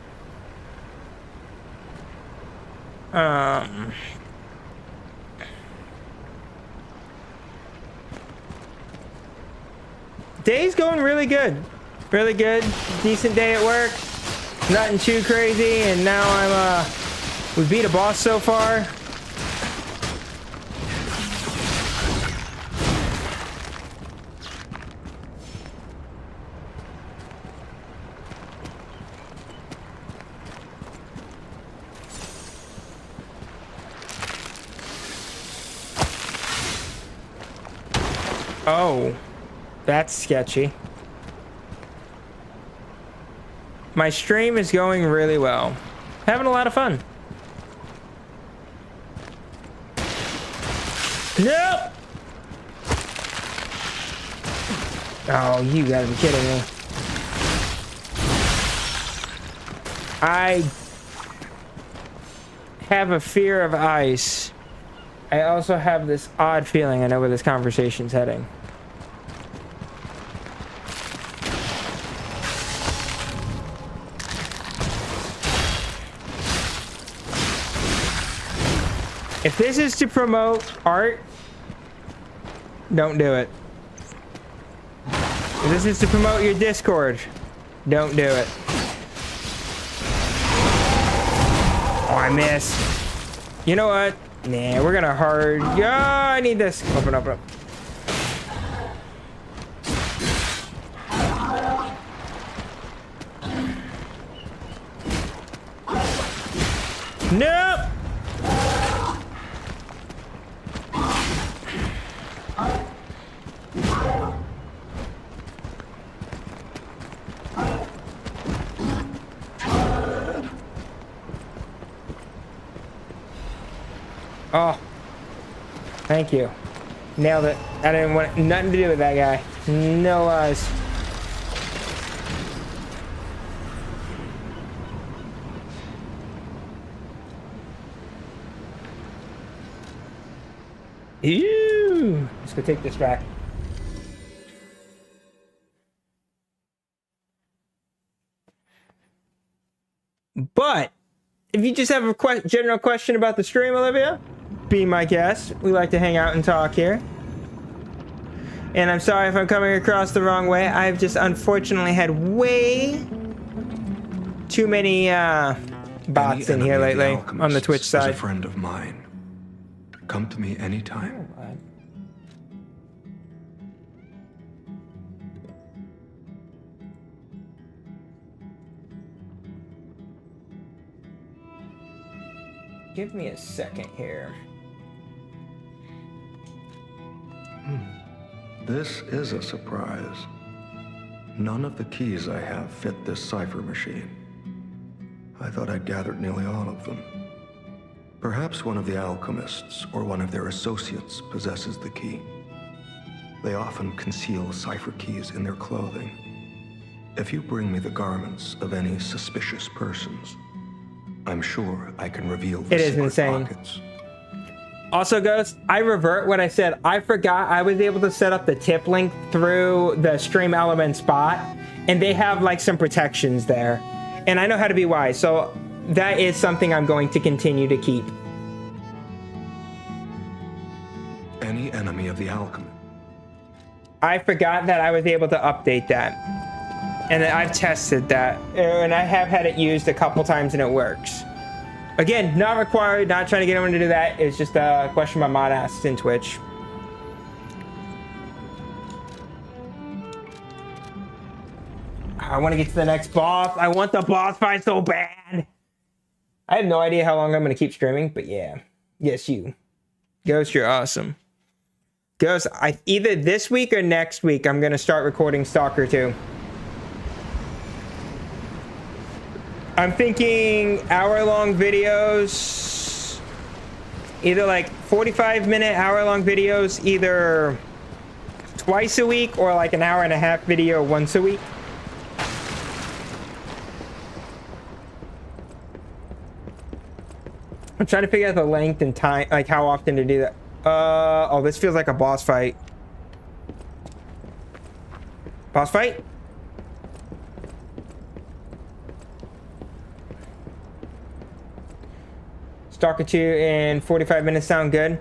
Day's going really good. Really good. Decent day at work. Nothing too crazy, and now we beat a boss so far. Oh, that's sketchy. My stream is going really well. Having a lot of fun. Nope. Oh, you gotta be kidding me. I have a fear of ice. I also have this odd feeling I know where this conversation's heading. If this is to promote art, don't do it. If this is to promote your Discord, don't do it. Oh, I missed. You know what? Nah, we're gonna hard. Yeah, I need this. Open up. Nope. Oh, thank you. Nailed it. I didn't want nothing to do with that guy. No lies. Ew. Let's go take this back. But if you just have a general question about the stream, Olivia, be my guest. We like to hang out and talk here. And I'm sorry if I'm coming across the wrong way. I've just unfortunately had way too many bots in here lately on the Twitch side. Is a friend of mine. Come to me anytime. Give me a second here. This is a surprise. None of the keys I have fit this cipher machine. I thought I'd gathered nearly all of them. Perhaps one of the alchemists or one of their associates possesses the key. They often conceal cipher keys in their clothing. If you bring me the garments of any suspicious persons, I'm sure I can reveal the It is secret insane. pockets. Also, Ghost, I revert what I said. I forgot I was able to set up the tip link through the Stream Elements bot, and they have like some protections there. And I know how to be wise, so that is something I'm going to continue to keep. Any enemy of the alchemist. I forgot that I was able to update that. And I've tested that. And I have had it used a couple times and it works. Again, not required, not trying to get anyone to do that. It's just a question my mod asked in Twitch. I want to get to the next boss. I want the boss fight so bad. I have no idea how long I'm going to keep streaming, but yeah. Yes, you. Ghost, you're awesome. Ghost, either this week or next week, I'm going to start recording Stalker 2. I'm thinking hour-long videos, either like 45-minute hour-long videos, either twice a week or like an hour-and-a-half video once a week. I'm trying to figure out the length and time, like how often to do that. Oh, this feels like a boss fight. Boss fight? Stalker 2 in 45 minutes sound good?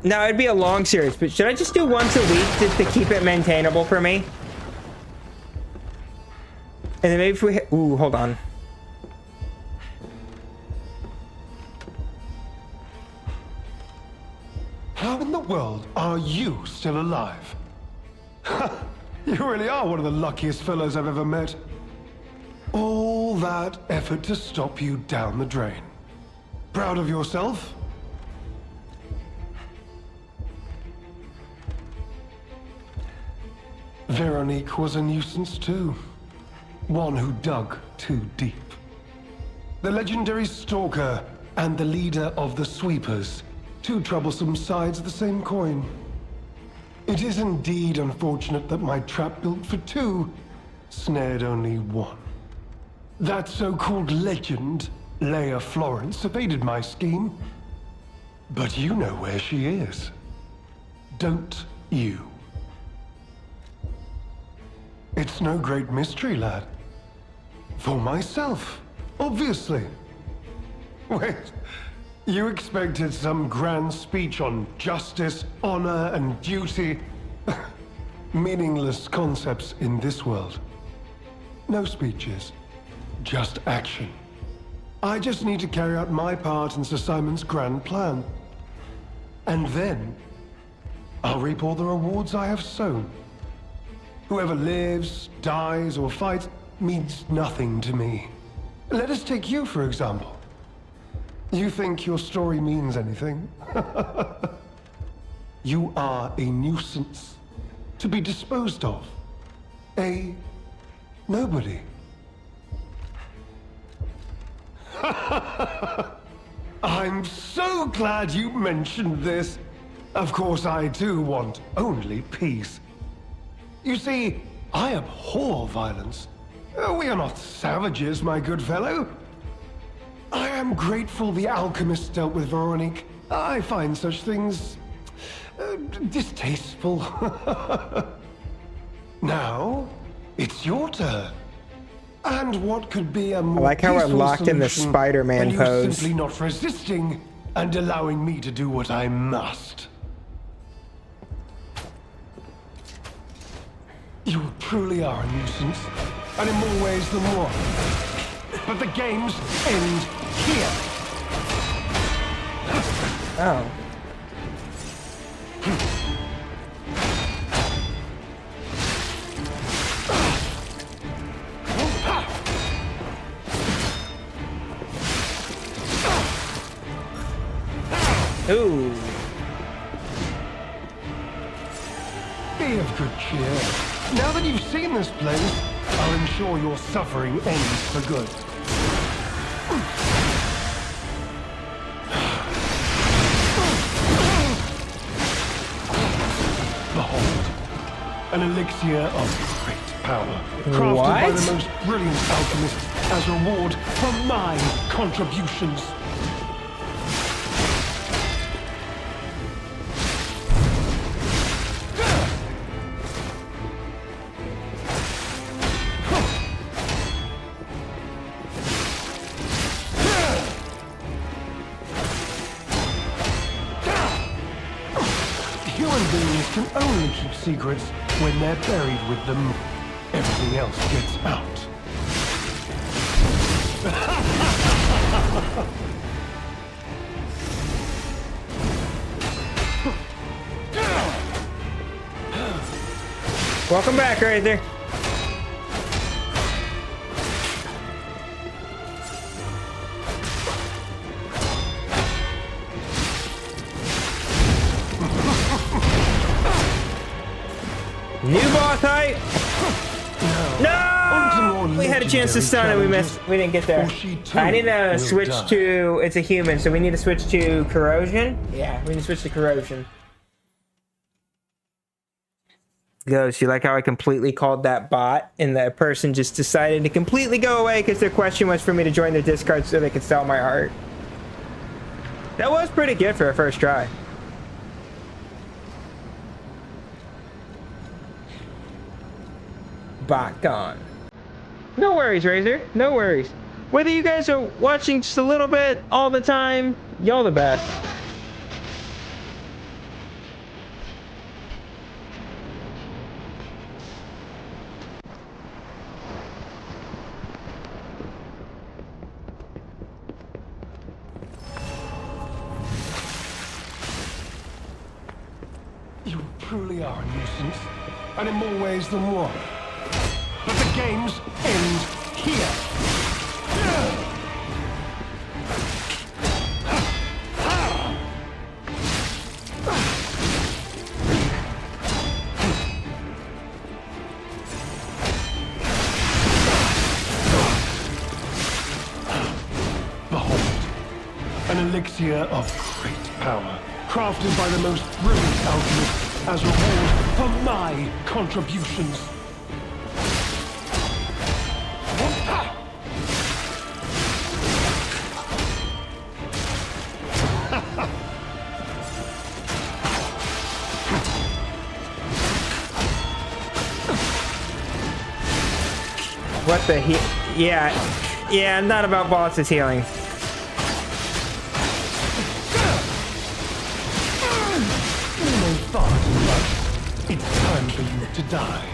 No, it'd be a long series, but should I just do once a week just to keep it maintainable for me? And then maybe if we hit... Ooh, hold on. How in the world are you still alive? You really are one of the luckiest fellows I've ever met. All that effort to stop you down the drain. Proud of yourself? Veronique was a nuisance too. One who dug too deep. The legendary stalker and the leader of the sweepers. Two troublesome sides of the same coin. It is indeed unfortunate that my trap built for two snared only one. That so-called legend, Leia Florence, evaded my scheme. But you know where she is. Don't you? It's no great mystery, lad. For myself, obviously. Wait. You expected some grand speech on justice, honor, and duty. Meaningless concepts in this world. No speeches, just action. I just need to carry out my part in Sir Simon's grand plan. And then, I'll reap all the rewards I have sown. Whoever lives, dies, or fights means nothing to me. Let us take you, for example. You think your story means anything? You are a nuisance, to be disposed of. A nobody. I'm so glad you mentioned this. Of course, I too want only peace. You see, I abhor violence. We are not savages, my good fellow. I am grateful the alchemist dealt with Veronique. I find such things distasteful. Now, it's your turn. And what could be a more I like how we're peaceful locked in the solution Spider-Man than you pose. simply not resisting and allowing me to do what I must. You truly are a nuisance, and in more ways than one. But the games end here. Oh. Ooh. Be of good cheer. Now that you've seen this place, I'll ensure your suffering ends for good. Behold, an elixir of great power, crafted by What? the most brilliant alchemists as reward for my contributions. Human beings can only keep secrets when they're buried with them. Everything else gets out. Welcome back, right there. New boss height. No, we had a chance to stun and we missed. We didn't get there. I need to switch to. It's a human, so we need to switch to corrosion. Yeah, we need to switch to corrosion. Ghost, you like how I completely called that bot and that person just decided to completely go away because their question was for me to join their Discord so they could sell my art. That was pretty good for a first try. Bot gone. No worries, Razor. No worries. Whether you guys are watching just a little bit all the time, y'all the best. You truly are a nuisance, and in more ways than one. But the games end here. Behold, an elixir of great power, crafted by the most brilliant alchemists as reward for my contributions. What the yeah, not about bosses healing. You know far too much. It's time for you to die.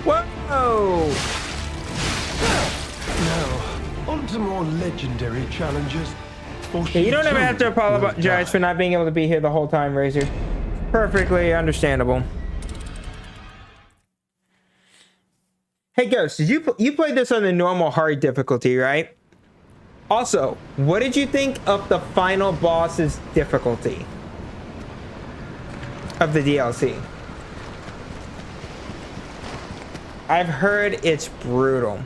Whoa! Now, on to more legendary challenges. Yeah, you don't ever have to apologize for not being able to be here the whole time, Razor. Perfectly understandable. Hey, Ghost, did you played this on the normal hard difficulty, right? Also, what did you think of the final boss's difficulty of the DLC? I've heard it's brutal.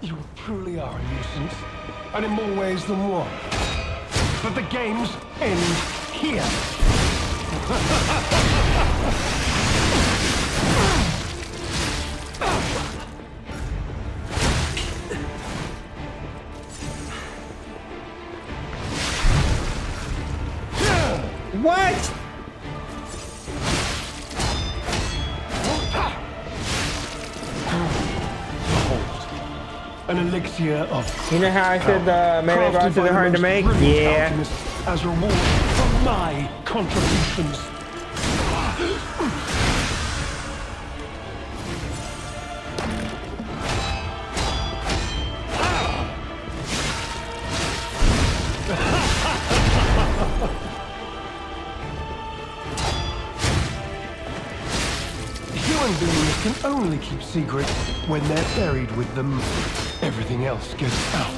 You truly are a nuisance, and in more ways than one. But the games end here. What? An elixir of. You know how I said the melee bosses are hard to make? Yeah. As reward for my contributions. Human beings can only keep secrets when they're buried with them. Everything else gets out.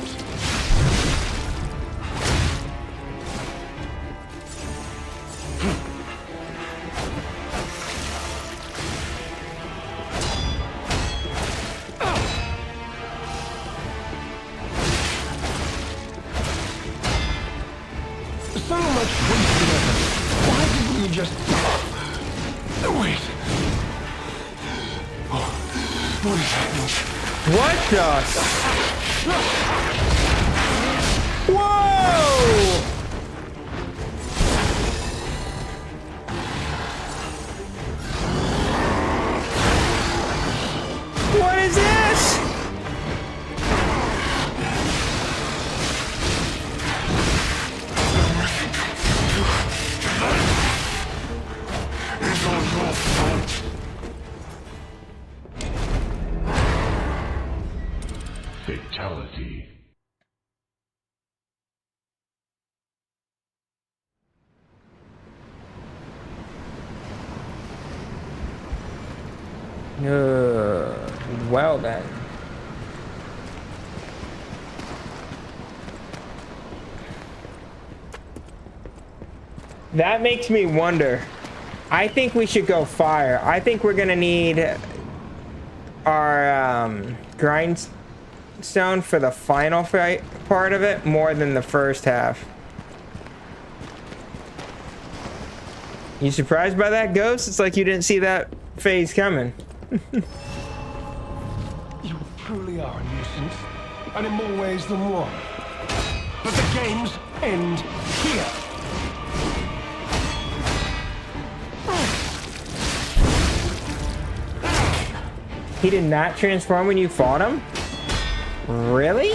So much wasted effort. Why didn't you just... Wait. Oh, what is happening? What the? Whoa! What is this? Fatality. Well then. That makes me wonder. I think we should go fire. I think we're gonna need our grindstone for the final fight part of it more than the first half. You surprised by that, Ghost? It's like you didn't see that phase coming. You truly are a nuisance, and in more ways than one. But the games end here. He did not transform when you fought him? Really?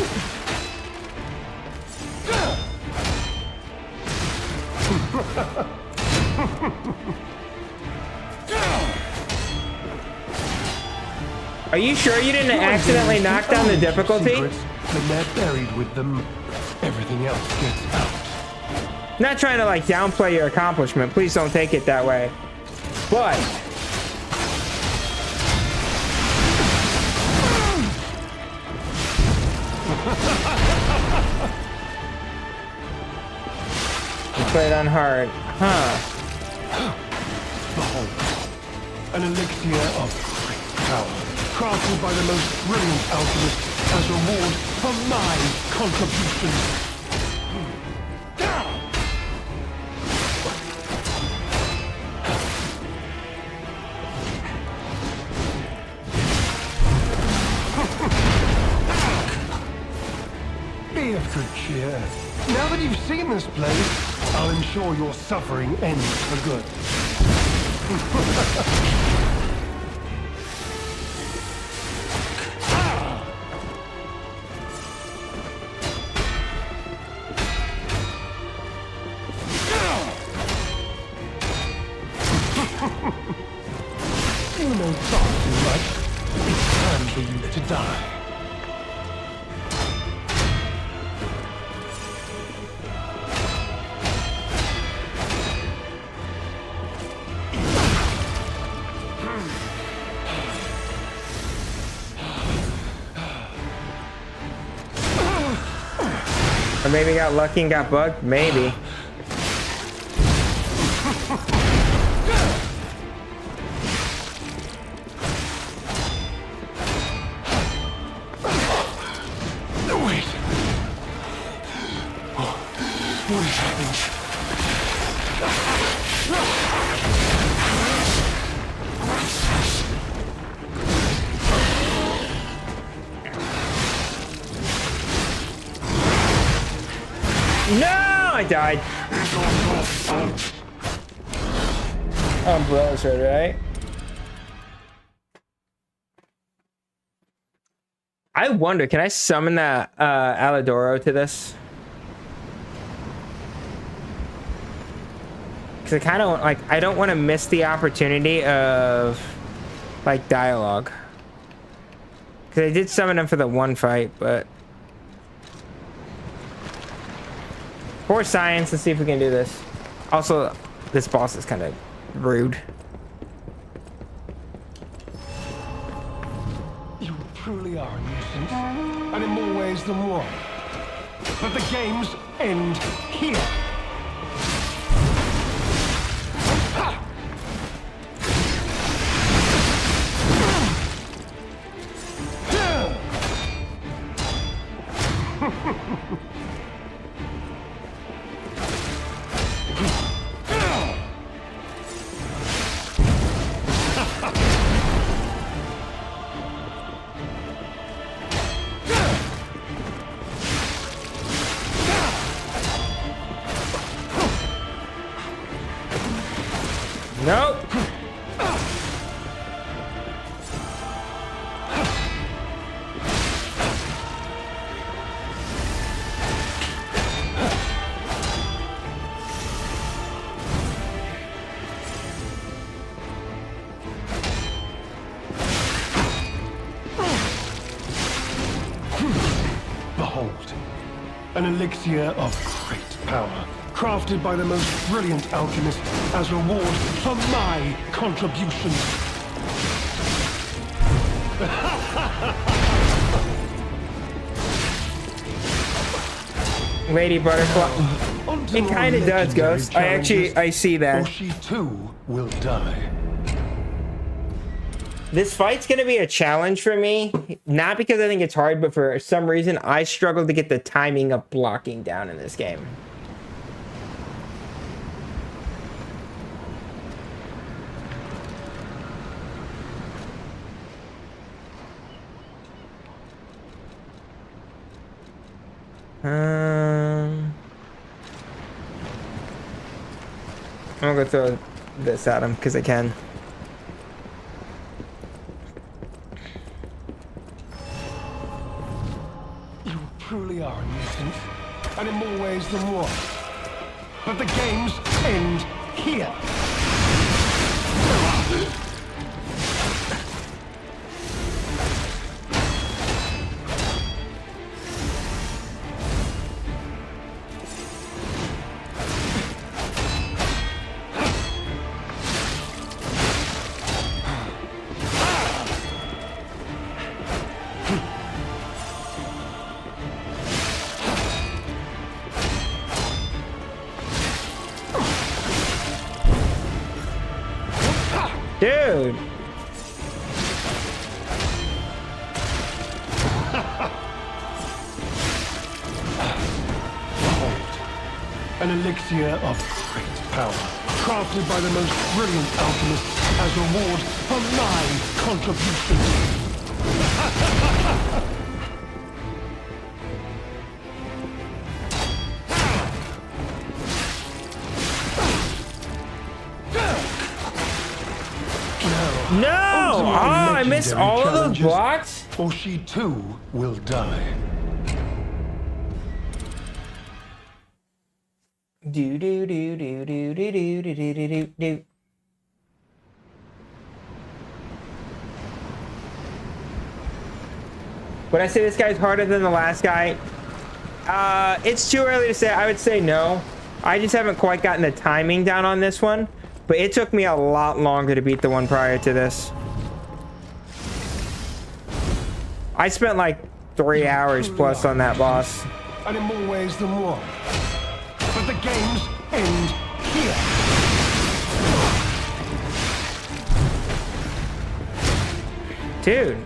Are you sure you didn't accidentally knock down the difficulty? When they're buried with them, everything else gets out. Not trying to like downplay your accomplishment. Please don't take it that way. But you played on hard, huh? Behold, an elixir of great power, crafted by the most brilliant alchemist as reward for my contribution. Be of good cheer. Now that you've seen this place, I'll ensure your suffering ends for good. You know far too much. It's time for you to die. Or maybe got lucky and got bugged? Maybe. Wait. What is happening? No, I died. Umbrella's right? I wonder, can I summon that Alidoro to this? Because I kind of like, I don't want to miss the opportunity of like dialogue. Because I did summon him for the one fight, but for science, let's see if we can do this. Also, this boss is kind of rude. You truly are a nuisance, and in more ways than one. But the games end here. Nope. Behold, an elixir of great power, crafted by the most brilliant alchemist as reward for my contributions. Lady Butterfly. Onto It more kind of does, legendary Ghost. challenges, I see that. or she too will die. This fight's gonna be a challenge for me, not because I think it's hard, but for some reason I struggle to get the timing of blocking down in this game. I'm gonna go throw this at him because I can. You truly are a mutant, and in more ways than one. But the games end here. Dude. An elixir of great power, crafted by the most brilliant alchemist as reward for my contributions. No! Oh, I missed all of those blocks? Or she too will die. Do do do do do do do do do do do. Would I say this guy's harder than the last guy? It's too early to say. I would say no. I just haven't quite gotten the timing down on this one. But it took me a lot longer to beat the one prior to this. I spent like 3 hours plus on that boss. And in more ways than one. But the games end here. Dude.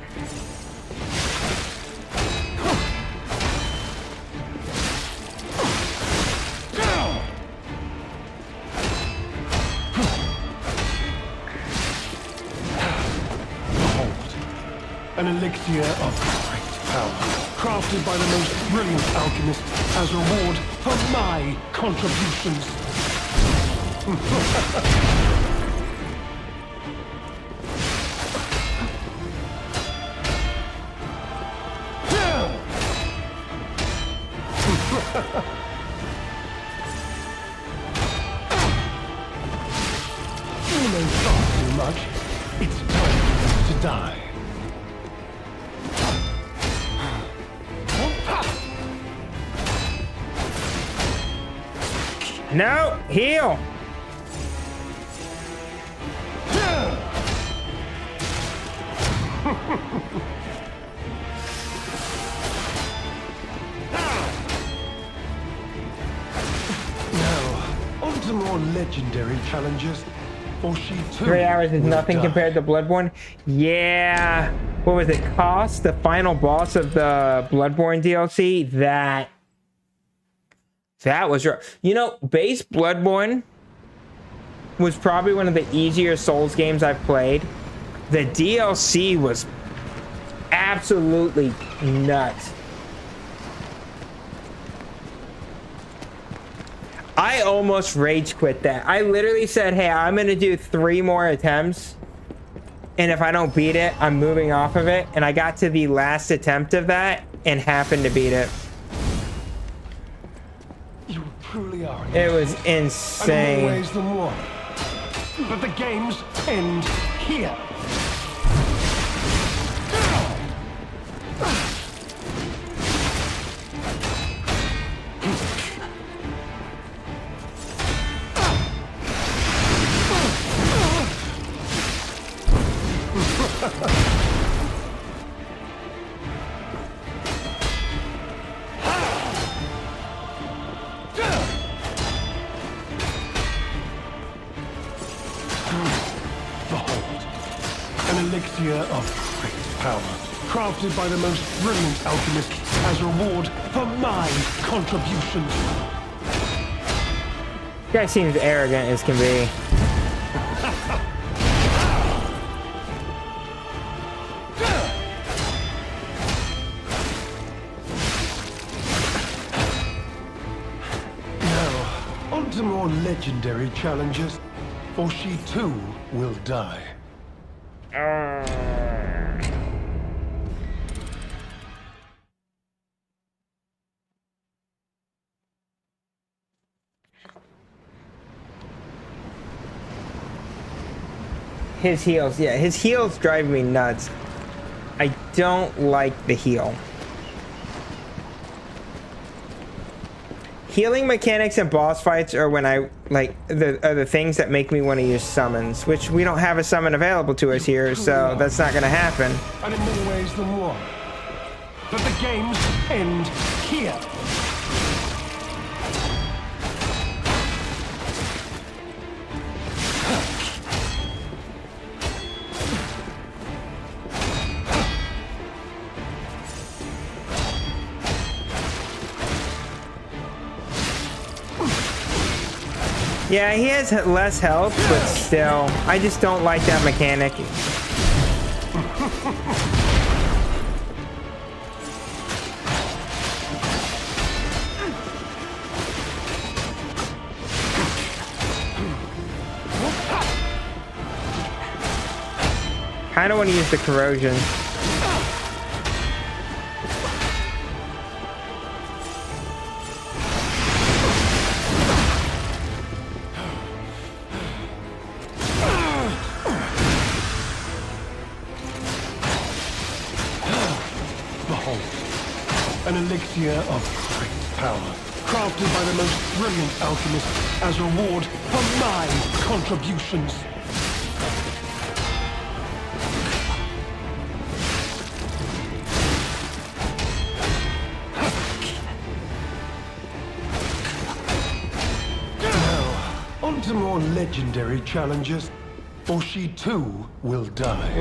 An elixir of great power, crafted by the most brilliant alchemist as reward for my contributions. You may talk too much. It's time to die. No, heal. Now, on to more legendary challenges. Or she too 3 hours is will nothing die. compared to Bloodborne. Yeah. What was it? Cost, the final boss of the Bloodborne DLC? That was rough. You know, base Bloodborne was probably one of the easier Souls games I've played. The DLC was absolutely nuts. I almost rage quit that. I literally said, hey, I'm gonna do 3 more attempts, and if I don't beat it, I'm moving off of it. And I got to the last attempt of that and happened to beat it. You truly are. It was And in more insane. ways than one. But the games end here. Behold, an elixir of great power, crafted by the most brilliant alchemist as reward for my contributions. This guy seems arrogant as can be. Now, on to more legendary challenges, or she too will die. His heals, yeah, his heals drive me nuts. I don't like the heal. Healing mechanics in boss fights are when I like the things that make me want to use summons, which we don't have a summon available to us here, so that's not gonna happen. And in more ways than one. But the games end here. Yeah, he has less health, but still, I just don't like that mechanic. Kinda want to use the corrosion. An elixir of great power, crafted by the most brilliant alchemist as reward for my contributions. Now, on to more legendary challenges, or she too will die.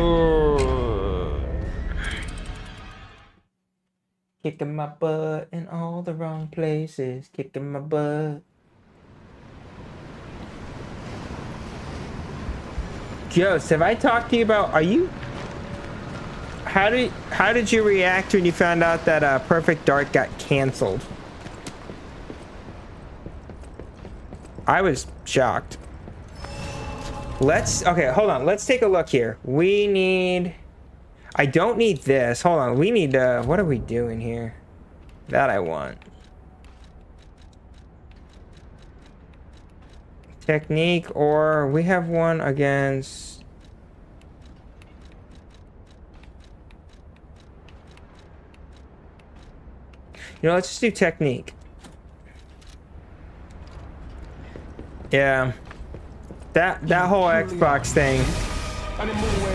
Kicking my butt in all the wrong places. Kicking my butt. Ghost, have I talked to you about? Are you? How did you react when you found out that Perfect Dark got canceled? I was shocked. Okay, hold on. Let's take a look here. We need. I don't need this. Hold on. We need, what are we doing here? That I want. Technique, or we have one against... You know, let's just do technique. Yeah. That whole Xbox thing.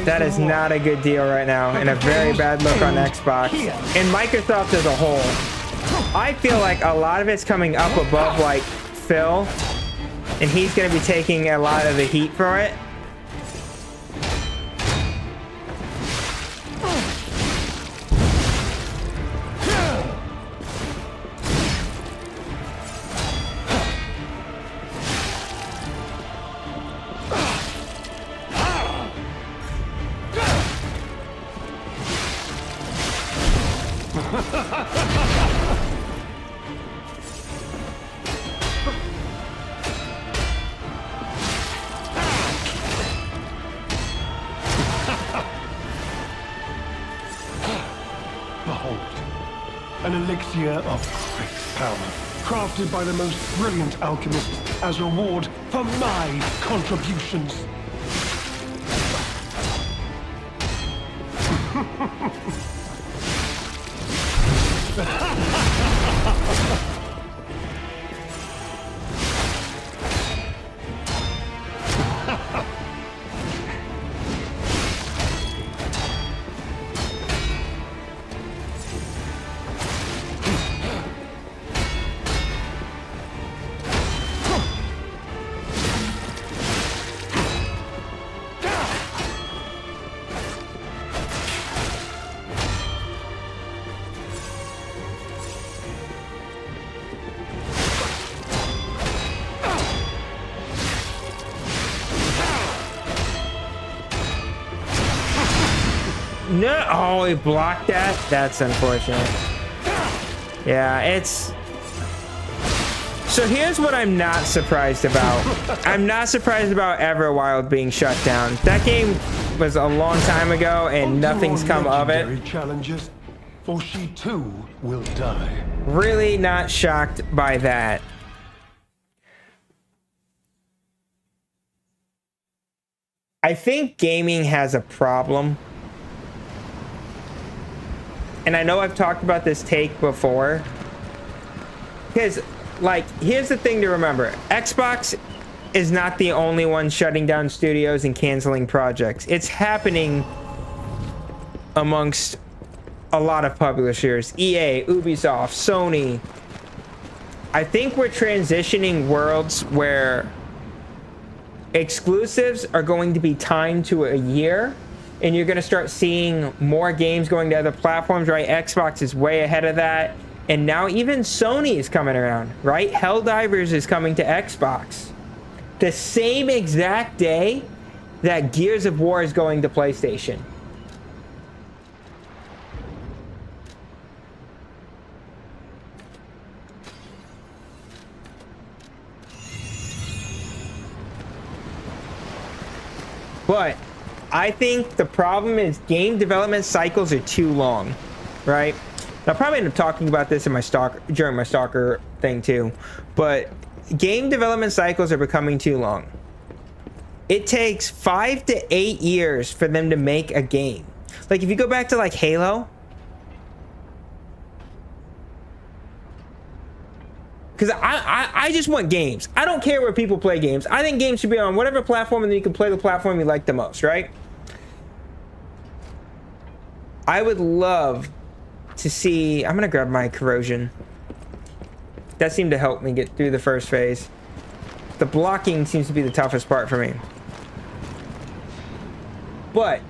That is not a good deal right now, and a very bad look on Xbox and Microsoft as a whole. I feel like a lot of it's coming up above like Phil, and he's going to be taking a lot of the heat for it. elixir of great power, crafted by the most brilliant alchemists as reward for my contributions. No, oh, he blocked that. That's unfortunate. Yeah, it's. So here's what I'm not surprised about. I'm not surprised about Everwild being shut down. That game was a long time ago, and nothing's come of it. Challenges, for she too will die. Really not shocked by that. I think gaming has a problem. And I know I've talked about this take before. Because, like, here's the thing to remember. Xbox is not the only one shutting down studios and canceling projects. It's happening amongst a lot of publishers. EA, Ubisoft, Sony. I think we're transitioning worlds where exclusives are going to be timed to a year. And you're going to start seeing more games going to other platforms, right? Xbox is way ahead of that. And now even Sony is coming around, right? Helldivers is coming to Xbox. The same exact day that Gears of War is going to PlayStation. But I think the problem is game development cycles are too long, right? I'll probably end up talking about this in my during my Stalker thing too, but game development cycles are becoming too long. It takes 5 to 8 years for them to make a game. Like if you go back to like Halo, because I just want games. I don't care where people play games. I think games should be on whatever platform, and then you can play the platform you like the most, right? I would love to see. I'm gonna grab my corrosion. That seemed to help me get through the first phase. The blocking seems to be the toughest part for me. But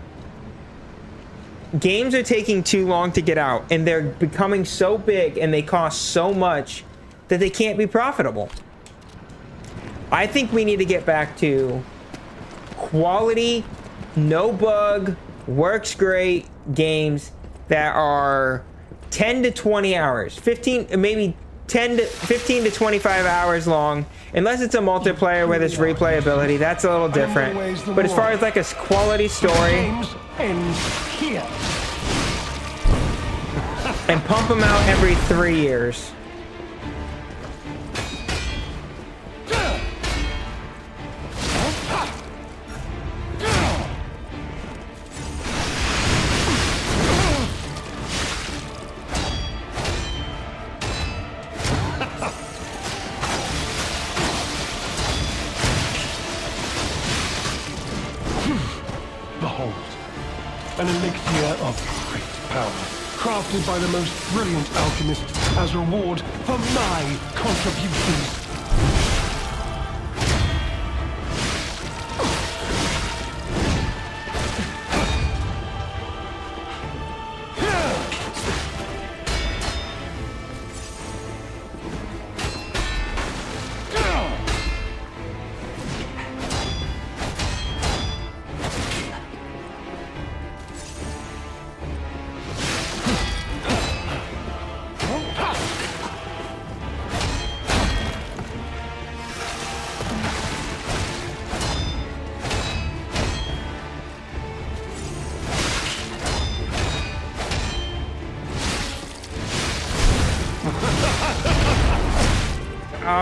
games are taking too long to get out, and they're becoming so big and they cost so much that they can't be profitable. I think we need to get back to quality, no bug, works great games that are 10 to 20 hours, 15, maybe 10 to 15 to 25 hours long, unless it's a multiplayer where there's replayability. That's a little different. But as far as like a quality story, and pump them out every 3 years. An elixir of great power, crafted by the most brilliant alchemists as reward for my contributions.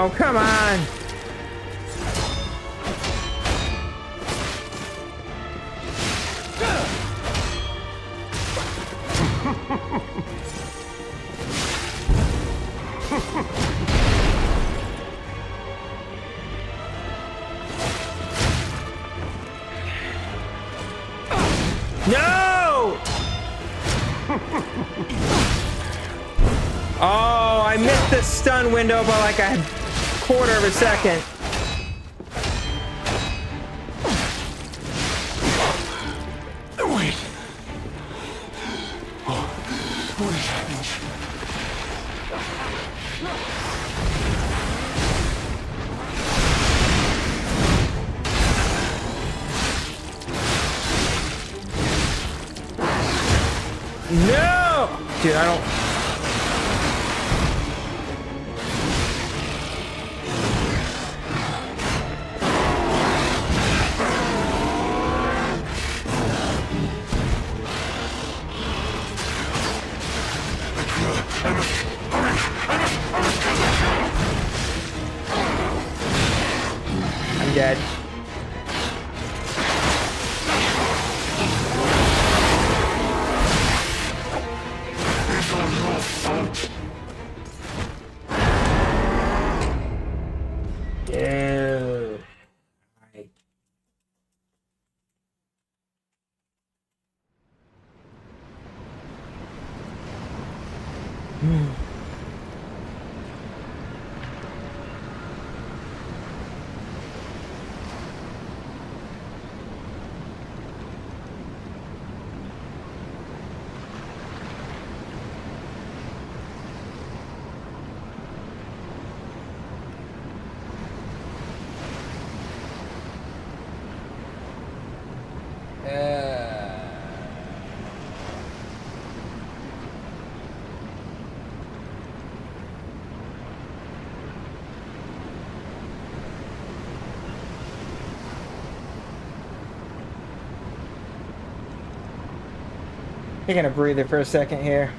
Oh, come on. No! Oh, I missed the stun window by like a quarter of a second. Wait. What is happening? No! Dude, I don't... I'm dead. Ew. Right. Taking a breather for a second here.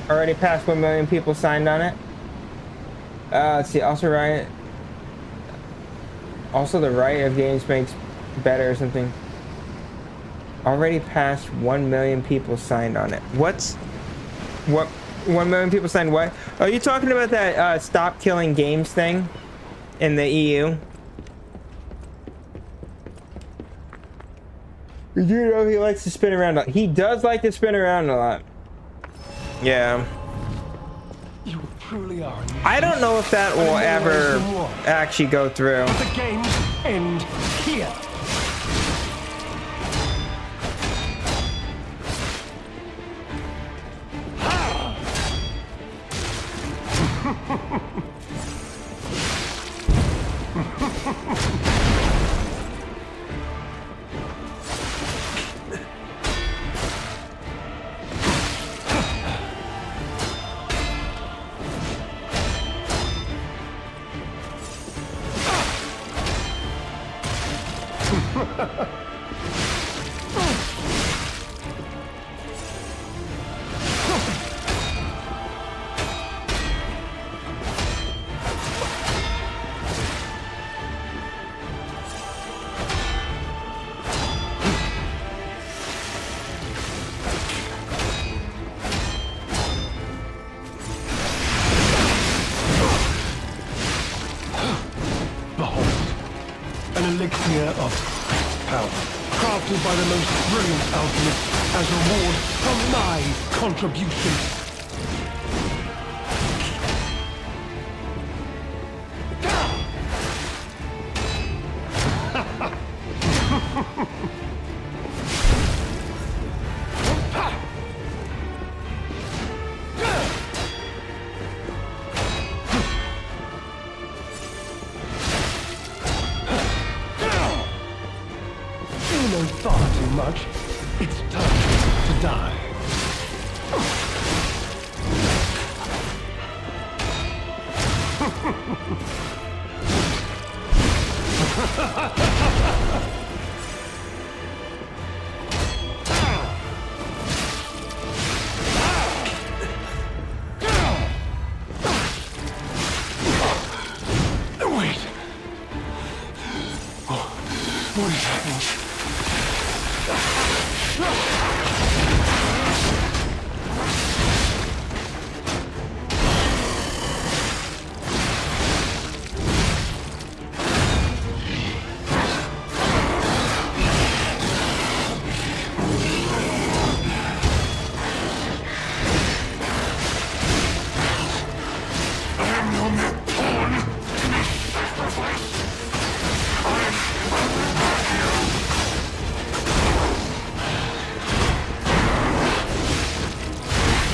Already past 1 million people signed on it. Let's see. Also, Riot. Also, the Riot of Games makes better or something. Already past 1 million people signed on it. What? 1 million people signed what? Are you talking about that stop killing games thing in the EU? You know he likes to spin around. He does like to spin around a lot. Yeah. You truly are. I don't know if that will ever actually go through. The games end here. Elixir of power, crafted by the most brilliant alchemist as reward for my contribution. go far too much. It's time to die. Wait. What is happening?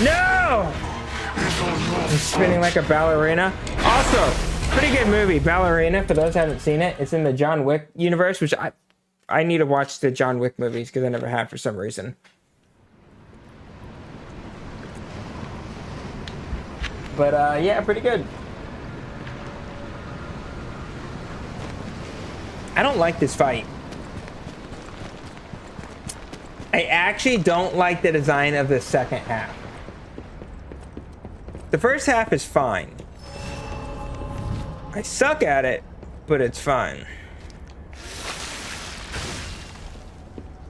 No! He's spinning like a ballerina. Also, pretty good movie, Ballerina, for those who haven't seen it. It's in the John Wick universe, which I need to watch the John Wick movies because I never have for some reason. But yeah, pretty good. I don't like this fight. I actually don't like the design of the second half. The first half is fine. I suck at it, but it's fine.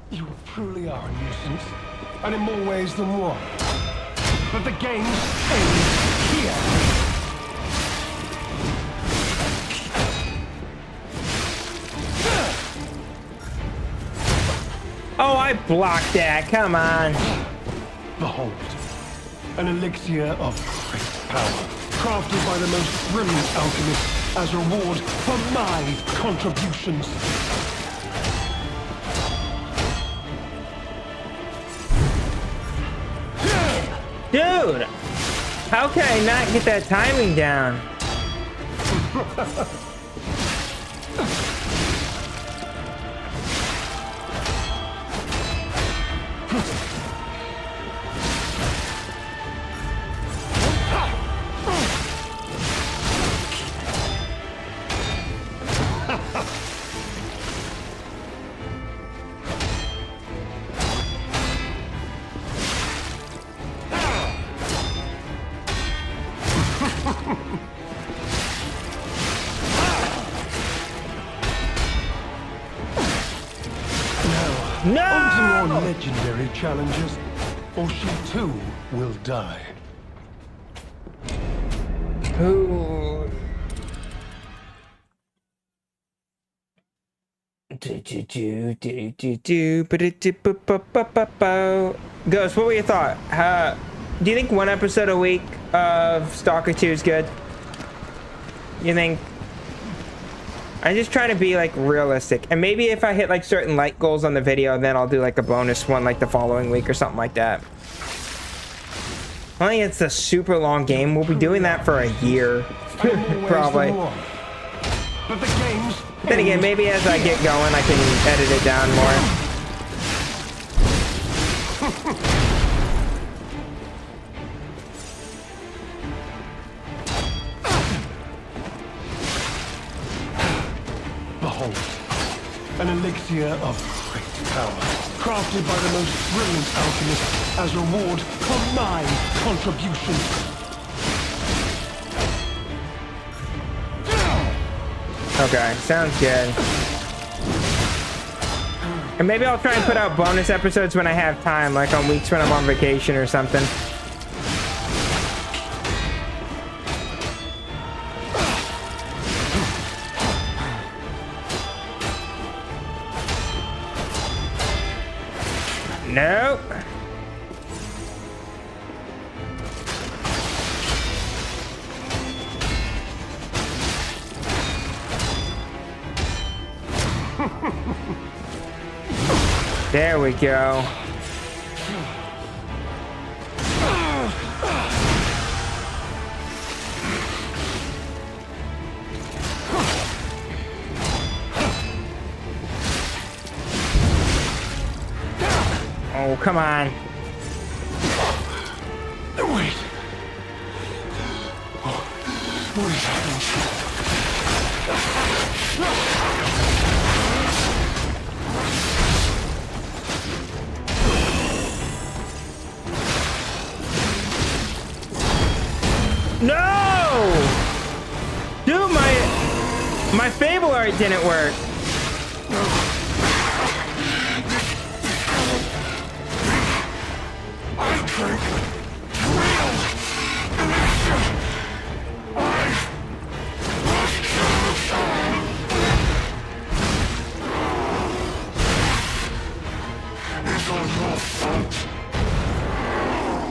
You truly are a nuisance, and in more ways than one. But the game ends here. Oh, I blocked that. Come on. Behold, an elixir of great power, crafted by the most brilliant alchemist as reward for my contributions. Dude, how can I not get that timing down? No! On to more legendary challenges, or she too will die. Ooh. Ghost, what were your thoughts? Do you think one episode a week of Stalker 2 is good? You think? I'm just trying to be like realistic, and maybe if I hit like certain like goals on the video, then I'll do like a bonus one like the following week or something like that. I think it's a super long game. We'll be doing that for a year, probably. But the games. Then again, maybe as I get going, I can edit it down more. Behold, an elixir of great power, crafted by the most brilliant alchemist as reward for my contributions. Okay, sounds good. And maybe I'll try and put out bonus episodes when I have time, like on weeks when I'm on vacation or something. Nope. There we go. No, come on. Wait. What is happening? No! Dude, my Fable art didn't work.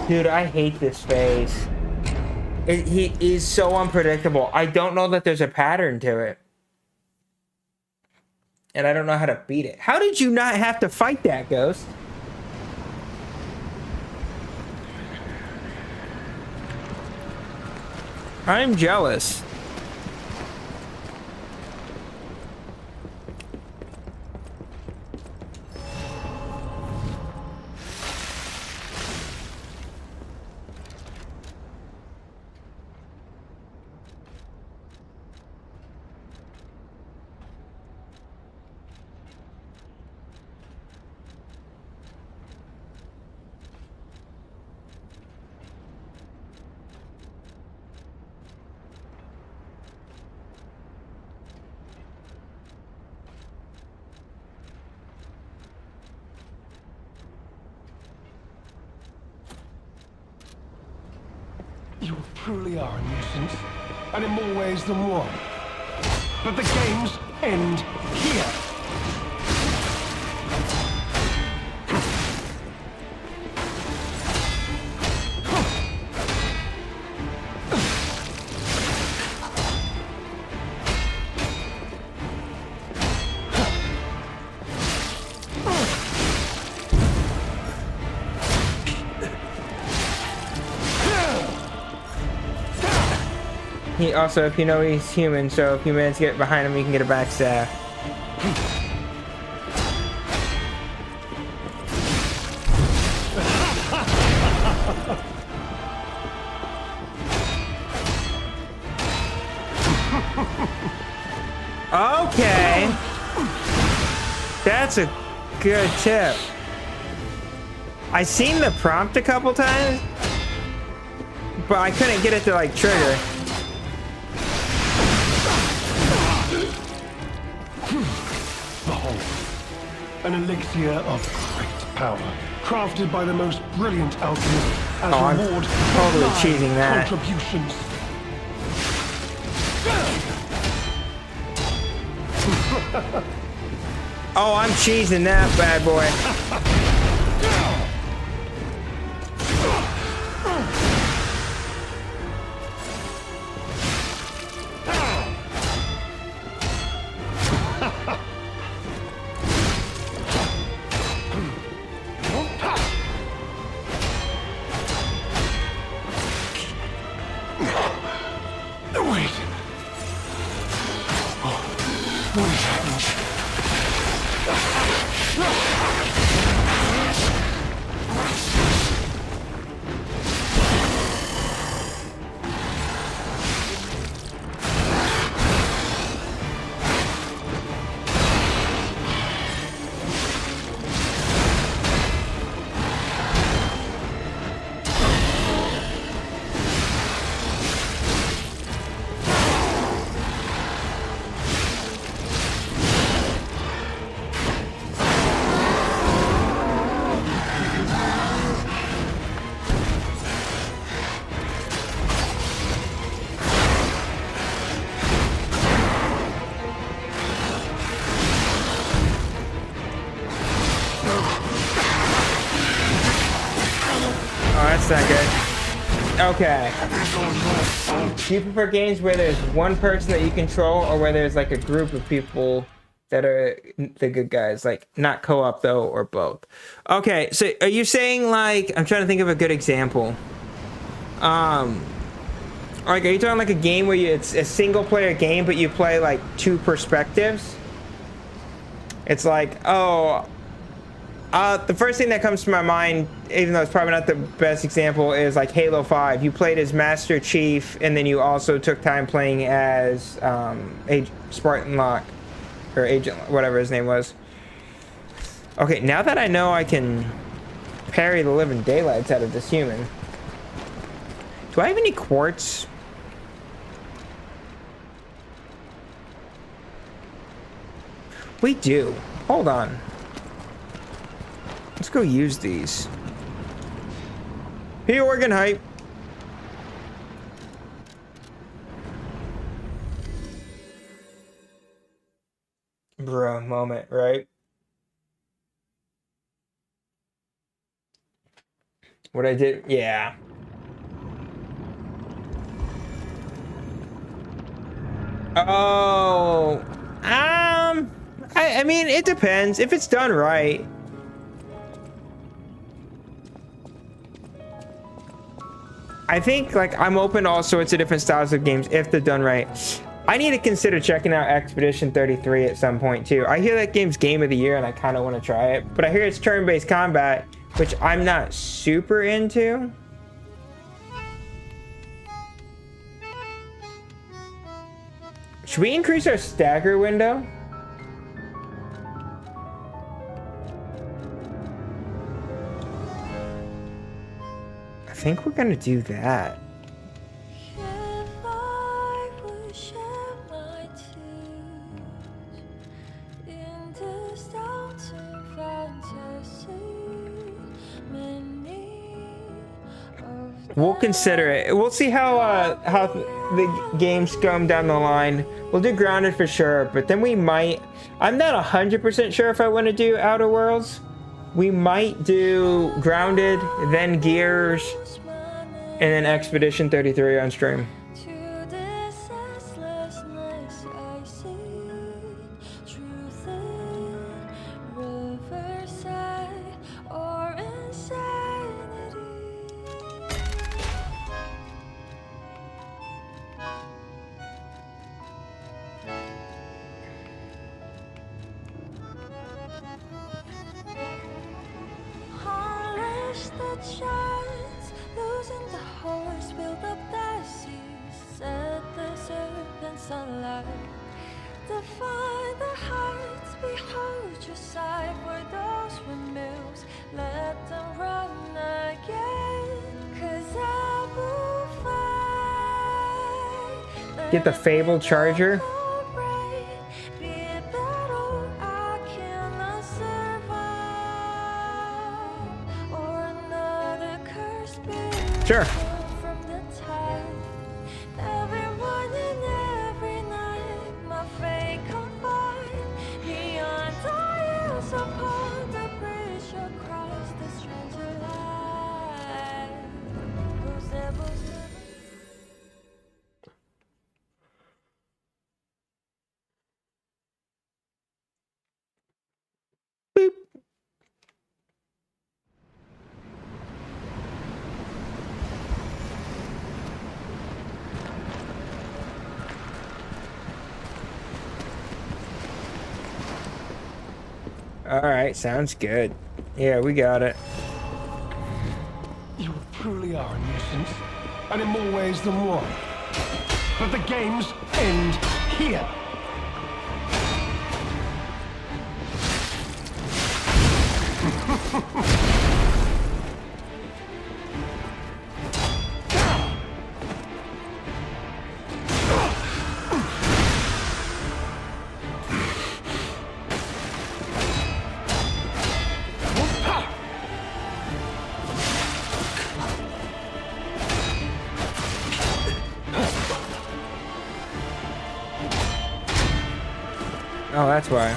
Dude, I hate this phase. He is so unpredictable. I don't know that there's a pattern to it. And I don't know how to beat it. How did you not have to fight that, Ghost? I'm jealous. You truly are a nuisance, and in more ways than one. But the games end here. He also, if you know, he's human, so if humans get behind him, you can get a backstab. Okay. That's a good tip. I seen the prompt a couple times, but I couldn't get it to like trigger. An elixir of great power, crafted by the most brilliant alchemists as Oh, I'm reward totally for cheating that. contributions. Oh, I'm cheesing that bad boy. That's not good. Okay. Do you prefer games where there's one person that you control, or where there's like a group of people that are the good guys? Like, not co-op though, or both? Okay, so are you saying, like, I'm trying to think of a good example. Like, are you talking like a game where it's a single player game, but you play like two perspectives? It's like, oh, The first thing that comes to my mind, even though it's probably not the best example, is like Halo 5. You played as Master Chief, and then you also took time playing as Spartan Locke, or Agent, whatever his name was. Okay, now that I know I can parry the living daylights out of this human. Do I have any quartz? We do. Hold on. Let's go use these. Hey, organ hype. Bro, moment, right? What I did, yeah. Oh, I mean, it depends if it's done right. I think like I'm open to all sorts of different styles of games if they're done right. I need to consider checking out Expedition 33 at some point too. I hear that game's game of the year and I kind of want to try it, but I hear it's turn-based combat, which I'm not super into. Should we increase our stagger window? I think we're gonna do that. We'll consider it. We'll see how the games come down the line. We'll do Grounded for sure, but then we might... I'm not 100% sure if I want to do Outer Worlds. We might do Grounded, then Gears, and then Expedition 33 on stream. Get the Fable charger. Sure. Alright, sounds good. Yeah, we got it. You truly are a nuisance, and in more ways than one. But the games end here. Oh, that's why.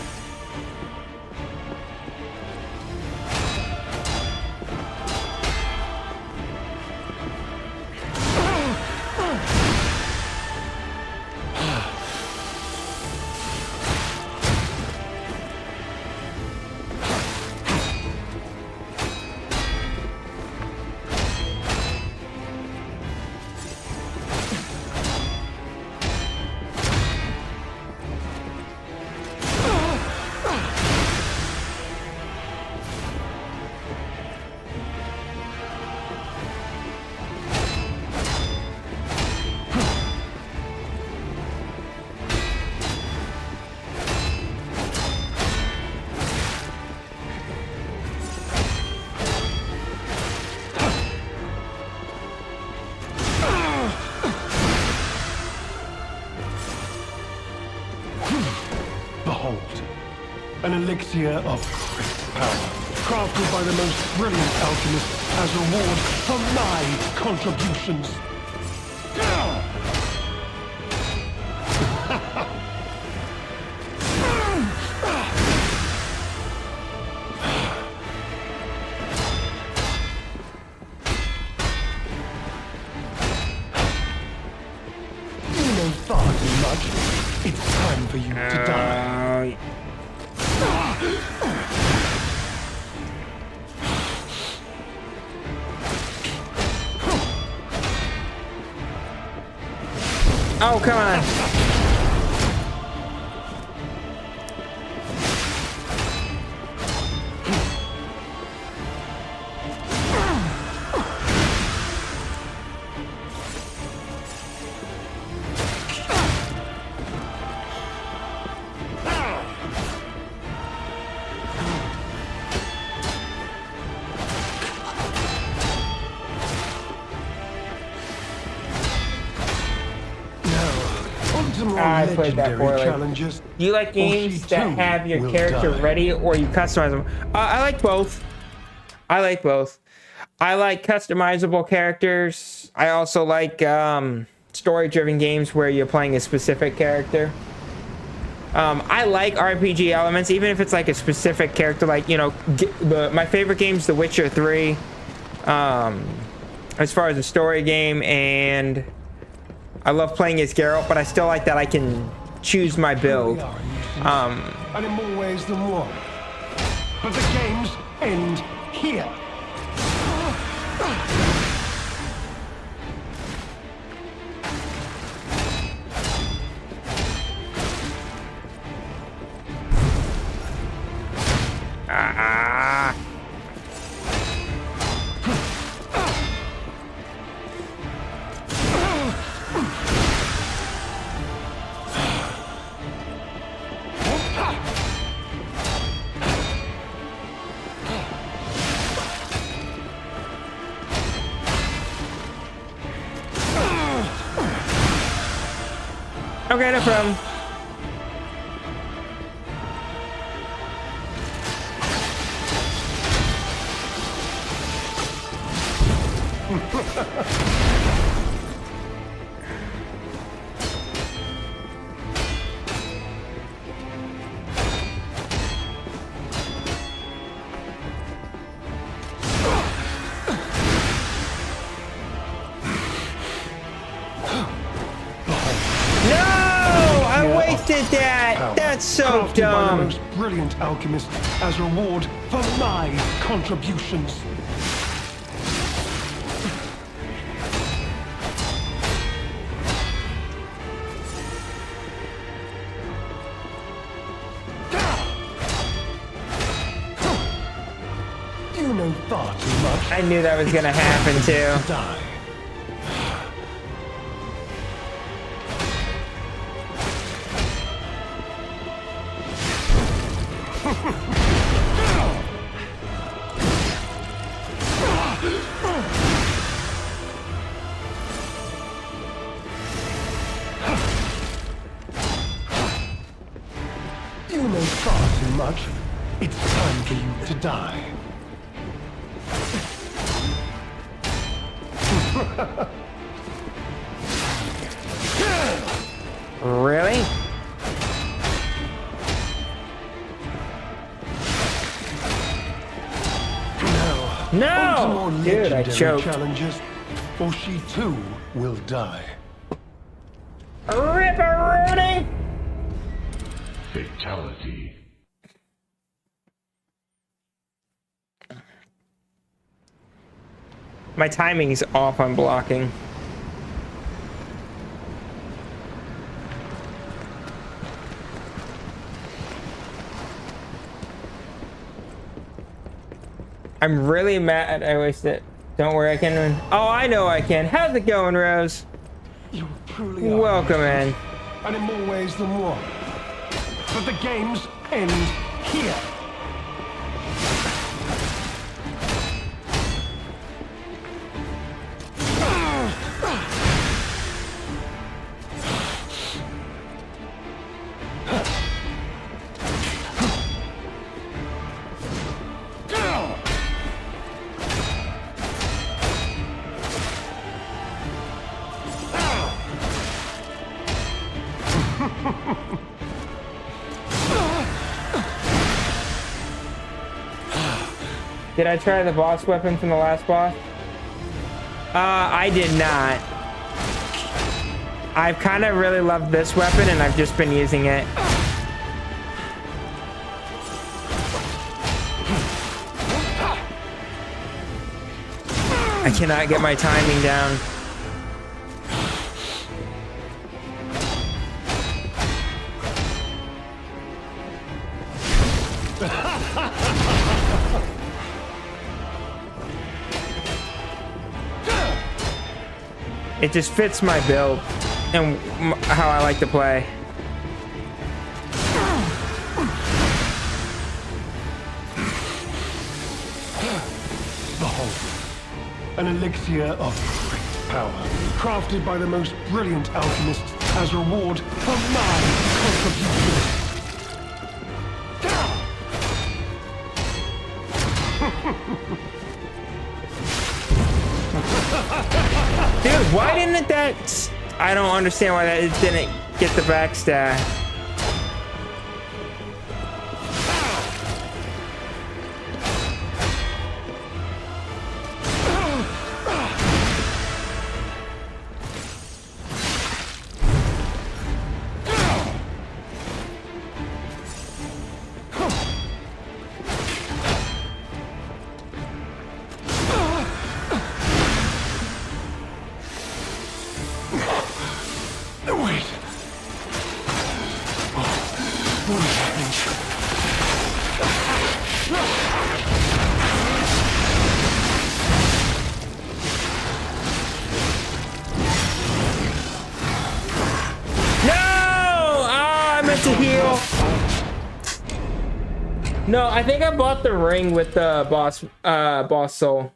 An elixir of great power, crafted by the most brilliant alchemist as a reward for my contributions. You know far too much. It's time for you to die. Oh, come on. I played that poorly. Challenges. You like games that have your character ready, or you customize them? I like both. I like both. I like customizable characters. I also like story-driven games where you're playing a specific character. I like RPG elements, even if it's like a specific character. Like, you know, my favorite game's The Witcher 3. As far as a story game, and I love playing as Geralt, but I still like that I can choose my build. And in more ways than one. But the games end here. Okay, no problem. That's so dumb. By the most brilliant alchemist as a reward for my contributions. You know far too much. I knew that was gonna happen too. Die. You know far too much. It's time for you to die. Really? No! Dude, I choked. Challenges, or she too will die. Ripperoonie! Fatality. My timing's off on blocking. I'm really mad I wasted it. Don't worry, I can win. Oh, I know I can. How's it going, Rose? You truly are. Welcome in. And in more ways than one. But the games end here. Did I try the boss weapon from the last boss? I did not. I've kind of really loved this weapon and I've just been using it. I cannot get my timing down. It just fits my build and how I like to play. Behold, an elixir of great power, crafted by the most brilliant alchemists as reward for my contribution. Dude, why didn't that... I don't understand why that didn't get the backstab. No, I think I bought the ring with the boss soul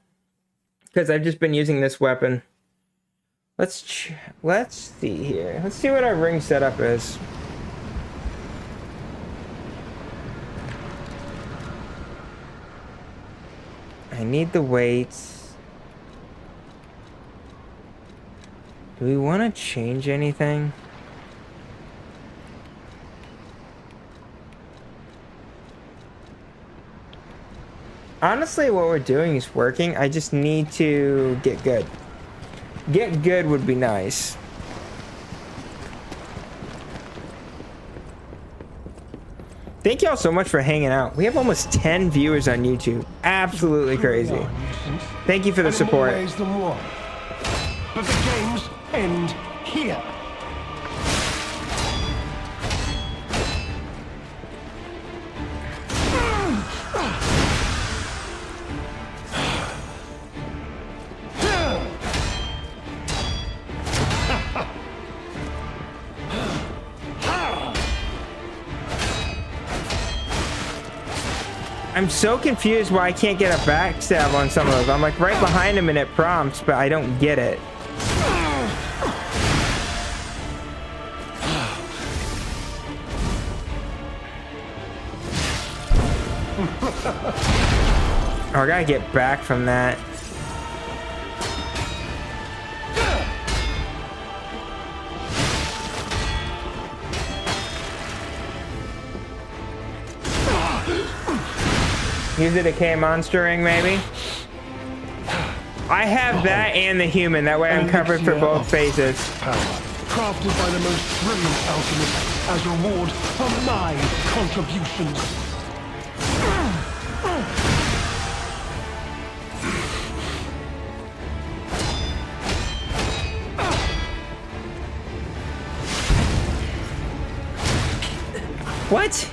because I've just been using this weapon. Let's see here. Let's see what our ring setup is. I need the weights. Do we want to change anything? Honestly, what we're doing is working. I just need to get good. Get good would be nice. Thank y'all so much for hanging out. We have almost 10 viewers on YouTube. Absolutely crazy. Thank you for the support. But the games end here. I'm so confused why I can't get a backstab on some of those. I'm like right behind him and it prompts, but I don't get it. Oh, I gotta get back from that. Use a decay monster ring, maybe? I have that and the human. That way I'm covered for both phases. Power, crafted by the most brilliant alchemist as reward for my contributions. What?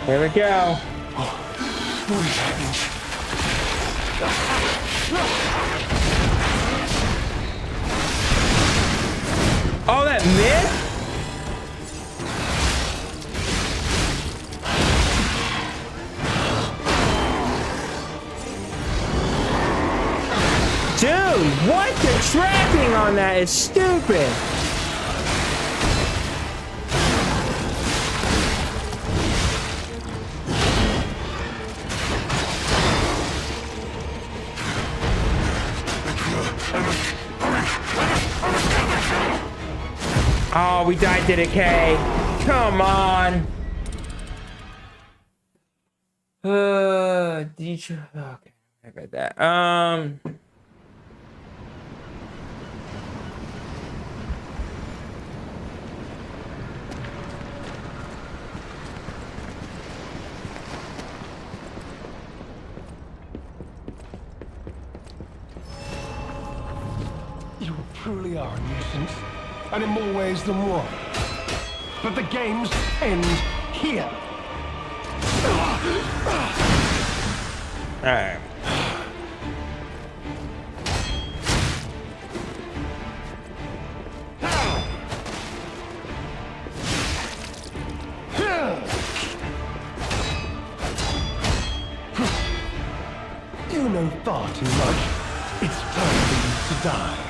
Here we go. What is happening? Oh, that missed? Dude, what? The tracking on that is stupid. Oh, we died to decay. Come on. Did you? Okay, I got that. You truly are a nuisance, and in more ways than one. But the games end here. All right. You know far too much. It's time for you to die.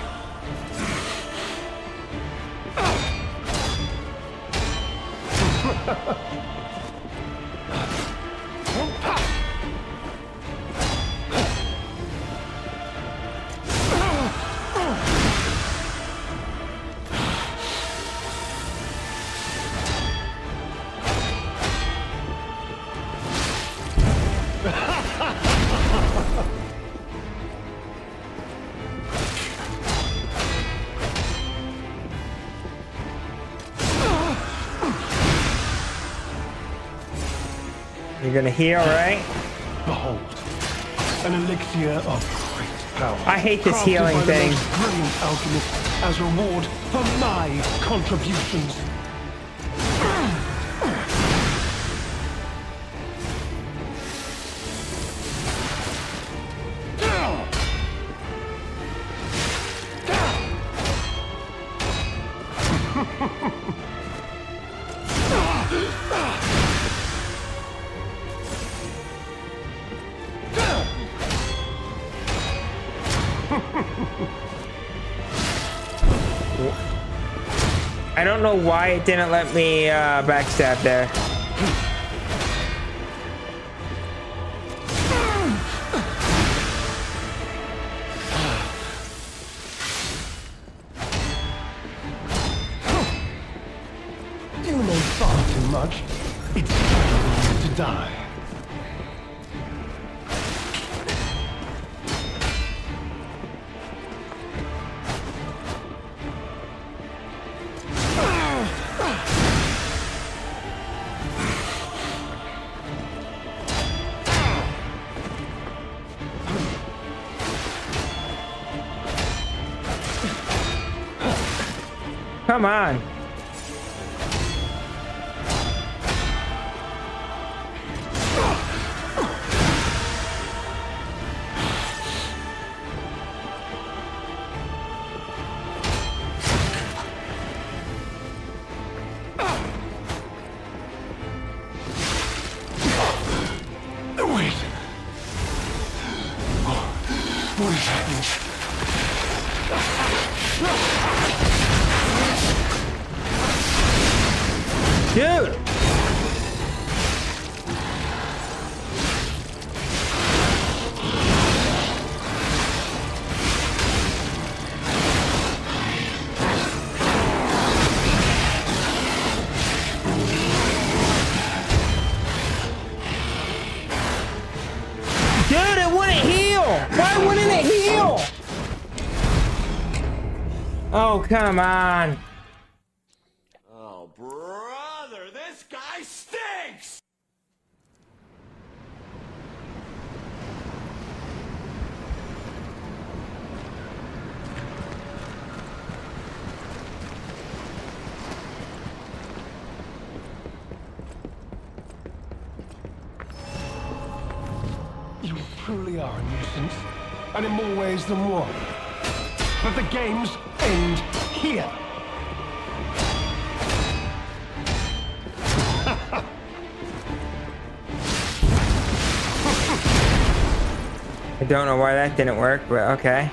You're gonna heal, right? Behold, an elixir of great power. I hate this crafted healing by the thing. most brilliant alchemist as reward for my contributions. I don't know why it didn't let me backstab there. You know far too much. It's time for you to die. Come on. Wait. What is happening? Dude! Dude, it wouldn't heal! Why wouldn't it heal? Oh, come on. Oh, brother, this guy stinks! truly are a nuisance, and in more ways than one. But the games end here. I don't know why that didn't work, but okay.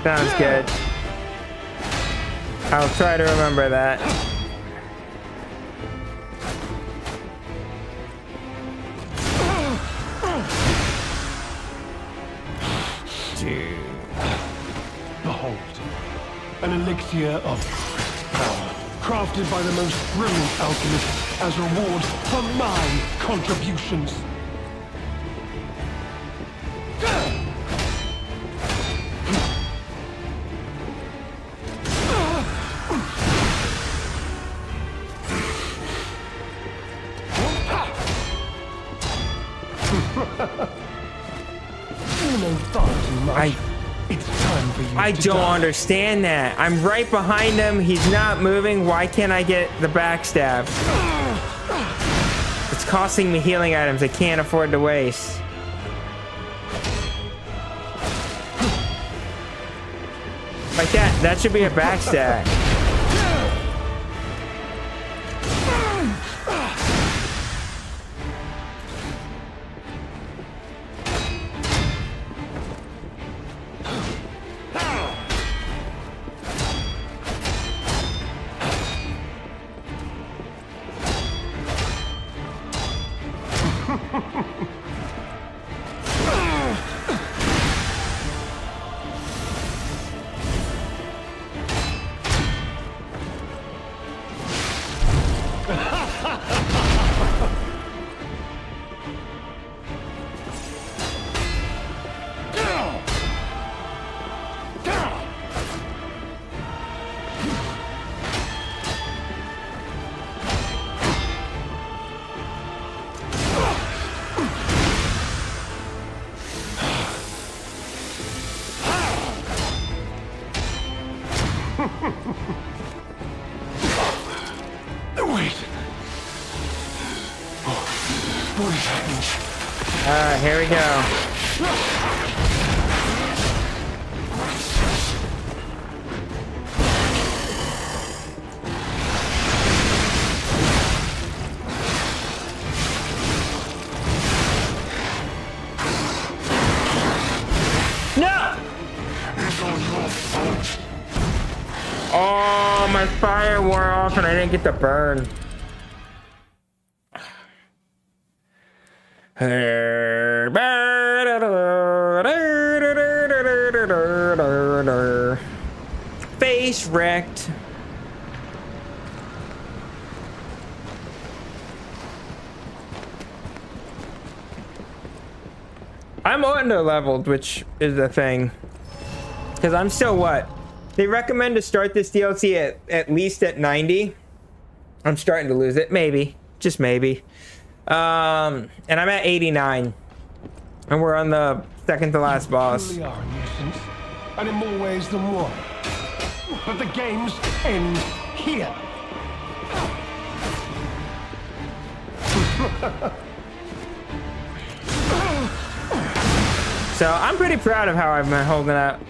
Sounds good. I'll try to remember that. Dude. Behold, an elixir of power, crafted by the most brilliant alchemists as reward for my contributions. You know far too much. It's time for you I to don't die. understand that. I'm right behind him. He's not moving. Why can't I get the backstab? It's costing me healing items I can't afford to waste. Like that. That should be a backstab. Wait. What is happening? Alright, here we go. No! Oh, my fire wore off and I didn't get the burn. Face wrecked. I'm under leveled, which is the thing. Because I'm still what? They recommend to start this DLC at least at 90. I'm starting to lose it. Maybe. Just maybe. And I'm at 89. And we're on the second to last boss. Truly are a nuisance, and in more ways than one. But the games end here. So I'm pretty proud of how I've been holding up.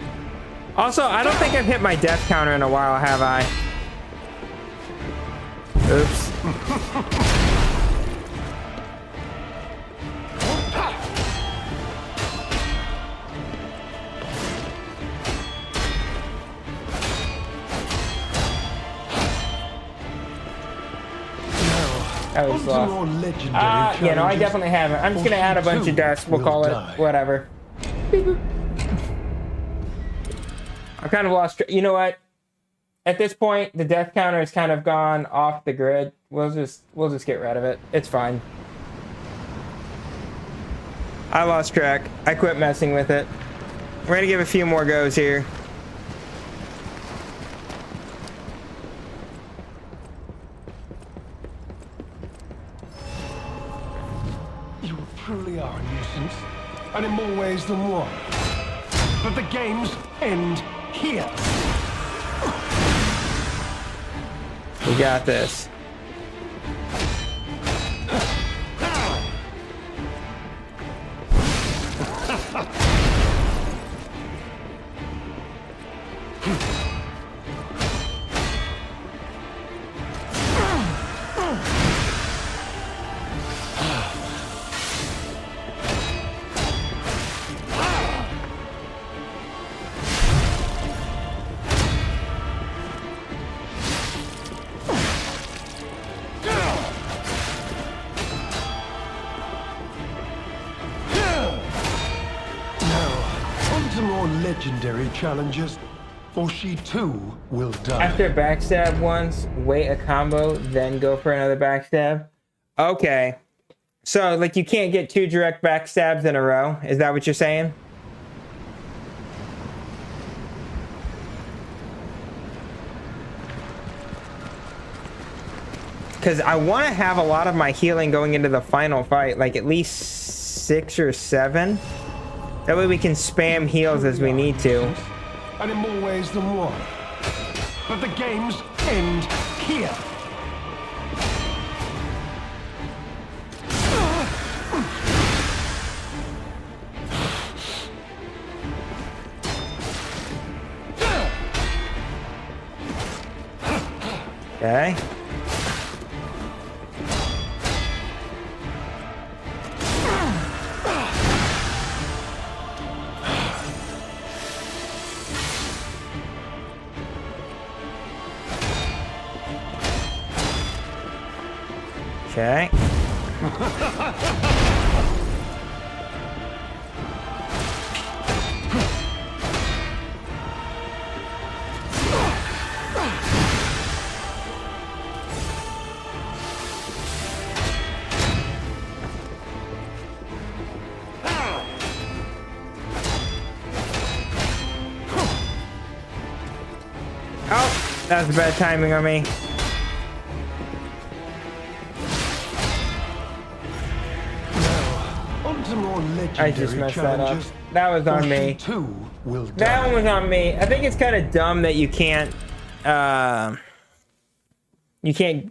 Also, I don't think I've hit my death counter in a while, have I? Oops. That was slow. Yeah, no, I definitely haven't. I'm just gonna add a bunch of deaths. We'll call it whatever. Beep, boop. I've kind of lost. You know what? at this point, the death counter has kind of gone off the grid. We'll just get rid of it. It's fine. I lost track. I quit messing with it. We're gonna give a few more goes here. You truly are a nuisance, and in more ways than one. But the games end here. We got this. Legendary challenges, or she too will die. After backstab once, wait a combo, then go for another backstab. Okay. So, like, you can't get 2 direct backstabs in a row? Is that what you're saying? Because I want to have a lot of my healing going into the final fight, like at least 6 or 7. That way we can spam heals as we need to. And in more ways than one. But the games end here. Okay. Okay. Oh, that was bad timing on me. I just messed that up. That was on me. That one was on me. I think it's kind of dumb that you can't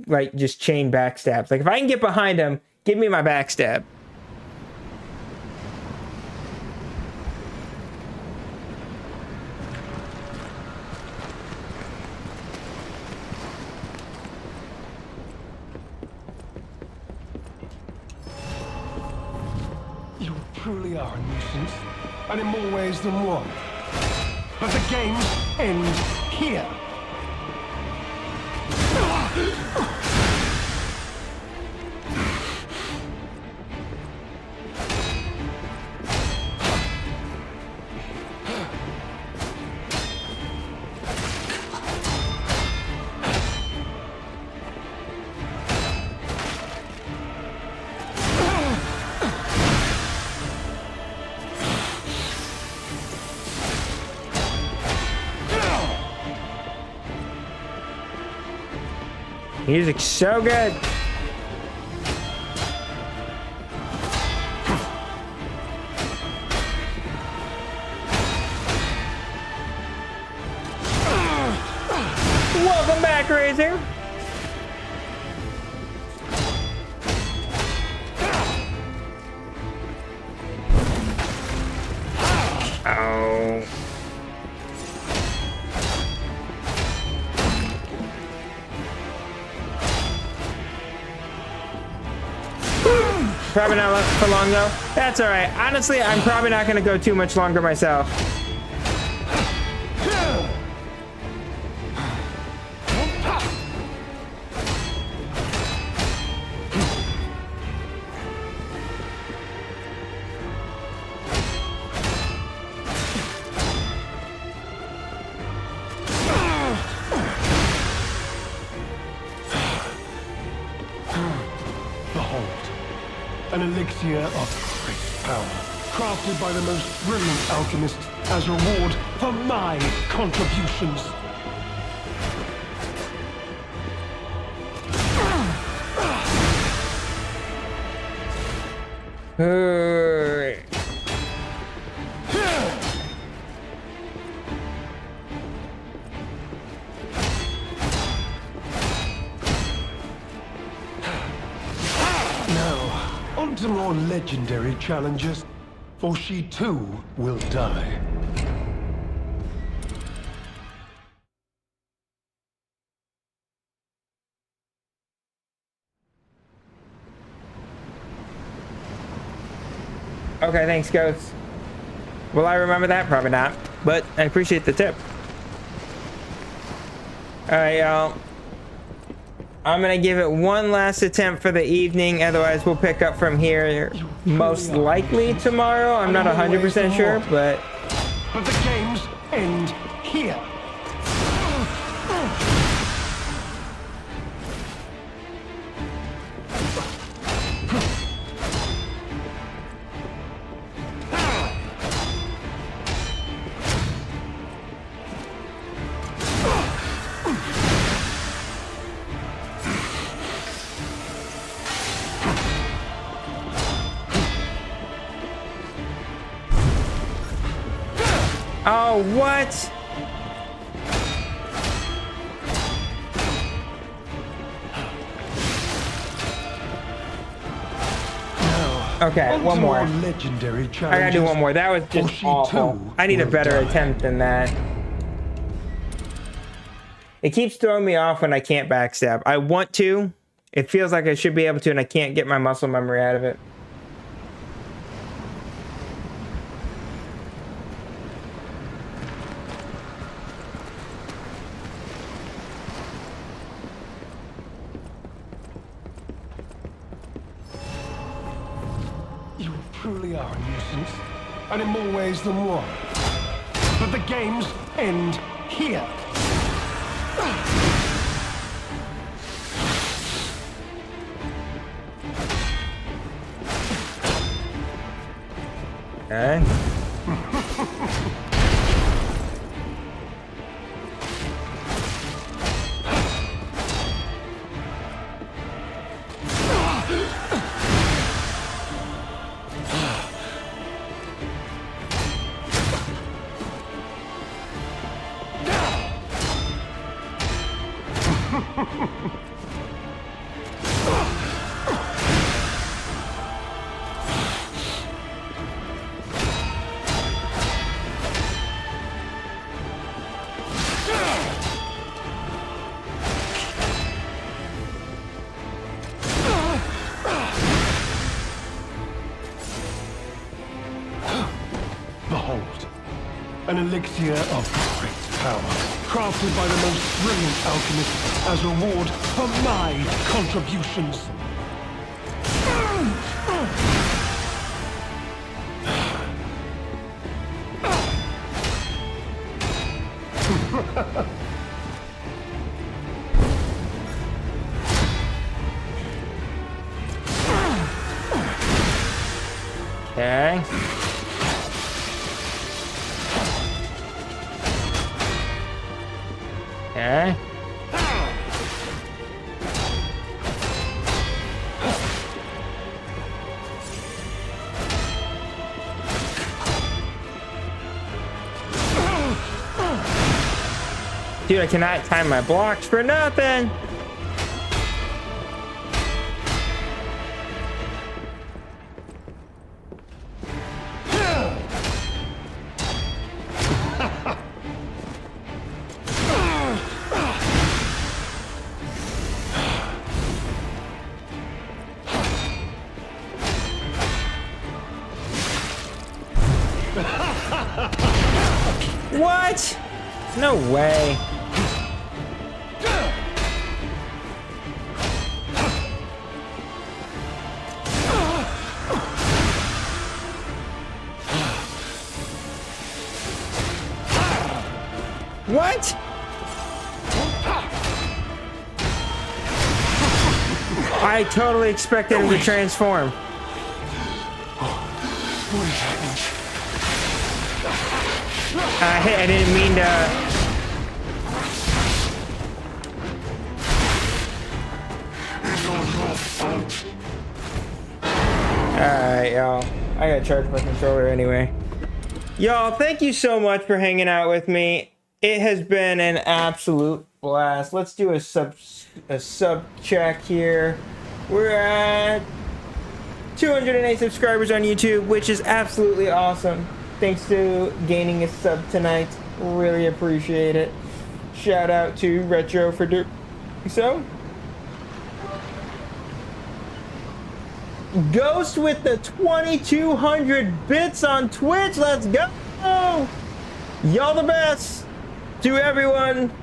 like just chain backstabs. Like if I can get behind him, give me my backstab. Truly are a nuisance, and in more ways than one. But the games end here. Music's so good. Welcome back, Razor. Oh. Probably not for long though. That's all right. Honestly, I'm probably not going to go too much longer myself. Behold, an elixir of great power, crafted by the most brilliant alchemists as reward for my contributions. Now, on to more legendary challenges, for she too will die. Okay, thanks, Ghost. Will I remember that? Probably not, but I appreciate the tip. All right, y'all. I'm gonna give it one last attempt for the evening. Otherwise, we'll pick up from here. Most likely tomorrow. I'm not 100% sure, but the games end here. oh, what? Okay, one more. Legendary I gotta do one more. That was For just she awful. too I need a will better die. attempt than that. It keeps throwing me off when I can't backstab. I want to. It feels like I should be able to, and I can't get my muscle memory out of it. You truly are a nuisance, and in more ways than one. But the games end here. Okay. Behold, an elixir of great power, crafted by the most brilliant alchemists as reward for my contributions. Okay. Okay. Dude, I cannot time my blocks for nothing. What? No way. What? I totally expected him to transform. What is happening? I didn't mean to. Alright, y'all. I gotta charge my controller anyway. Y'all, thank you so much for hanging out with me. It has been an absolute blast. Let's do a sub check here. We're at 208 subscribers on YouTube, which is absolutely awesome. Thanks to gaining a sub tonight. Really appreciate it. Shout out to Retro for doing so. Ghost with the 2200 bits on Twitch. Let's go. Y'all the best to everyone.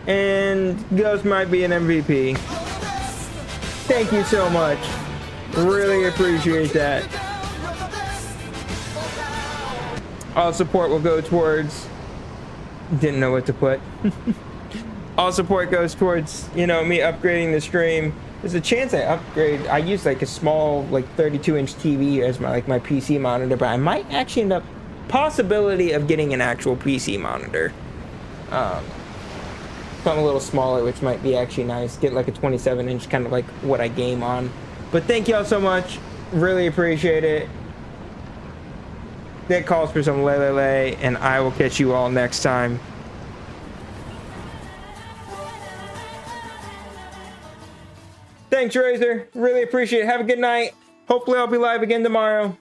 And Ghost might be an MVP. Thank you so much. Really appreciate that. All support will go towards... Didn't know what to put. All support goes towards, you know, me upgrading the stream. There's a chance I upgrade. I use like a small, like 32-inch TV as my my PC monitor, but I might actually end up possibility of getting an actual PC monitor. Something a little smaller, which might be actually nice. Get like a 27-inch, kind of like what I game on. But thank y'all so much. Really appreciate it. That calls for some lay, and I will catch you all next time. Thanks, Razor. Really appreciate it. Have a good night. Hopefully I'll be live again tomorrow.